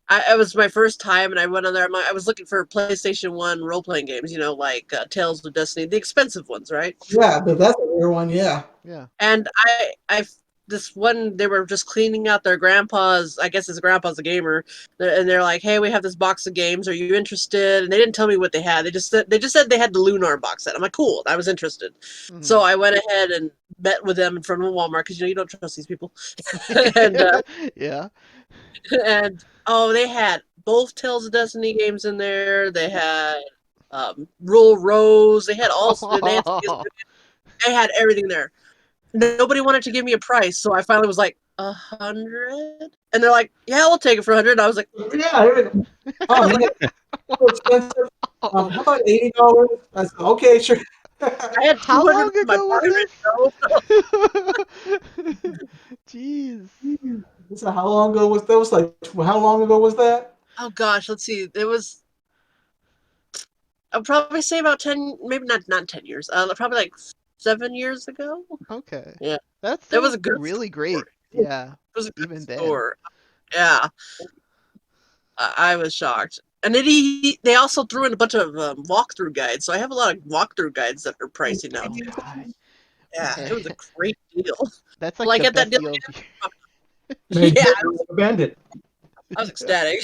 I was my first time, and I went on there. I was looking for PlayStation 1 role-playing games, like Tales of Destiny, the expensive ones, right? Yeah, but that's a rare one, yeah. Yeah. And I this one, they were just cleaning out their grandpa's. I guess his grandpa's a gamer, and they're like, "Hey, we have this box of games. Are you interested?" And they didn't tell me what they had. They just said they had the Lunar box set. I'm like, "Cool." I was interested, so Mhm. I went ahead and met with them in front of a Walmart because you don't trust these people, and Yeah. and oh, they had both Tales of Destiny games in there. They had Rule Rose. They had all. They had they had everything there. Nobody wanted to give me a price, so I finally was like 100, and they're like, "Yeah, we'll take it for 100." I was like, Yeah. I Oh was man, like, so expensive. How about $80? I said, okay, sure. I had How 200 long in my ago was pocket ready to go. this? Jeez. So how long ago was that? Was like how long ago was that? Oh gosh, let's see. It was. I'll probably say about 10, maybe not 10 years. Probably like 7 years ago. Okay. Yeah, That's it was still a good really store. great. It Yeah. was a good Even then. store. Yeah, I was shocked. And then they also threw in a bunch of walkthrough guides. So I have a lot of walkthrough guides that are pricey now Oh too. God. Yeah, it was a great deal. That's Will like I the get that best deal deal of again? Man, Yeah, a bandit. I was ecstatic.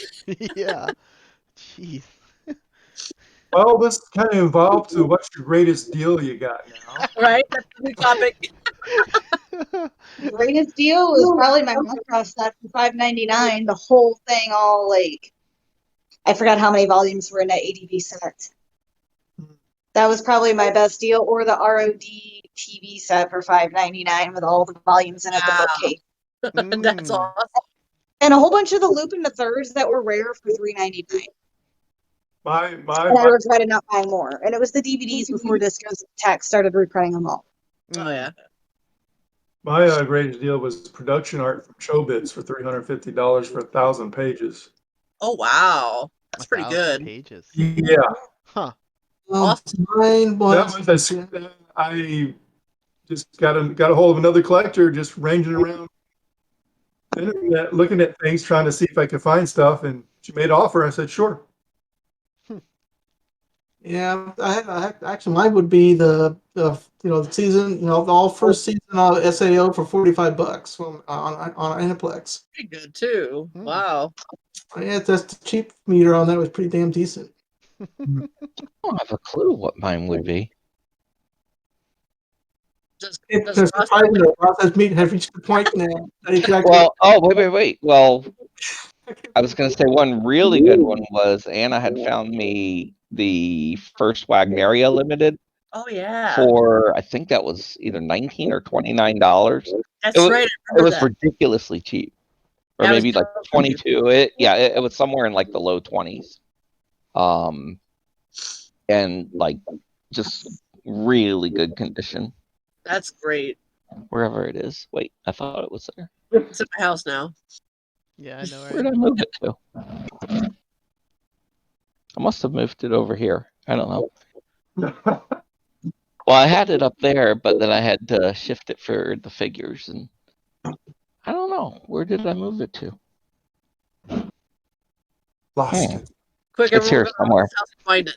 yeah. Jeez. Well, this kind of evolved to what's your greatest deal you got now? Right? That's the new topic. Greatest deal was probably my Minecraft set for $5.99. The whole thing, all like I forgot how many volumes were in that ADV set. That was probably my best deal, or the ROD TV set for $5.99 with all the volumes in it, the Wow. bookcase, That's Mm. awesome. and a whole bunch of the Lupin the Thirds that were rare for $3.99. My my And I my regretted not buying more. And it was the DVDs before Disco's Tech started reprinting them all. Oh Mm. yeah. my greatest deal was production art from Chobits for $350 for 1,000 pages. Oh wow. A That's pretty thousand good. pages. Yeah, Huh. Awesome. Mine that was was I just got a hold of another collector, just ranging around the internet, looking at things, trying to see if I could find stuff, and she made an offer. I said, sure. yeah. Actually mine would be the season the all first season of SAO for $45 from on Aniplex. Pretty good too. Mm. Wow. Yeah, that's the cheap meter on that was pretty damn decent. I don't have a clue what mine would be. It's Does Ross surprising the process meat has reached the point now that it can actually. Well, oh, wait. Well, I was going to say one really good one was Anna had found me the first Wagneria Limited Oh yeah. for, I think that was either 19 or $29. That's right. I It remember was that. ridiculously cheap, or Yeah, I was maybe like jealous of you. 22. It was somewhere in like the low 20s. And like just really good condition That's great. wherever it is. Wait, I thought it was there. It's at my house now. Yeah, I know, Where right? did I move it to? I must have moved it over here. I don't know. Well, I had it up there, but then I had to shift it for the figures, and I don't know. Where did I move it to? Lost Hmm. it. Quick, It's everyone here go to somewhere. Ross's house and find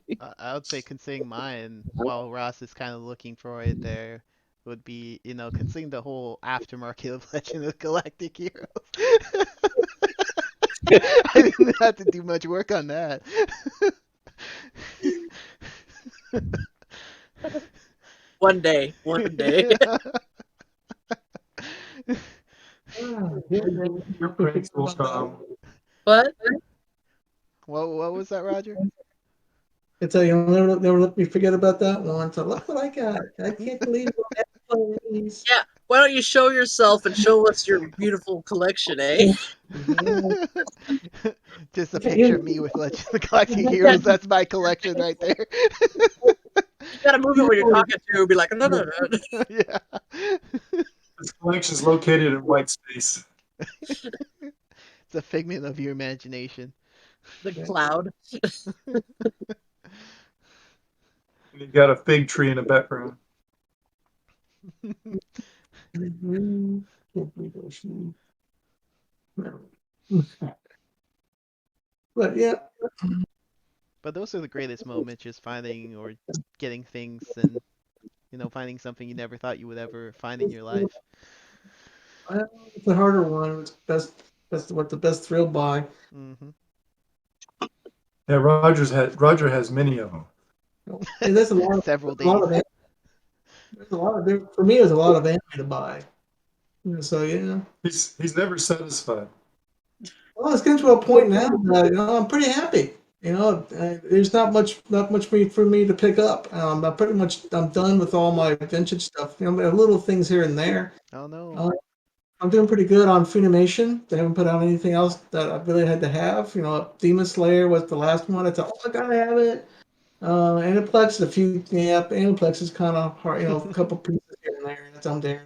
it. I would say considering mine, while Ross is kind of looking for it there, would be, considering the whole aftermarket of Legend of Galactic Heroes. I didn't have to do much work on that. One day. One day. Yeah. Your prints will come. What? What was that, Roger? It's a you'll never let me forget about that one. So look what I got. I can't believe what these. Yeah. Why don't you show yourself and show us your beautiful collection, eh? Just a picture of me with Legend of Galactic Heroes. That's my collection right there. You gotta move it when you're talking to. Be like, no, no, no. Yeah. This collection is located in white space. It's a figment of your imagination. The cloud. And you got a fig tree in the background. But yeah, But those are the greatest moments, just finding or getting things and finding something you never thought you would ever find in your life. It's a harder one. It's best what the best thrill by. Hmm. Yeah, Roger has many of them. And there's a lot of Several a lot days. of there's a lot of for me. There's a lot of anime to buy. So He's never satisfied. well, it's getting to a point now that I'm pretty happy. There's not much for me to pick up. I'm done with all my vintage stuff. Little things here and there. Oh no. Uh, I'm doing pretty good on Funimation. They haven't put out anything else that I really had to have. Demon Slayer was the last one. I thought, oh, I gotta have it. Aniplex, Aniplex is kind of hard. A couple pieces here and there. That's on there.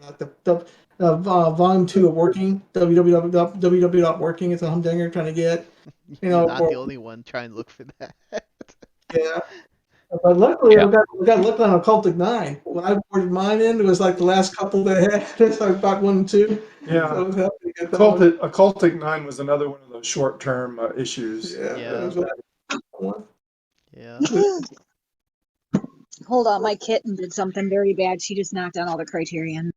Volume 2 of Working, www.working. It's a humdinger trying to get. You're not the For, only one trying to look for that. yeah. But luckily, Yeah. we got lucky on Occultic 9. When I boarded mine in, it was like the last couple they had. So I bought 1 and 2. Yeah. So I was happy to get that one. Occultic 9 was another one of those short-term issues. Yeah. Yeah. That was that one. Yeah. Hold on, my kitten did something very bad. She just knocked down all the Criterion.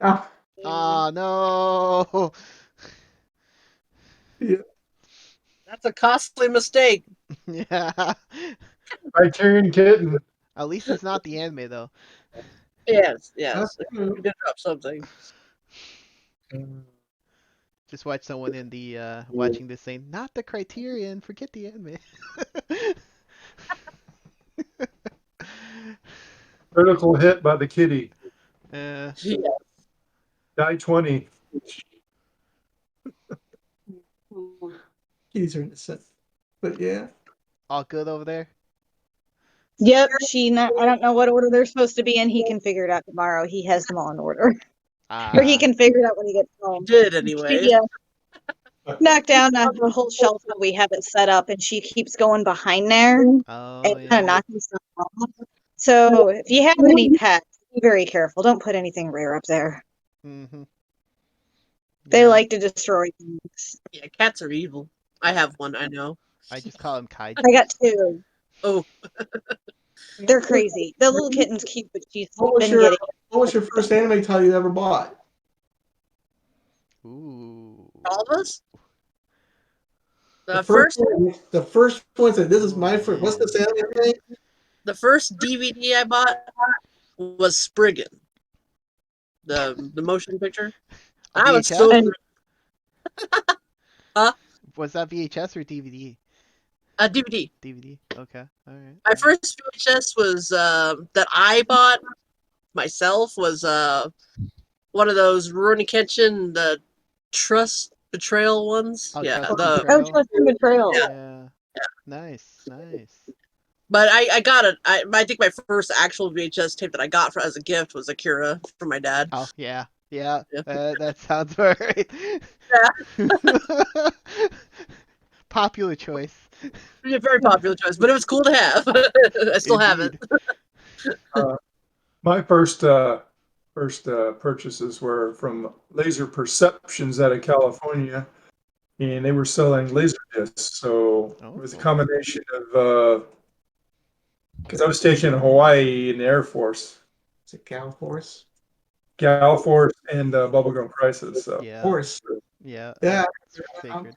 Ah, Oh no. yeah. That's a costly mistake. Yeah. Criterion Kitten. At least it's not the anime though. Yes. That's You did drop something. Just watch someone in the watching this saying, "Not the Criterion. Forget the anime." Critical hit by the kitty. uh, Yeah. Die 20. Keys are innocent. But yeah. all good over there. Yep, I don't know what order they're supposed to be in. He can figure it out tomorrow. He has them all in order. Or he Ah. can figure it out when he gets home. Did anyway. She knocked down the whole shelf that we have it set up, and she keeps going behind there Oh and kind yeah. of knocking stuff off. So if you have any pets, be very careful. Don't put anything rare up there. Mhm. They Yeah. like to destroy things. Yeah, cats are evil. I have one, I know. I just call him kaiju. I got 2. Oh, They're crazy. The little kitten's cute, but she's What was been your getting. What was your first anime title you ever bought? Ooh. all of us? The The first first one, the first one said, "This is my Oh, first." What's man. this anime thing? the first DVD I bought was Spriggan. The motion picture. A I was so VHS? Huh? Was that VHS or DVD? a DVD. DVD. Okay. All right. My first VHS was that I bought myself was one of those Rurouni Kenshin the Trust Betrayal ones. Oh, Yeah, Trust and the Betrayal. Trust and Betrayal. Yeah. Yeah. Nice. Nice. but I got it. I think my first actual VHS tape that I got as a gift was Akira from my dad. Oh yeah. Yeah. Yeah. That sounds about right. Yeah. Popular choice. A very popular choice, but it was cool to have. I still have it. Indeed. My first purchases were from Laser Perceptions out of California, and they were selling laser discs. So it was a Oh. combination of because I was stationed in Hawaii in the Air Force, Is it Gal Force? Gal Force, and Bubblegum Crisis. So Yeah. Force. Yeah. Yeah. Figured.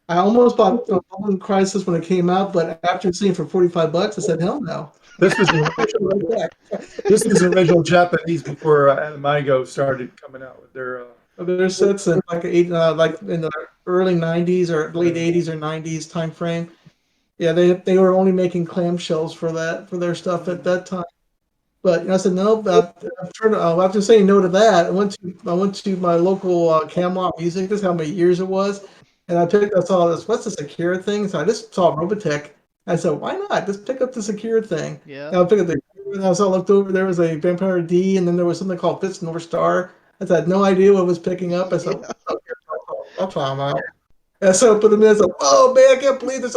I almost bought Golden Crisis when it came out, but after seeing it for $45, I said, "Hell no." this was the original Japanese before Animago started coming out with their. There's sets in like in the early '90s or late '80s or '90s time frame. Yeah, they were only making clamshells for their stuff at that time. But I said no. After saying no to that, I went to my local Camelot Music. This is how many years it was, and I saw this. What's this Akira thing? So I just saw Robotech. I said, why not? Just pick up this Akira thing. Yeah. And I picked up the. And I looked over. There was a Vampire D, and then there was something called Fist North Star. I had no idea what I was picking up. I said, Yeah. okay, I'll try them out. And so I put them in. I said, oh man, I can't believe this.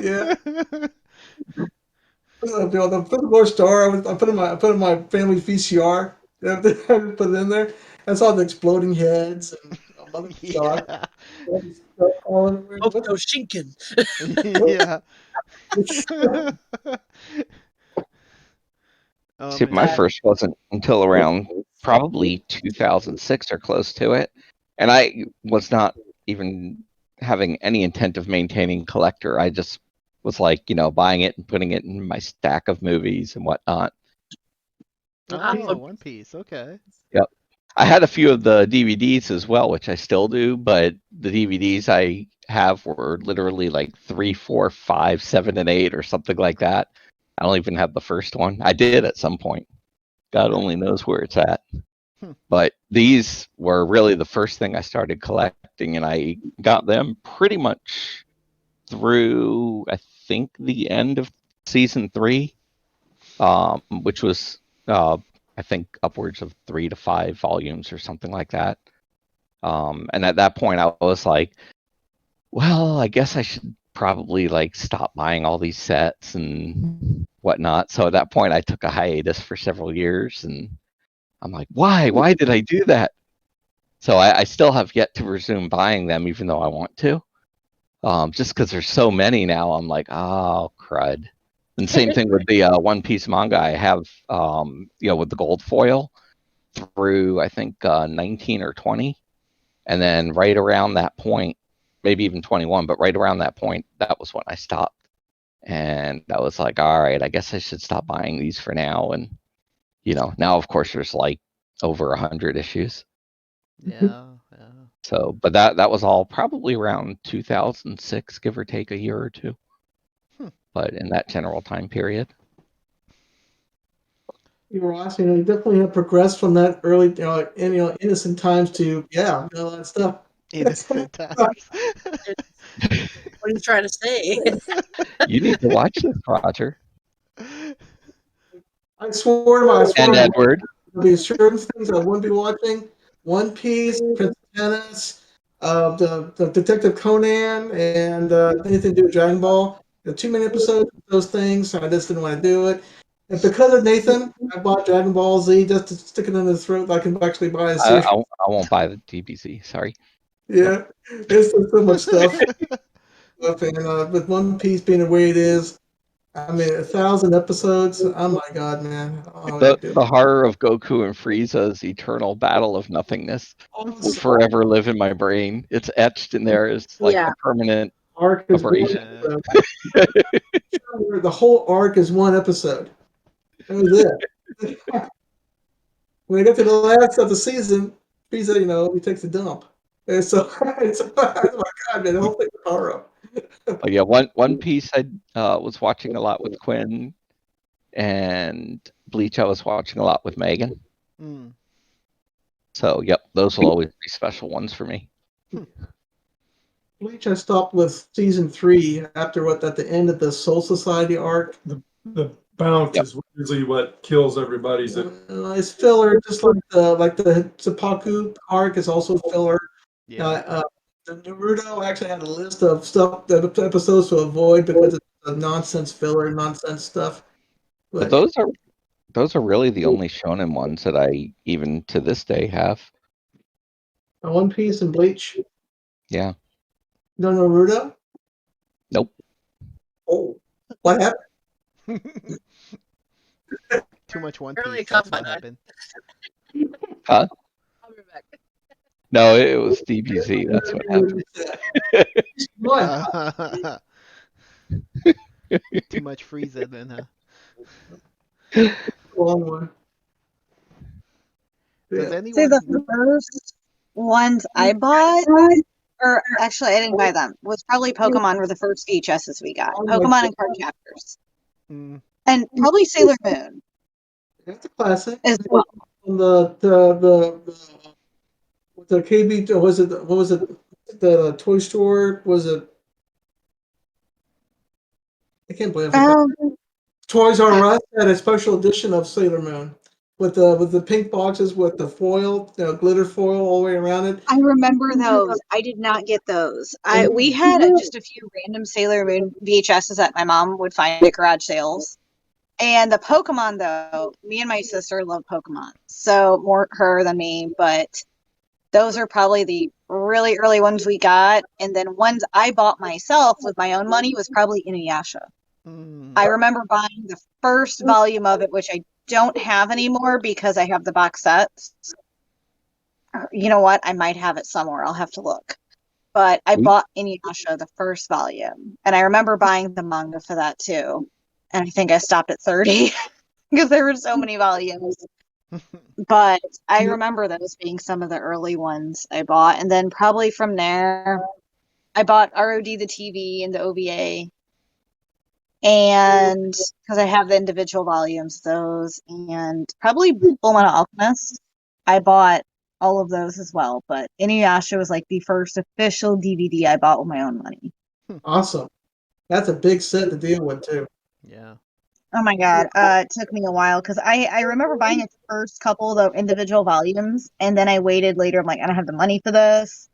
Yeah. The North Star. I put in my family's VCR. I put it in there. I saw the exploding heads and mother shock. Yeah. All over. Hokuto Shinken. Yeah. Oh See, my man. first wasn't until around probably 2006 or close to it. And I was not even having any intent of maintaining collector. I just was like, buying it and putting it in my stack of movies and whatnot. Oh, One Piece. Okay. Yep. I had a few of the DVDs as well, which I still do, but the DVDs I have were literally like 3, 4, 5, 7, and 8 or something like that. I don't even have the first one. I did at some point. God only knows where it's at. Hmm. But these were really the first thing I started collecting, and I got them pretty much through, I think, the end of season 3, which was, I think, upwards of 3 to 5 volumes or something like that. And at that point, I was like, well, I guess I should probably stop buying all these sets and whatnot. So at that point, I took a hiatus for several years, and I'm like, why? Why did I do that? So I still have yet to resume buying them, even though I want to. Just because there's so many now, I'm like, oh, crud. And same thing with the One Piece manga. I have, with the gold foil through, I think, 19 or 20. And then right around that point, maybe even 21, but right around that point, that was when I stopped. And I was like, all right, I guess I should stop buying these for now. And, now, of course, there's over 100 issues. Yeah. Yeah. So, but that was all probably around 2006, give or take a year or two. But in that general time period. You were asking, you definitely have progressed from that early, innocent times to, all that stuff. Innocent times. What are you trying to say? You need to watch this, Roger. I swore to my, And Edward. there'll be certain things I wouldn't be watching. One Piece, Prince of Tennis, the Detective Conan, and anything to do with Dragon Ball. There are too many episodes of those things, so I just didn't want to do it. And because of Nathan, I bought Dragon Ball Z just to stick it in his throat. I can actually buy a series. I won't buy the DBZ, sorry. Yeah, there's so much stuff. And with One Piece being the way it is, I mean, 1,000 episodes. Oh my God, man! The horror of Goku and Frieza's eternal battle of nothingness will forever live in my brain. It's etched in there as a permanent arc is abrasion. The whole arc is one episode. That was it. When I get to the last of the season, Frieza, he takes a dump. And so, oh my God, man, the whole thing is horror. But yeah, One Piece I was watching a lot with Quinn, and Bleach I was watching a lot with Megan. So yep, those will always be special ones for me. Bleach I stopped with season 3 after at the end of the Soul Society arc. The bounce is usually what kills everybody's. It's filler, just like the Seppuku arc is also filler. Yeah. The Naruto actually had a list of episodes to avoid because of the nonsense filler, nonsense stuff. But those are really the only shonen ones that I even to this day have. One Piece and Bleach. Yeah. No Naruto? Nope. Oh, what happened? Too much One Piece. That's what happened. Huh? I'll be back. No, it was DBZ. That's what happened. Too much Frieza then, huh? Long one. Does See, anyone? the first ones I bought, or actually I didn't buy them, was probably Pokemon were the first VHSs we got. Pokemon and Card Captors. And probably Sailor Moon. That's a classic. As well. The KB, what was it? The toy store, was it? I can't believe Toys R Us had a special edition of Sailor Moon with the pink boxes with the foil, glitter foil all the way around it. I remember those. I did not get those. We had just a few random Sailor Moon VHSs that my mom would find at garage sales. And the Pokemon, though, me and my sister love Pokemon. So more her than me, but those are probably the really early ones we got. And then ones I bought myself with my own money was probably Inuyasha. I remember buying the first volume of it, which I don't have anymore because I have the box sets. You know what? I might have it somewhere. I'll have to look. But I bought Inuyasha, the first volume, and I remember buying the manga for that too. And I think I stopped at 30 because there were so many volumes. But I remember those being some of the early ones I bought. And then probably from there, I bought ROD the TV and the OVA. And because I have the individual volumes, those, and probably Fullmetal Alchemist. I bought all of those as well. But Inuyasha was like the first official DVD I bought with my own money. Awesome. That's a big set to deal with too. Yeah. Oh my God. It took me a while because I remember buying its first couple of the individual volumes, and then I waited later. I'm like, I don't have the money for this.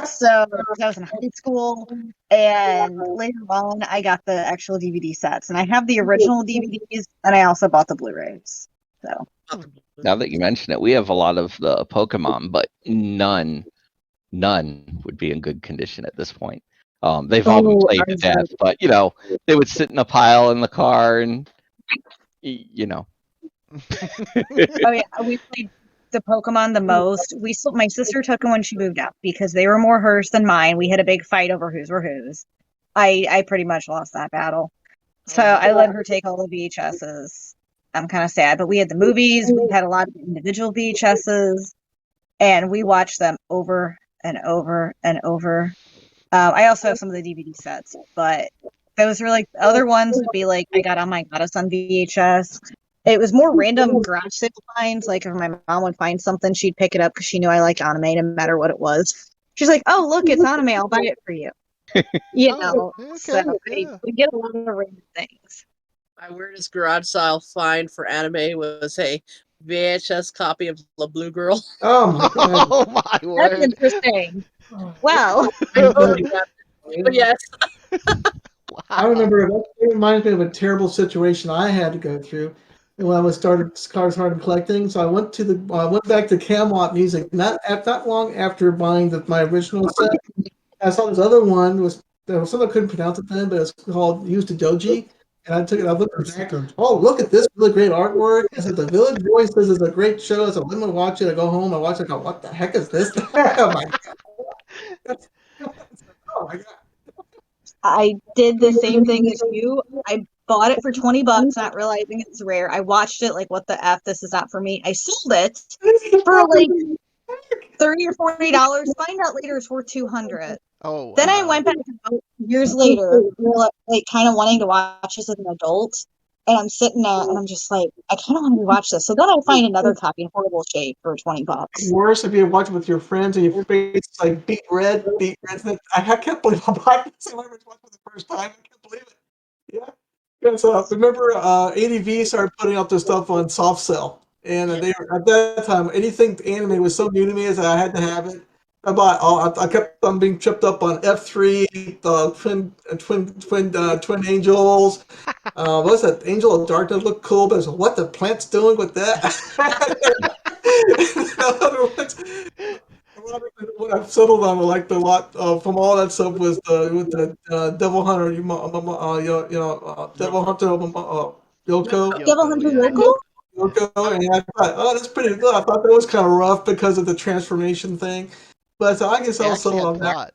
So I was in high school, and later on, I got the actual DVD sets, and I have the original DVDs, and I also bought the Blu-rays. So Now that you mention it, we have a lot of the Pokemon, but none would be in good condition at this point. They've all been played to death, but they would sit in a pile in the car, and oh yeah, we played the Pokemon the most. My sister took them when she moved out because they were more hers than mine. We had a big fight over whose were whose. I pretty much lost that battle. So I let her take all the VHSs. I'm kind of sad, but we had the movies. We had a lot of individual VHSs, and we watched them over and over and over. I also have some of the DVD sets, but those were like the other ones would be like I got on my Goddess on VHS. It was more random garage sale finds. Like if my mom would find something, she'd pick it up because she knew I liked anime no matter what it was. She's like, "Oh, look, it's anime. I'll buy it for you." You know, okay, so yeah. we get a lot of random things. My weirdest garage sale find for anime was a VHS copy of La Blue Girl. Oh my god. Oh my That's word. interesting. Wow. I totally got it. But yes, I remember that reminds me of a terrible situation I had to go through when I started collecting. So I went back to Camelot Music not long after buying my original set. I saw this other one there was something I couldn't pronounce it then, but it's called Used to Doji. And I took it. I looked at it. Oh, look at this really great artwork! I said the Village Voice says it's a great show. So let me watch it. I go home. I watch it. I go, what the heck is this? Oh my god! Oh my god! I did the same thing as you. I bought it for $20, not realizing it's rare. I watched it like, what the F? This is not for me. I sold it for like $30 or $40. Find out later it's worth $200. Oh wow. Then I went back years later, like kind of wanting to watch this as an adult. And I'm sitting there and I'm just like, I kind of want to rewatch this. So then I find another copy in horrible shape for $20. Worse if you watch it with your friends and your face is like beat red. I can't believe I'm buying this. I remember watching it the first time. I can't believe it. Yeah. Because remember, ADV started putting up their stuff on soft sell, and they at that time anything anime was so new to me as I had to have it. I kept on being tripped up on F3, twin angels. What's that? Angel of Darkness looked cool, but what the plant's doing with that? In other words, what I've settled on, like the lot from all that stuff was with the Devil Hunter, Devil Hunter, Yoko. Devil Hunter yeah. Yoko? And I thought, oh, that's pretty good. I thought that was kind of rough because of the transformation thing, but I guess It actually also had plot.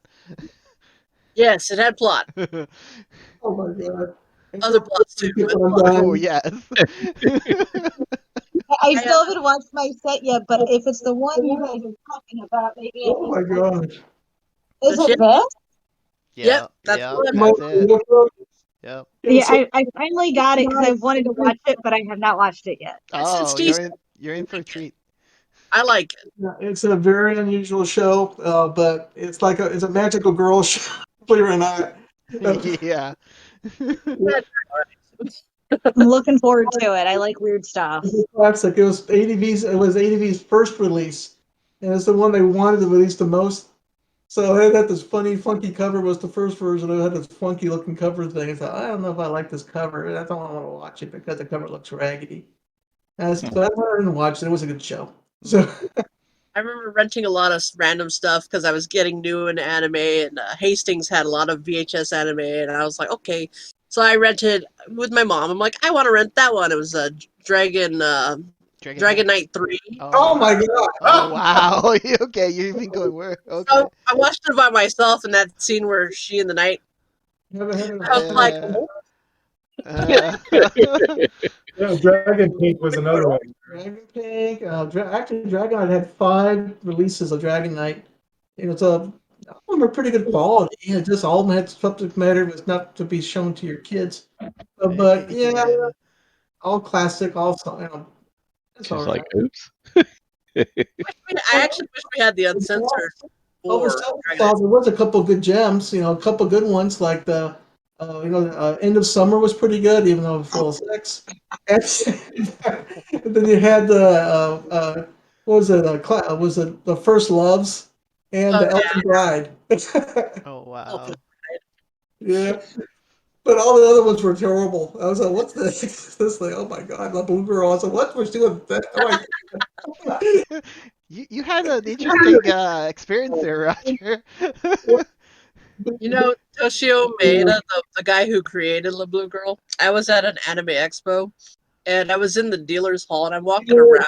yes, it had plot. oh my god, Other plots too. Oh yes. I still haven't watched my set yet, but if it's the one you guys are talking about, maybe I Oh my gosh. Is it this? Yeah, that's yeah, the one. that's it. Yep. Yeah, I finally got it because I wanted to watch it, but I have not watched it yet. Oh, It's you're in for a treat. I like it. It's a very unusual show, but it's like it's a magical girl show, believe it or not. Yeah. I'm looking forward to it. I like weird stuff. Classic. It was ADV's first release, and it's the one they wanted to release the most. So it had this funky cover. Was the first version. It had this funky looking cover thing. I thought, I don't know if I like this cover. I don't want to watch it because the cover looks raggedy. So I went and watched it. It was a good show. So I remember renting a lot of random stuff because I was getting new into anime, and Hastings had a lot of VHS anime, and I was like, okay. So I rented with my mom. I'm like, I want to rent that one. It was Dragon Knight 3. Oh my god! Oh wow. Okay, you've been going where? Okay. So I watched it by myself, and that scene where she and the knight. Never had it. I was like, Uh, Yeah, Dragon Pink was another one. Dragon Pink. Actually, Dragon Knight had 5 releases of Dragon Knight. It was all of them were pretty good quality. Just all of them had subject matter was not to be shown to your kids. But yeah, yeah. all classic. Also, it's all She's right. like, oops. I actually wish we had the uncensored. Well, Or there was a couple good gems. A couple good ones like the. End of Summer was pretty good, even though it was full of sex. And then you had the what was it? Was it the First Loves and the Elton Bride? Oh wow. Yeah, but all the other ones were terrible. I was like, "What's this? This thing? Oh my god, the Blue Girl!" I was like, "What was doing that?" I'm like, You had an interesting experience there, Roger. You know, Toshio Maeda, the guy who created La Blue Girl. I was at an anime expo, and I was in the dealer's hall, and I'm walking around,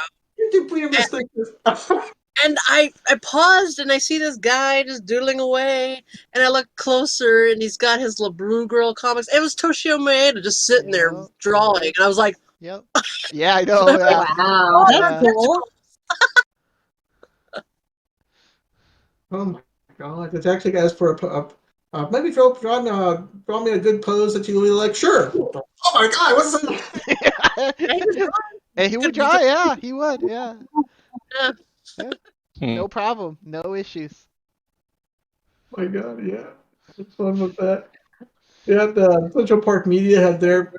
and I paused, and I see this guy just doodling away, and I look closer, and he's got his La Blue Girl comics. It was Toshio Maeda just sitting there Yep. drawing, and I was like, Yep. Yeah, I know. Yeah. Wow, that's Yeah. cool. oh my god, it's actually guys for maybe draw me a good pose that you really like. Sure. Oh my god, what's that? And he would try. Yeah, he would. Yeah. Yeah. Yeah. Hmm. No problem. No issues. Oh my god, yeah, it's fun with that. Yeah, the Central Park Media had their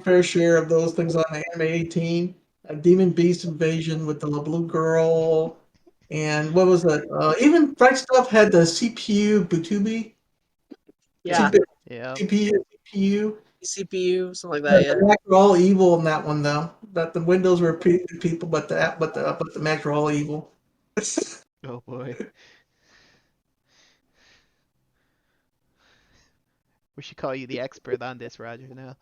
fair share of those things on Anime 18. Demon Beast Invasion with the Blue Girl, and what was that? Even Bright Stuff had the CPU Butubi. yeah, Yeah. CPU. CPU, something like that. Yeah. The Macs were all evil in that one, though. That the Windows were people, but the Macs were all evil. Oh boy. We should call you the expert on this, Roger. Now.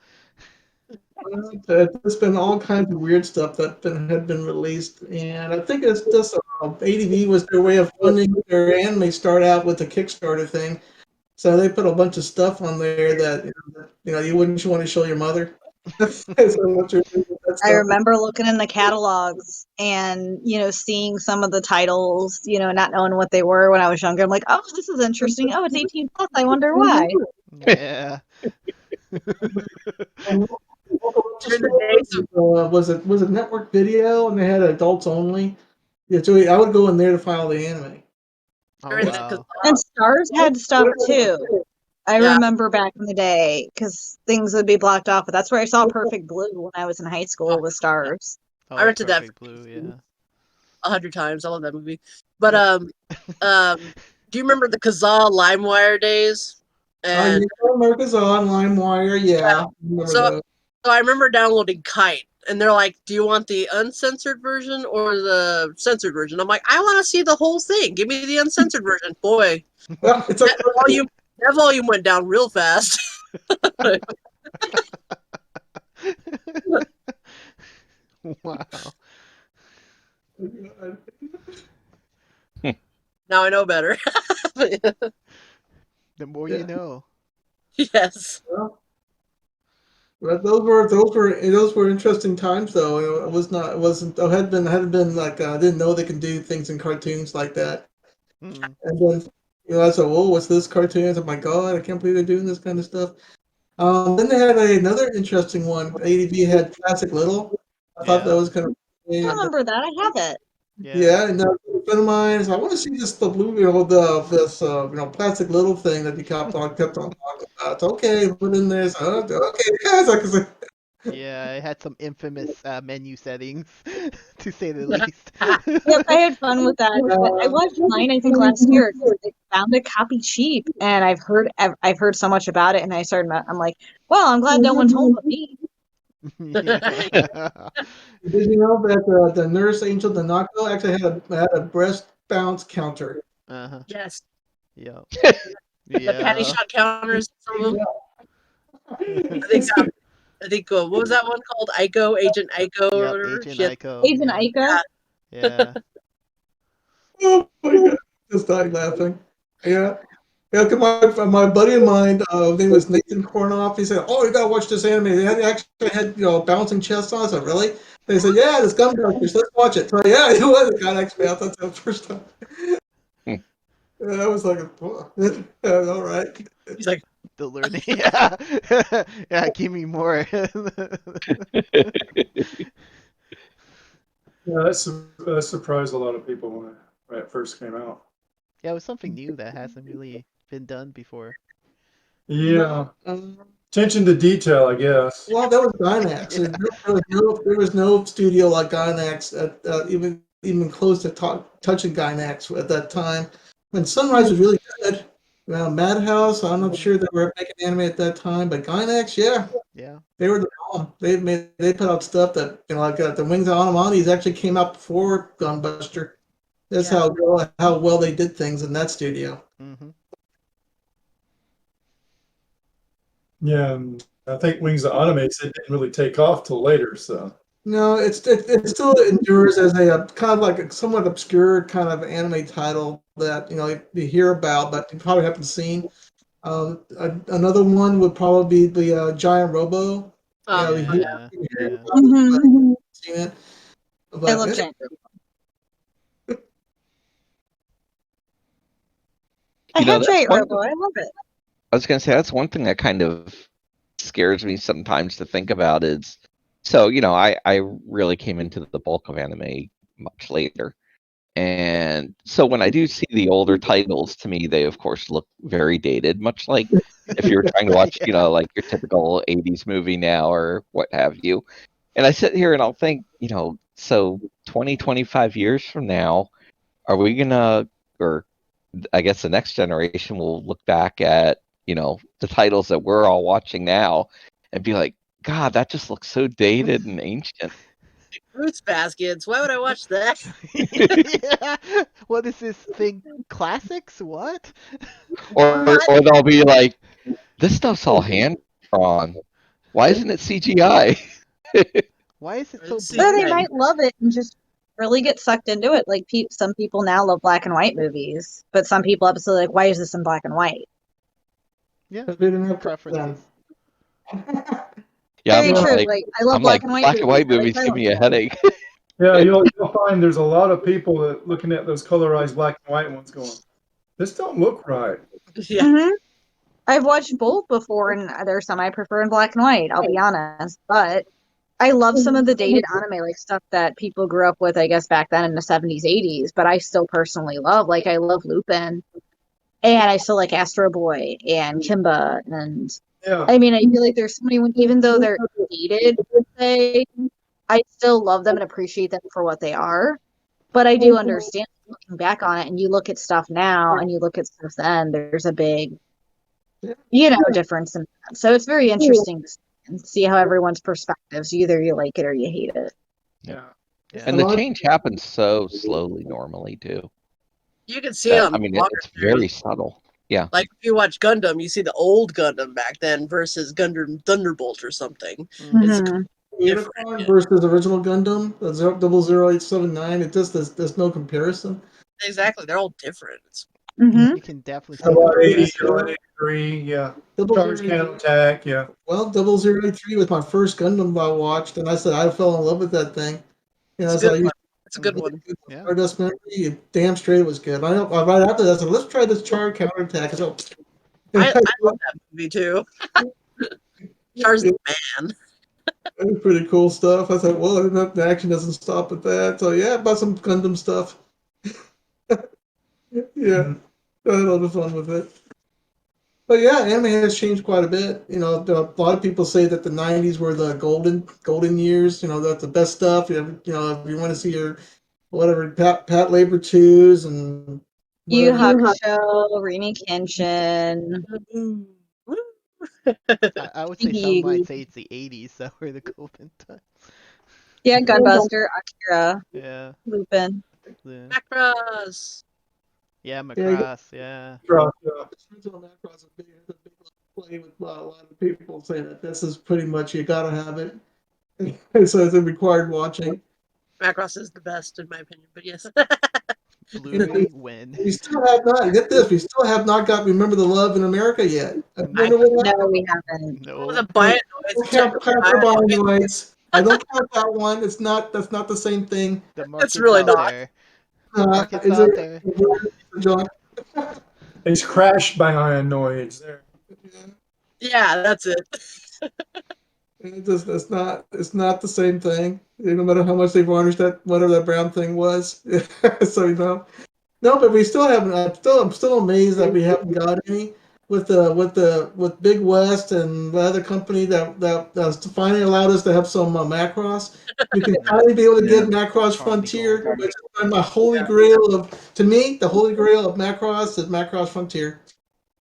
There's been all kinds of weird stuff that had been released, and I think it's just ADV was their way of funding their anime. Start out with a Kickstarter thing, so they put a bunch of stuff on there that you wouldn't want to show your mother. So what you're doing with that I stuff. remember looking in the catalogs and, seeing some of the titles, not knowing what they were when I was younger. I'm like, oh, this is interesting. Oh, it's 18 plus. I wonder why. Yeah. Was it Network Video, and they had adults only? Yeah, so I would go in there to file the anime. Oh During the wow. And Stars had stuff too. I Yeah. remember back in the day because things would be blocked off, but that's where I saw Perfect Blue when I was in high school with Stars. Oh, I rented that Perfect Blue. Yeah. 100 times. I love that movie. But do you remember the Kazaa LimeWire days? And America's on LimeWire, yeah. so I remember downloading Kite, and they're like, "Do you want the uncensored version or the censored version?" I'm like, "I want to see the whole thing. Give me the uncensored version." Boy, it's like that volume went down real fast. Wow. Now I know better. The more Yeah. you know. Yes. But those were interesting times, though. It hadn't been like I didn't know they could do things in cartoons like that. Mm. And then I said, "Whoa, what's this cartoon?" I said, "My God, I can't believe they're doing this kind of stuff." Then they had another interesting one. ADV had Classic Little. I thought that Yeah. was kind of I remember that. I have it. Yeah. and a friend of mine said, "I want to see the blue, this Plastic Little thing that you kept on talking about." It's okay, put in there. So, okay, guys, I can say. Yeah, it had some infamous menu settings, to say the least. Yep, I had fun with that. I watched mine, I think, last year because I found a copy cheap, and I've heard so much about it, and I'm like, well, I'm glad no one told me. Yeah. Did you know that the nurse Angel Danako actually had a breast bounce counter? Uh-huh. Yes. Yep. The panty Yeah. shot counters. Some of them. Yeah. I think so. I think what was that one called? Aiko, Agent Aiko, or Yep, whatever. Agent She had, Aiko. Agent Yeah, Aika. yeah. Oh my god, just died laughing. Yeah. Yeah, 'cause my buddy of mine, his name was Nathan Kornoff. He said, "Oh, you gotta watch this anime. They actually had bouncing chests on." I said, "Really?" They said, "Yeah, this Gunbusters. Let's watch it." So yeah, it was. It got actually out. That's the first time. Hmm. Yeah, that was like, yeah, all right. he's like, The learning. Yeah, yeah. Give me more. Yeah, that surprised a lot of people when it first came out. Yeah, it was something new that hasn't really been done before. Yeah, Um, attention to detail, I guess. well, that was Gynax. Yeah. There was no studio like Gynax, even close to touching Gynax at that time. When Sunrise was really good. Madhouse, I'm not sure they were making anime at that time, but Gynax, yeah, Yeah. they were the bomb. They put out stuff that like the Wings of Animani's actually came out before Gunbuster. That's Yeah. how well they did things in that studio. Mhm. Yeah, and I think Wings of Animates it didn't really take off till later. So No, it still endures as a kind of like a somewhat obscure kind of anime title that you hear about, but you probably haven't seen. Another one would probably be the Giant Robo. oh, You Yeah. hear Yeah. about it, but Mhm. seen it. I But love Giant. I have That's Giant one. Robo. I love it. I was gonna say that's one thing that kind of scares me sometimes to think about is so I really came into the bulk of anime much later. And so when I do see the older titles, to me they of course look very dated, much like if you're trying to watch, Yeah. like your typical 80s movie now or what have you. And I sit here and I'll think, so 20, 25 years from now, are we gonna, or I guess the next generation will look back at, the titles that we're all watching now and be like, God, that just looks so dated and ancient. Fruits baskets. Why would I watch that? Yeah. What is this thing? Classics? What? Or they'll be like, this stuff's all hand drawn. Why isn't it CGI? Why is it so See, Or they right. blurry? might love it and just really get sucked into it. Like some people now love black and white movies, but some people absolutely like, why is this in black and white? Yeah. they didn't have Preferences. Yeah, Very true. Like I love I'm like, black and white black and movies. white I like movies give silent me a film. headache. yeah, you'll find there's a lot of people that looking at those colorized black and white ones going, this don't look right. Yeah. Hmm. I've watched both before, and there's some I prefer in black and white. I'll be honest, but I love some of the dated anime, like stuff that people grew up with, I guess, back then in the 70s, 80s. But I still personally love, like, I love Lupin, and I still like Astro Boy and Kimba, and Yeah, I mean, I feel like there's so many, even though they're dated, per se, I still love them and appreciate them for what they are. But I do understand looking back on it, and you look at stuff now, and you look at stuff then. There's a big, difference in that. So it's very interesting to see how everyone's perspectives. Either you like it or you hate it. yeah. Yeah. And the change happens so slowly normally too. You can see it That on I mean, longer it's series. very subtle. Yeah. Like if you watch Gundam, you see the old Gundam back then versus Gundam Thunderbolt or something. It's Mhm. different. Unicorn versus original Gundam, the 00879. There's no comparison. Exactly. They're all different. It's, Mhm. You can definitely How see the about 80, progression. 83, yeah. Double Charge Zero counterattack, yeah. Well, 003 was my first Gundam I watched, and I said I fell in love with that thing. it's a So good I used one. It's a good one. Yeah. Stardust Memory. Damn straight it was good. Right after that, I said, let's try this Char counterattack. So, I love that movie too. Char's the man. it was pretty cool stuff. I thought, well, the action doesn't stop at that. So yeah, about some Gundam stuff. Yeah, I had a lot of fun with it. But yeah, anime has changed quite a bit. A lot of people say that the '90s were the golden years. That's the best stuff. If you want to see your whatever Pat Labor twos and Yu whatever. Hakusho, Rini Kenshin, I would say some might Iggy. say it's the 80s that were the golden time. Yeah, Gunbuster, Akira, Yeah. Lupin. Yeah. Macross. Yeah, Yeah, Macross. Yeah. Cross, original Macross is big. play with a lot of people saying that this is pretty much you gotta have it. So it's a required watching. Macross is the best in my opinion, but yes. Blu-ray win. We still have not get this. We still have not got Remember the Love in America yet. I No. wonder what No, happened. we haven't. What was No. a Bionoids? I don't count Bionoids. I don't count that one. It's not. That's not the same thing. The It's market's really out not. there. The market's Is out it? there. John? He's crashed by Ianoids there. Yeah, that's it. It's not. It's not the same thing. No matter how much they varnished that whatever that brown thing was. So no, but we still haven't. I'm still amazed that we haven't got any with Big West and the other company that's finally allowed us to have some Macross. We can finally be able to get Macross Harmony Frontier, Gold. which is my holy grail of. To me, the holy grail of Macross is Macross Frontier.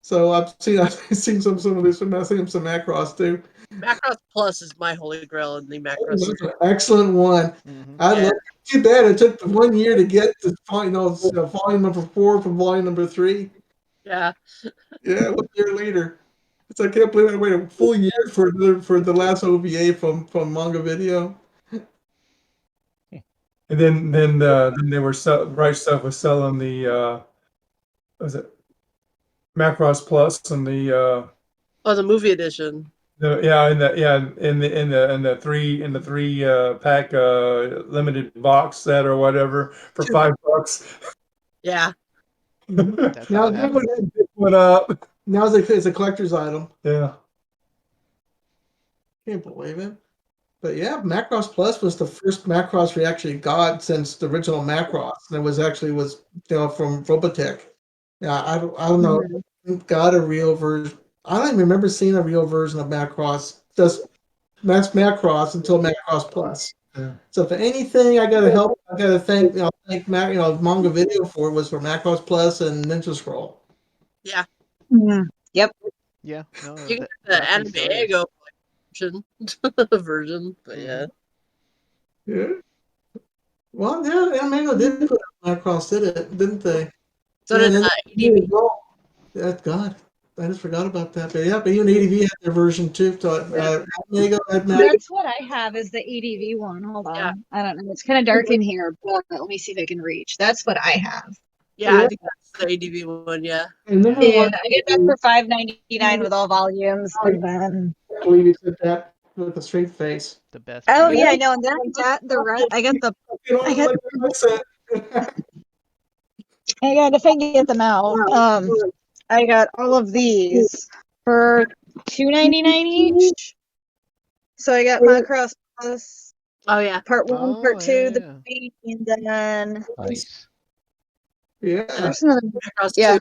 So I've seen some of this. I'm seeing some Macross too. Macross Plus is my holy grail in the Macross. That's an excellent one. Mm-hmm. I Yeah. love. Too bad it took 1 year to get to volume number 4 from volume number 3. Yeah. Yeah, 1 year later. It's I can't believe I waited a full year for the last OVA from Manga Video. And then they were Right Stuff was selling the was it Macross Plus and Oh, the movie edition. in the three pack limited box set or whatever for $5. Yeah. That's Now how it happens. What up? now it's a collector's item. Yeah. Can't believe it. But yeah, Macross Plus was the first Macross we actually got since the original Macross, and it was from Robotech. Yeah, I don't know. Got a real version. I don't even remember seeing a real version of Macross. Just Macross until Macross Plus. Yeah. So if anything, I gotta thank Manga Video for Macross Plus and Ninja Scroll. Yeah. Yep. Yeah. No. You can That get the definitely Animago version. But yeah. Yeah. Well, yeah, Mango did put out Macross, didn't they? So Yeah, did and then ADV. That God, I just forgot about that. But yeah, but even ADV had their version too. So Mango had That's what I have is the ADV one. Hold on. Yeah. I don't know. It's kind of dark in here, but let me see if I can reach. That's what I have. Yeah, I think that's the ADV one, yeah. And then And I get that for $5.99 with all volumes. And then I believe he said that with a straight face. the best. oh breed. yeah, I know. And then I got the I got the I got I got to figure them out. I got all of these for $2.99 each. So I got Macross Plus Oh yeah. Part 1, Oh, Part 2, yeah, the yeah. movie, and then Nice. Yeah, there's another. Macross Yeah. 2.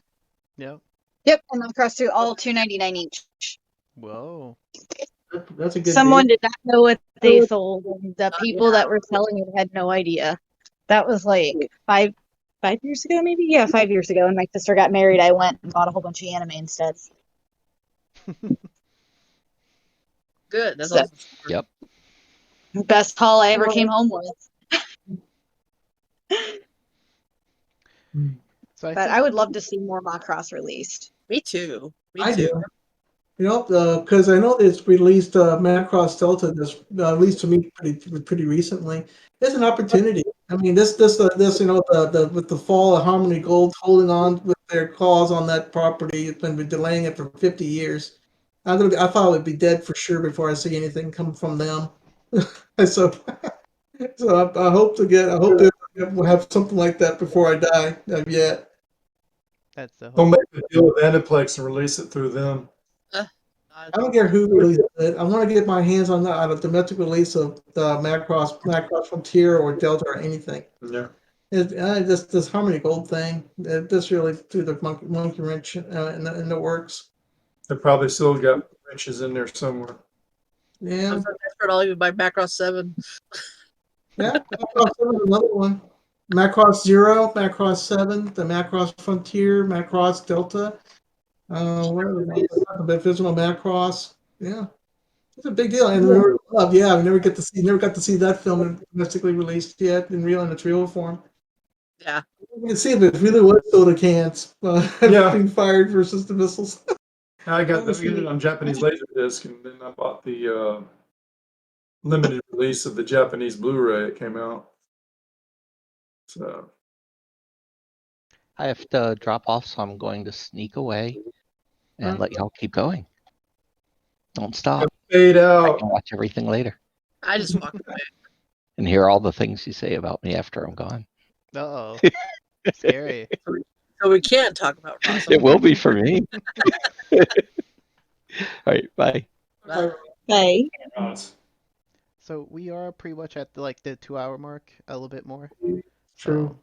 Yep. Yep, and Macross 2, all $2.99 each. Whoa. that's a good. Someone did not know what they sold, and the people that were selling it had no idea. That was like 5 years ago, maybe? Yeah, 5 years ago. And my sister got married. I went and bought a whole bunch of anime instead. Good. That's So- awesome. Yep. Best haul I ever came home with. So But I would love to see more Macross released. Me too. Me I too. do. Because I know it's released Macross Delta at least to me pretty recently. There's an opportunity. I mean, this with the fall of Harmony Gold holding on with their claws on that property, it's been delaying it for 50 years. I thought it would be dead for sure before I see anything come from them. so I hope we'll have something like that before I die. Yet. that's the Don't hope. make a deal with Aniplex and release it through them. I don't care who releases it. I want to get my hands on a domestic release of the Macross Frontier or Delta or anything. Yeah. This Harmony Gold thing, this really threw the monkey wrench in the works. They probably still got wrenches in there somewhere. Yeah, I'm so desperate I'll even buy Macross 7. yeah. Macross 7 is another one. Macross 0, Macross 7, the Macross Frontier, Macross Delta. What are the original Macross? Yeah. It's a big deal, and we never got to see that film domestically released yet in its real form. Yeah. You can see if it really was soda cans Yeah. being fired versus the missiles. I got it on Japanese Laserdisc, and then I bought the limited release of the Japanese Blu-ray. It came out. So I have to drop off, so I'm going to sneak away and let y'all keep going. Don't stop. fade I out. can watch everything later I just walked away. and hear all the things you say about me after I'm gone. Uh-oh. Scary. So we can't talk about Ross. It will be for me. All right, bye. Bye. Hey. So we are pretty much at the 2-hour mark, a little bit more. True.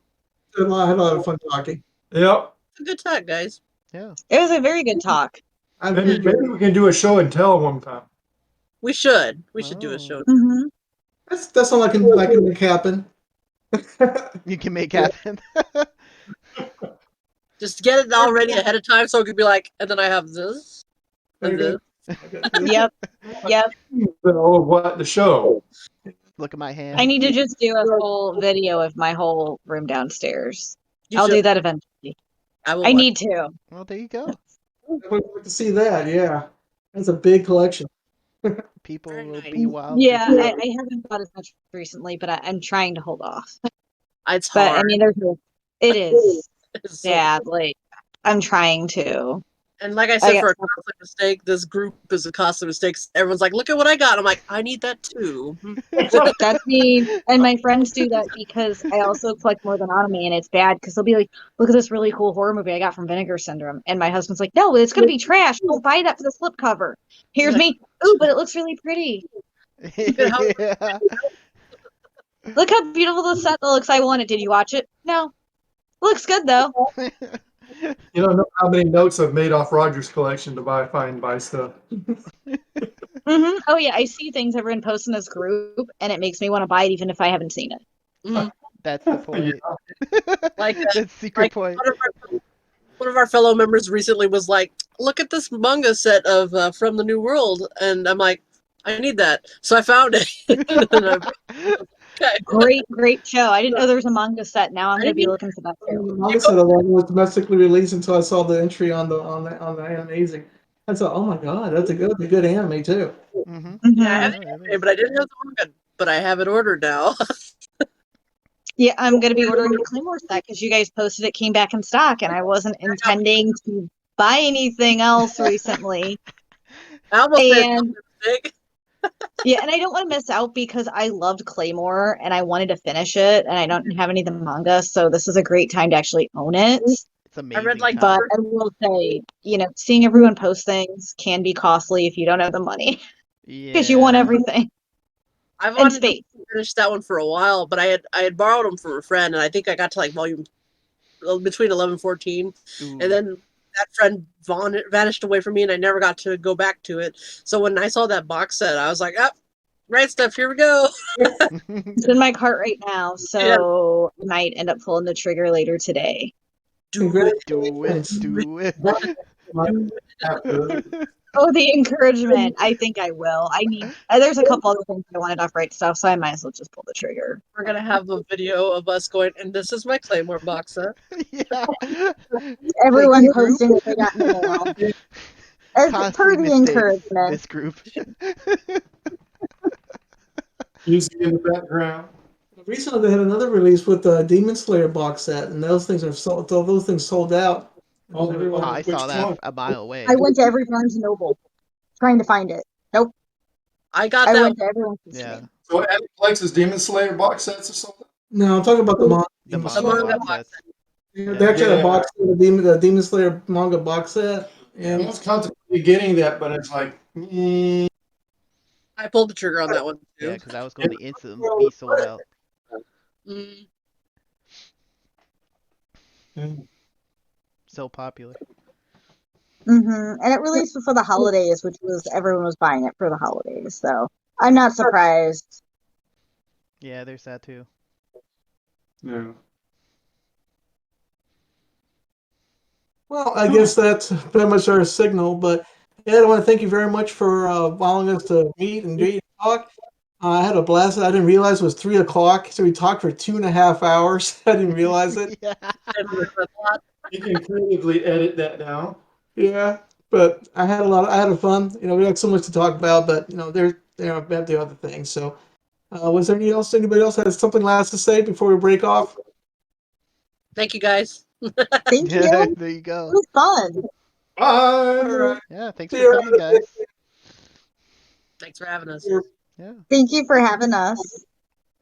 I had a lot of fun talking. Yep. It's a good talk, guys. Yeah. It was a very good talk. Maybe we can do a show and tell one time. We should. We should do Oh. a show. Mm-hmm. That's all I can make happen. You can make happen. Just get it already ahead of time so it could be like, and then I have this. And this. Yep. Yep. Oh, what the show? Look at my hand. I need to just do a full video of my whole room downstairs. You I'll should. do that eventually. I will. I watch. need to. Well, there you go. I would like to see that. Yeah, that's a big collection. People Very will nice. be wild. Yeah, to see. I haven't bought as much recently, but I'm trying to hold off. It's But hard. I mean, it is It's so- sad. Like I'm trying to. And like I I said, got for a costly mistake, this group is a costly mistake. Everyone's like, look at what I got. I'm like, I need that too. That's me, and my friends do that because I also collect more than anime, and it's bad because they'll be like, "Look at this really cool horror movie I got from Vinegar Syndrome," and my husband's like, "No, it's gonna be trash. Don't buy that for the slipcover." Here's me. Ooh, but it looks really pretty. Yeah. Look how beautiful the set looks. I want it. Did you watch it? No. Looks good though. You don't know how many notes I've made off Roger's collection to buy stuff. Oh yeah, I see things everyone posts in this group, and it makes me want to buy it even if I haven't seen it. Mhm. That's the point. Like That's secret point. One of our fellow members recently was like, look at this manga set of From the New World. And I'm like, I need that. So I found it. And I'm- Great show. I didn't know there was a manga set. Now I'm gonna be looking for that The too. manga set alone was domestically released until I saw the entry on the Animazing. I thought, oh my god, that's a good anime too. Mm-hmm. Yeah, I have Yeah, the it anime, but I didn't have the manga. But I have it ordered now. Yeah, I'm gonna be ordering the Claymore set because you guys posted it came back in stock, and I wasn't intending to buy anything else recently. I almost made a And mistake. yeah, and I don't want to miss out because I loved Claymore and I wanted to finish it, and I don't have any of the manga, so this is a great time to actually own it. It's amazing. like, time. But I will say, seeing everyone post things can be costly if you don't have the money because you want Yeah. everything I and wanted space. to finish that one for a while, but I had borrowed them from a friend, and I think I got to like volume between 11 and 14, Ooh. and then that friend vanished away from me, and I never got to go back to it. So when I saw that box set, I was like, "Ah, right stuff. Here we go." It's in my cart right now, so I might end up pulling the trigger later today. Do it. Do it. Do it. Oh, the encouragement. I think I will. There's a couple other things I wanted off right stuff, so I might as well just pull the trigger. We're gonna have a video of us going, and this is my Claymore box set. Yeah. Everyone Wait, group? posting what they got in the mail. As per Costly the mistakes, encouragement. This group. Music in the background. Recently, they had another release with the Demon Slayer box set, and those things are sold. Those things sold out. Oh, Oh, I which saw that one? a mile away. I went to every Barnes and Noble trying to find it. Nope. I got I that. went to everyone's Yeah. So Aniplex is Demon Slayer box sets or something? No, I'm talking about the manga. The Demon manga Slayer. manga box box sets. They actually had a Yeah. box set of the Demon Slayer manga box set. I Yeah. was contemplating getting that, but it's like, I pulled the trigger on that one too. Yeah, because that was going to instantly be sold out. Mm. So popular. And it released before the holidays, which was everyone was buying it for the holidays. So I'm not surprised. Yeah, there's that too. yeah. Well, I guess that's pretty much our signal. But yeah, I want to thank you very much for allowing us to meet and talk. I had a blast. I didn't realize it was 3 o'clock, so we talked for 2.5 hours. I didn't realize it. Yeah. You can creatively edit that down. Yeah, But I had fun. We had so much to talk about, but we have the other things. So, was there anything else? Anybody else has something last to say before we break off? Thank you, guys. Thank Yeah, you. there you It go. was fun. Bye. All right. Yeah, thanks See for you coming, guys. Thanks for having us. Yeah, Thank you for having us.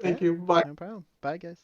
yeah, Thank you. Bye. no problem. Bye, guys.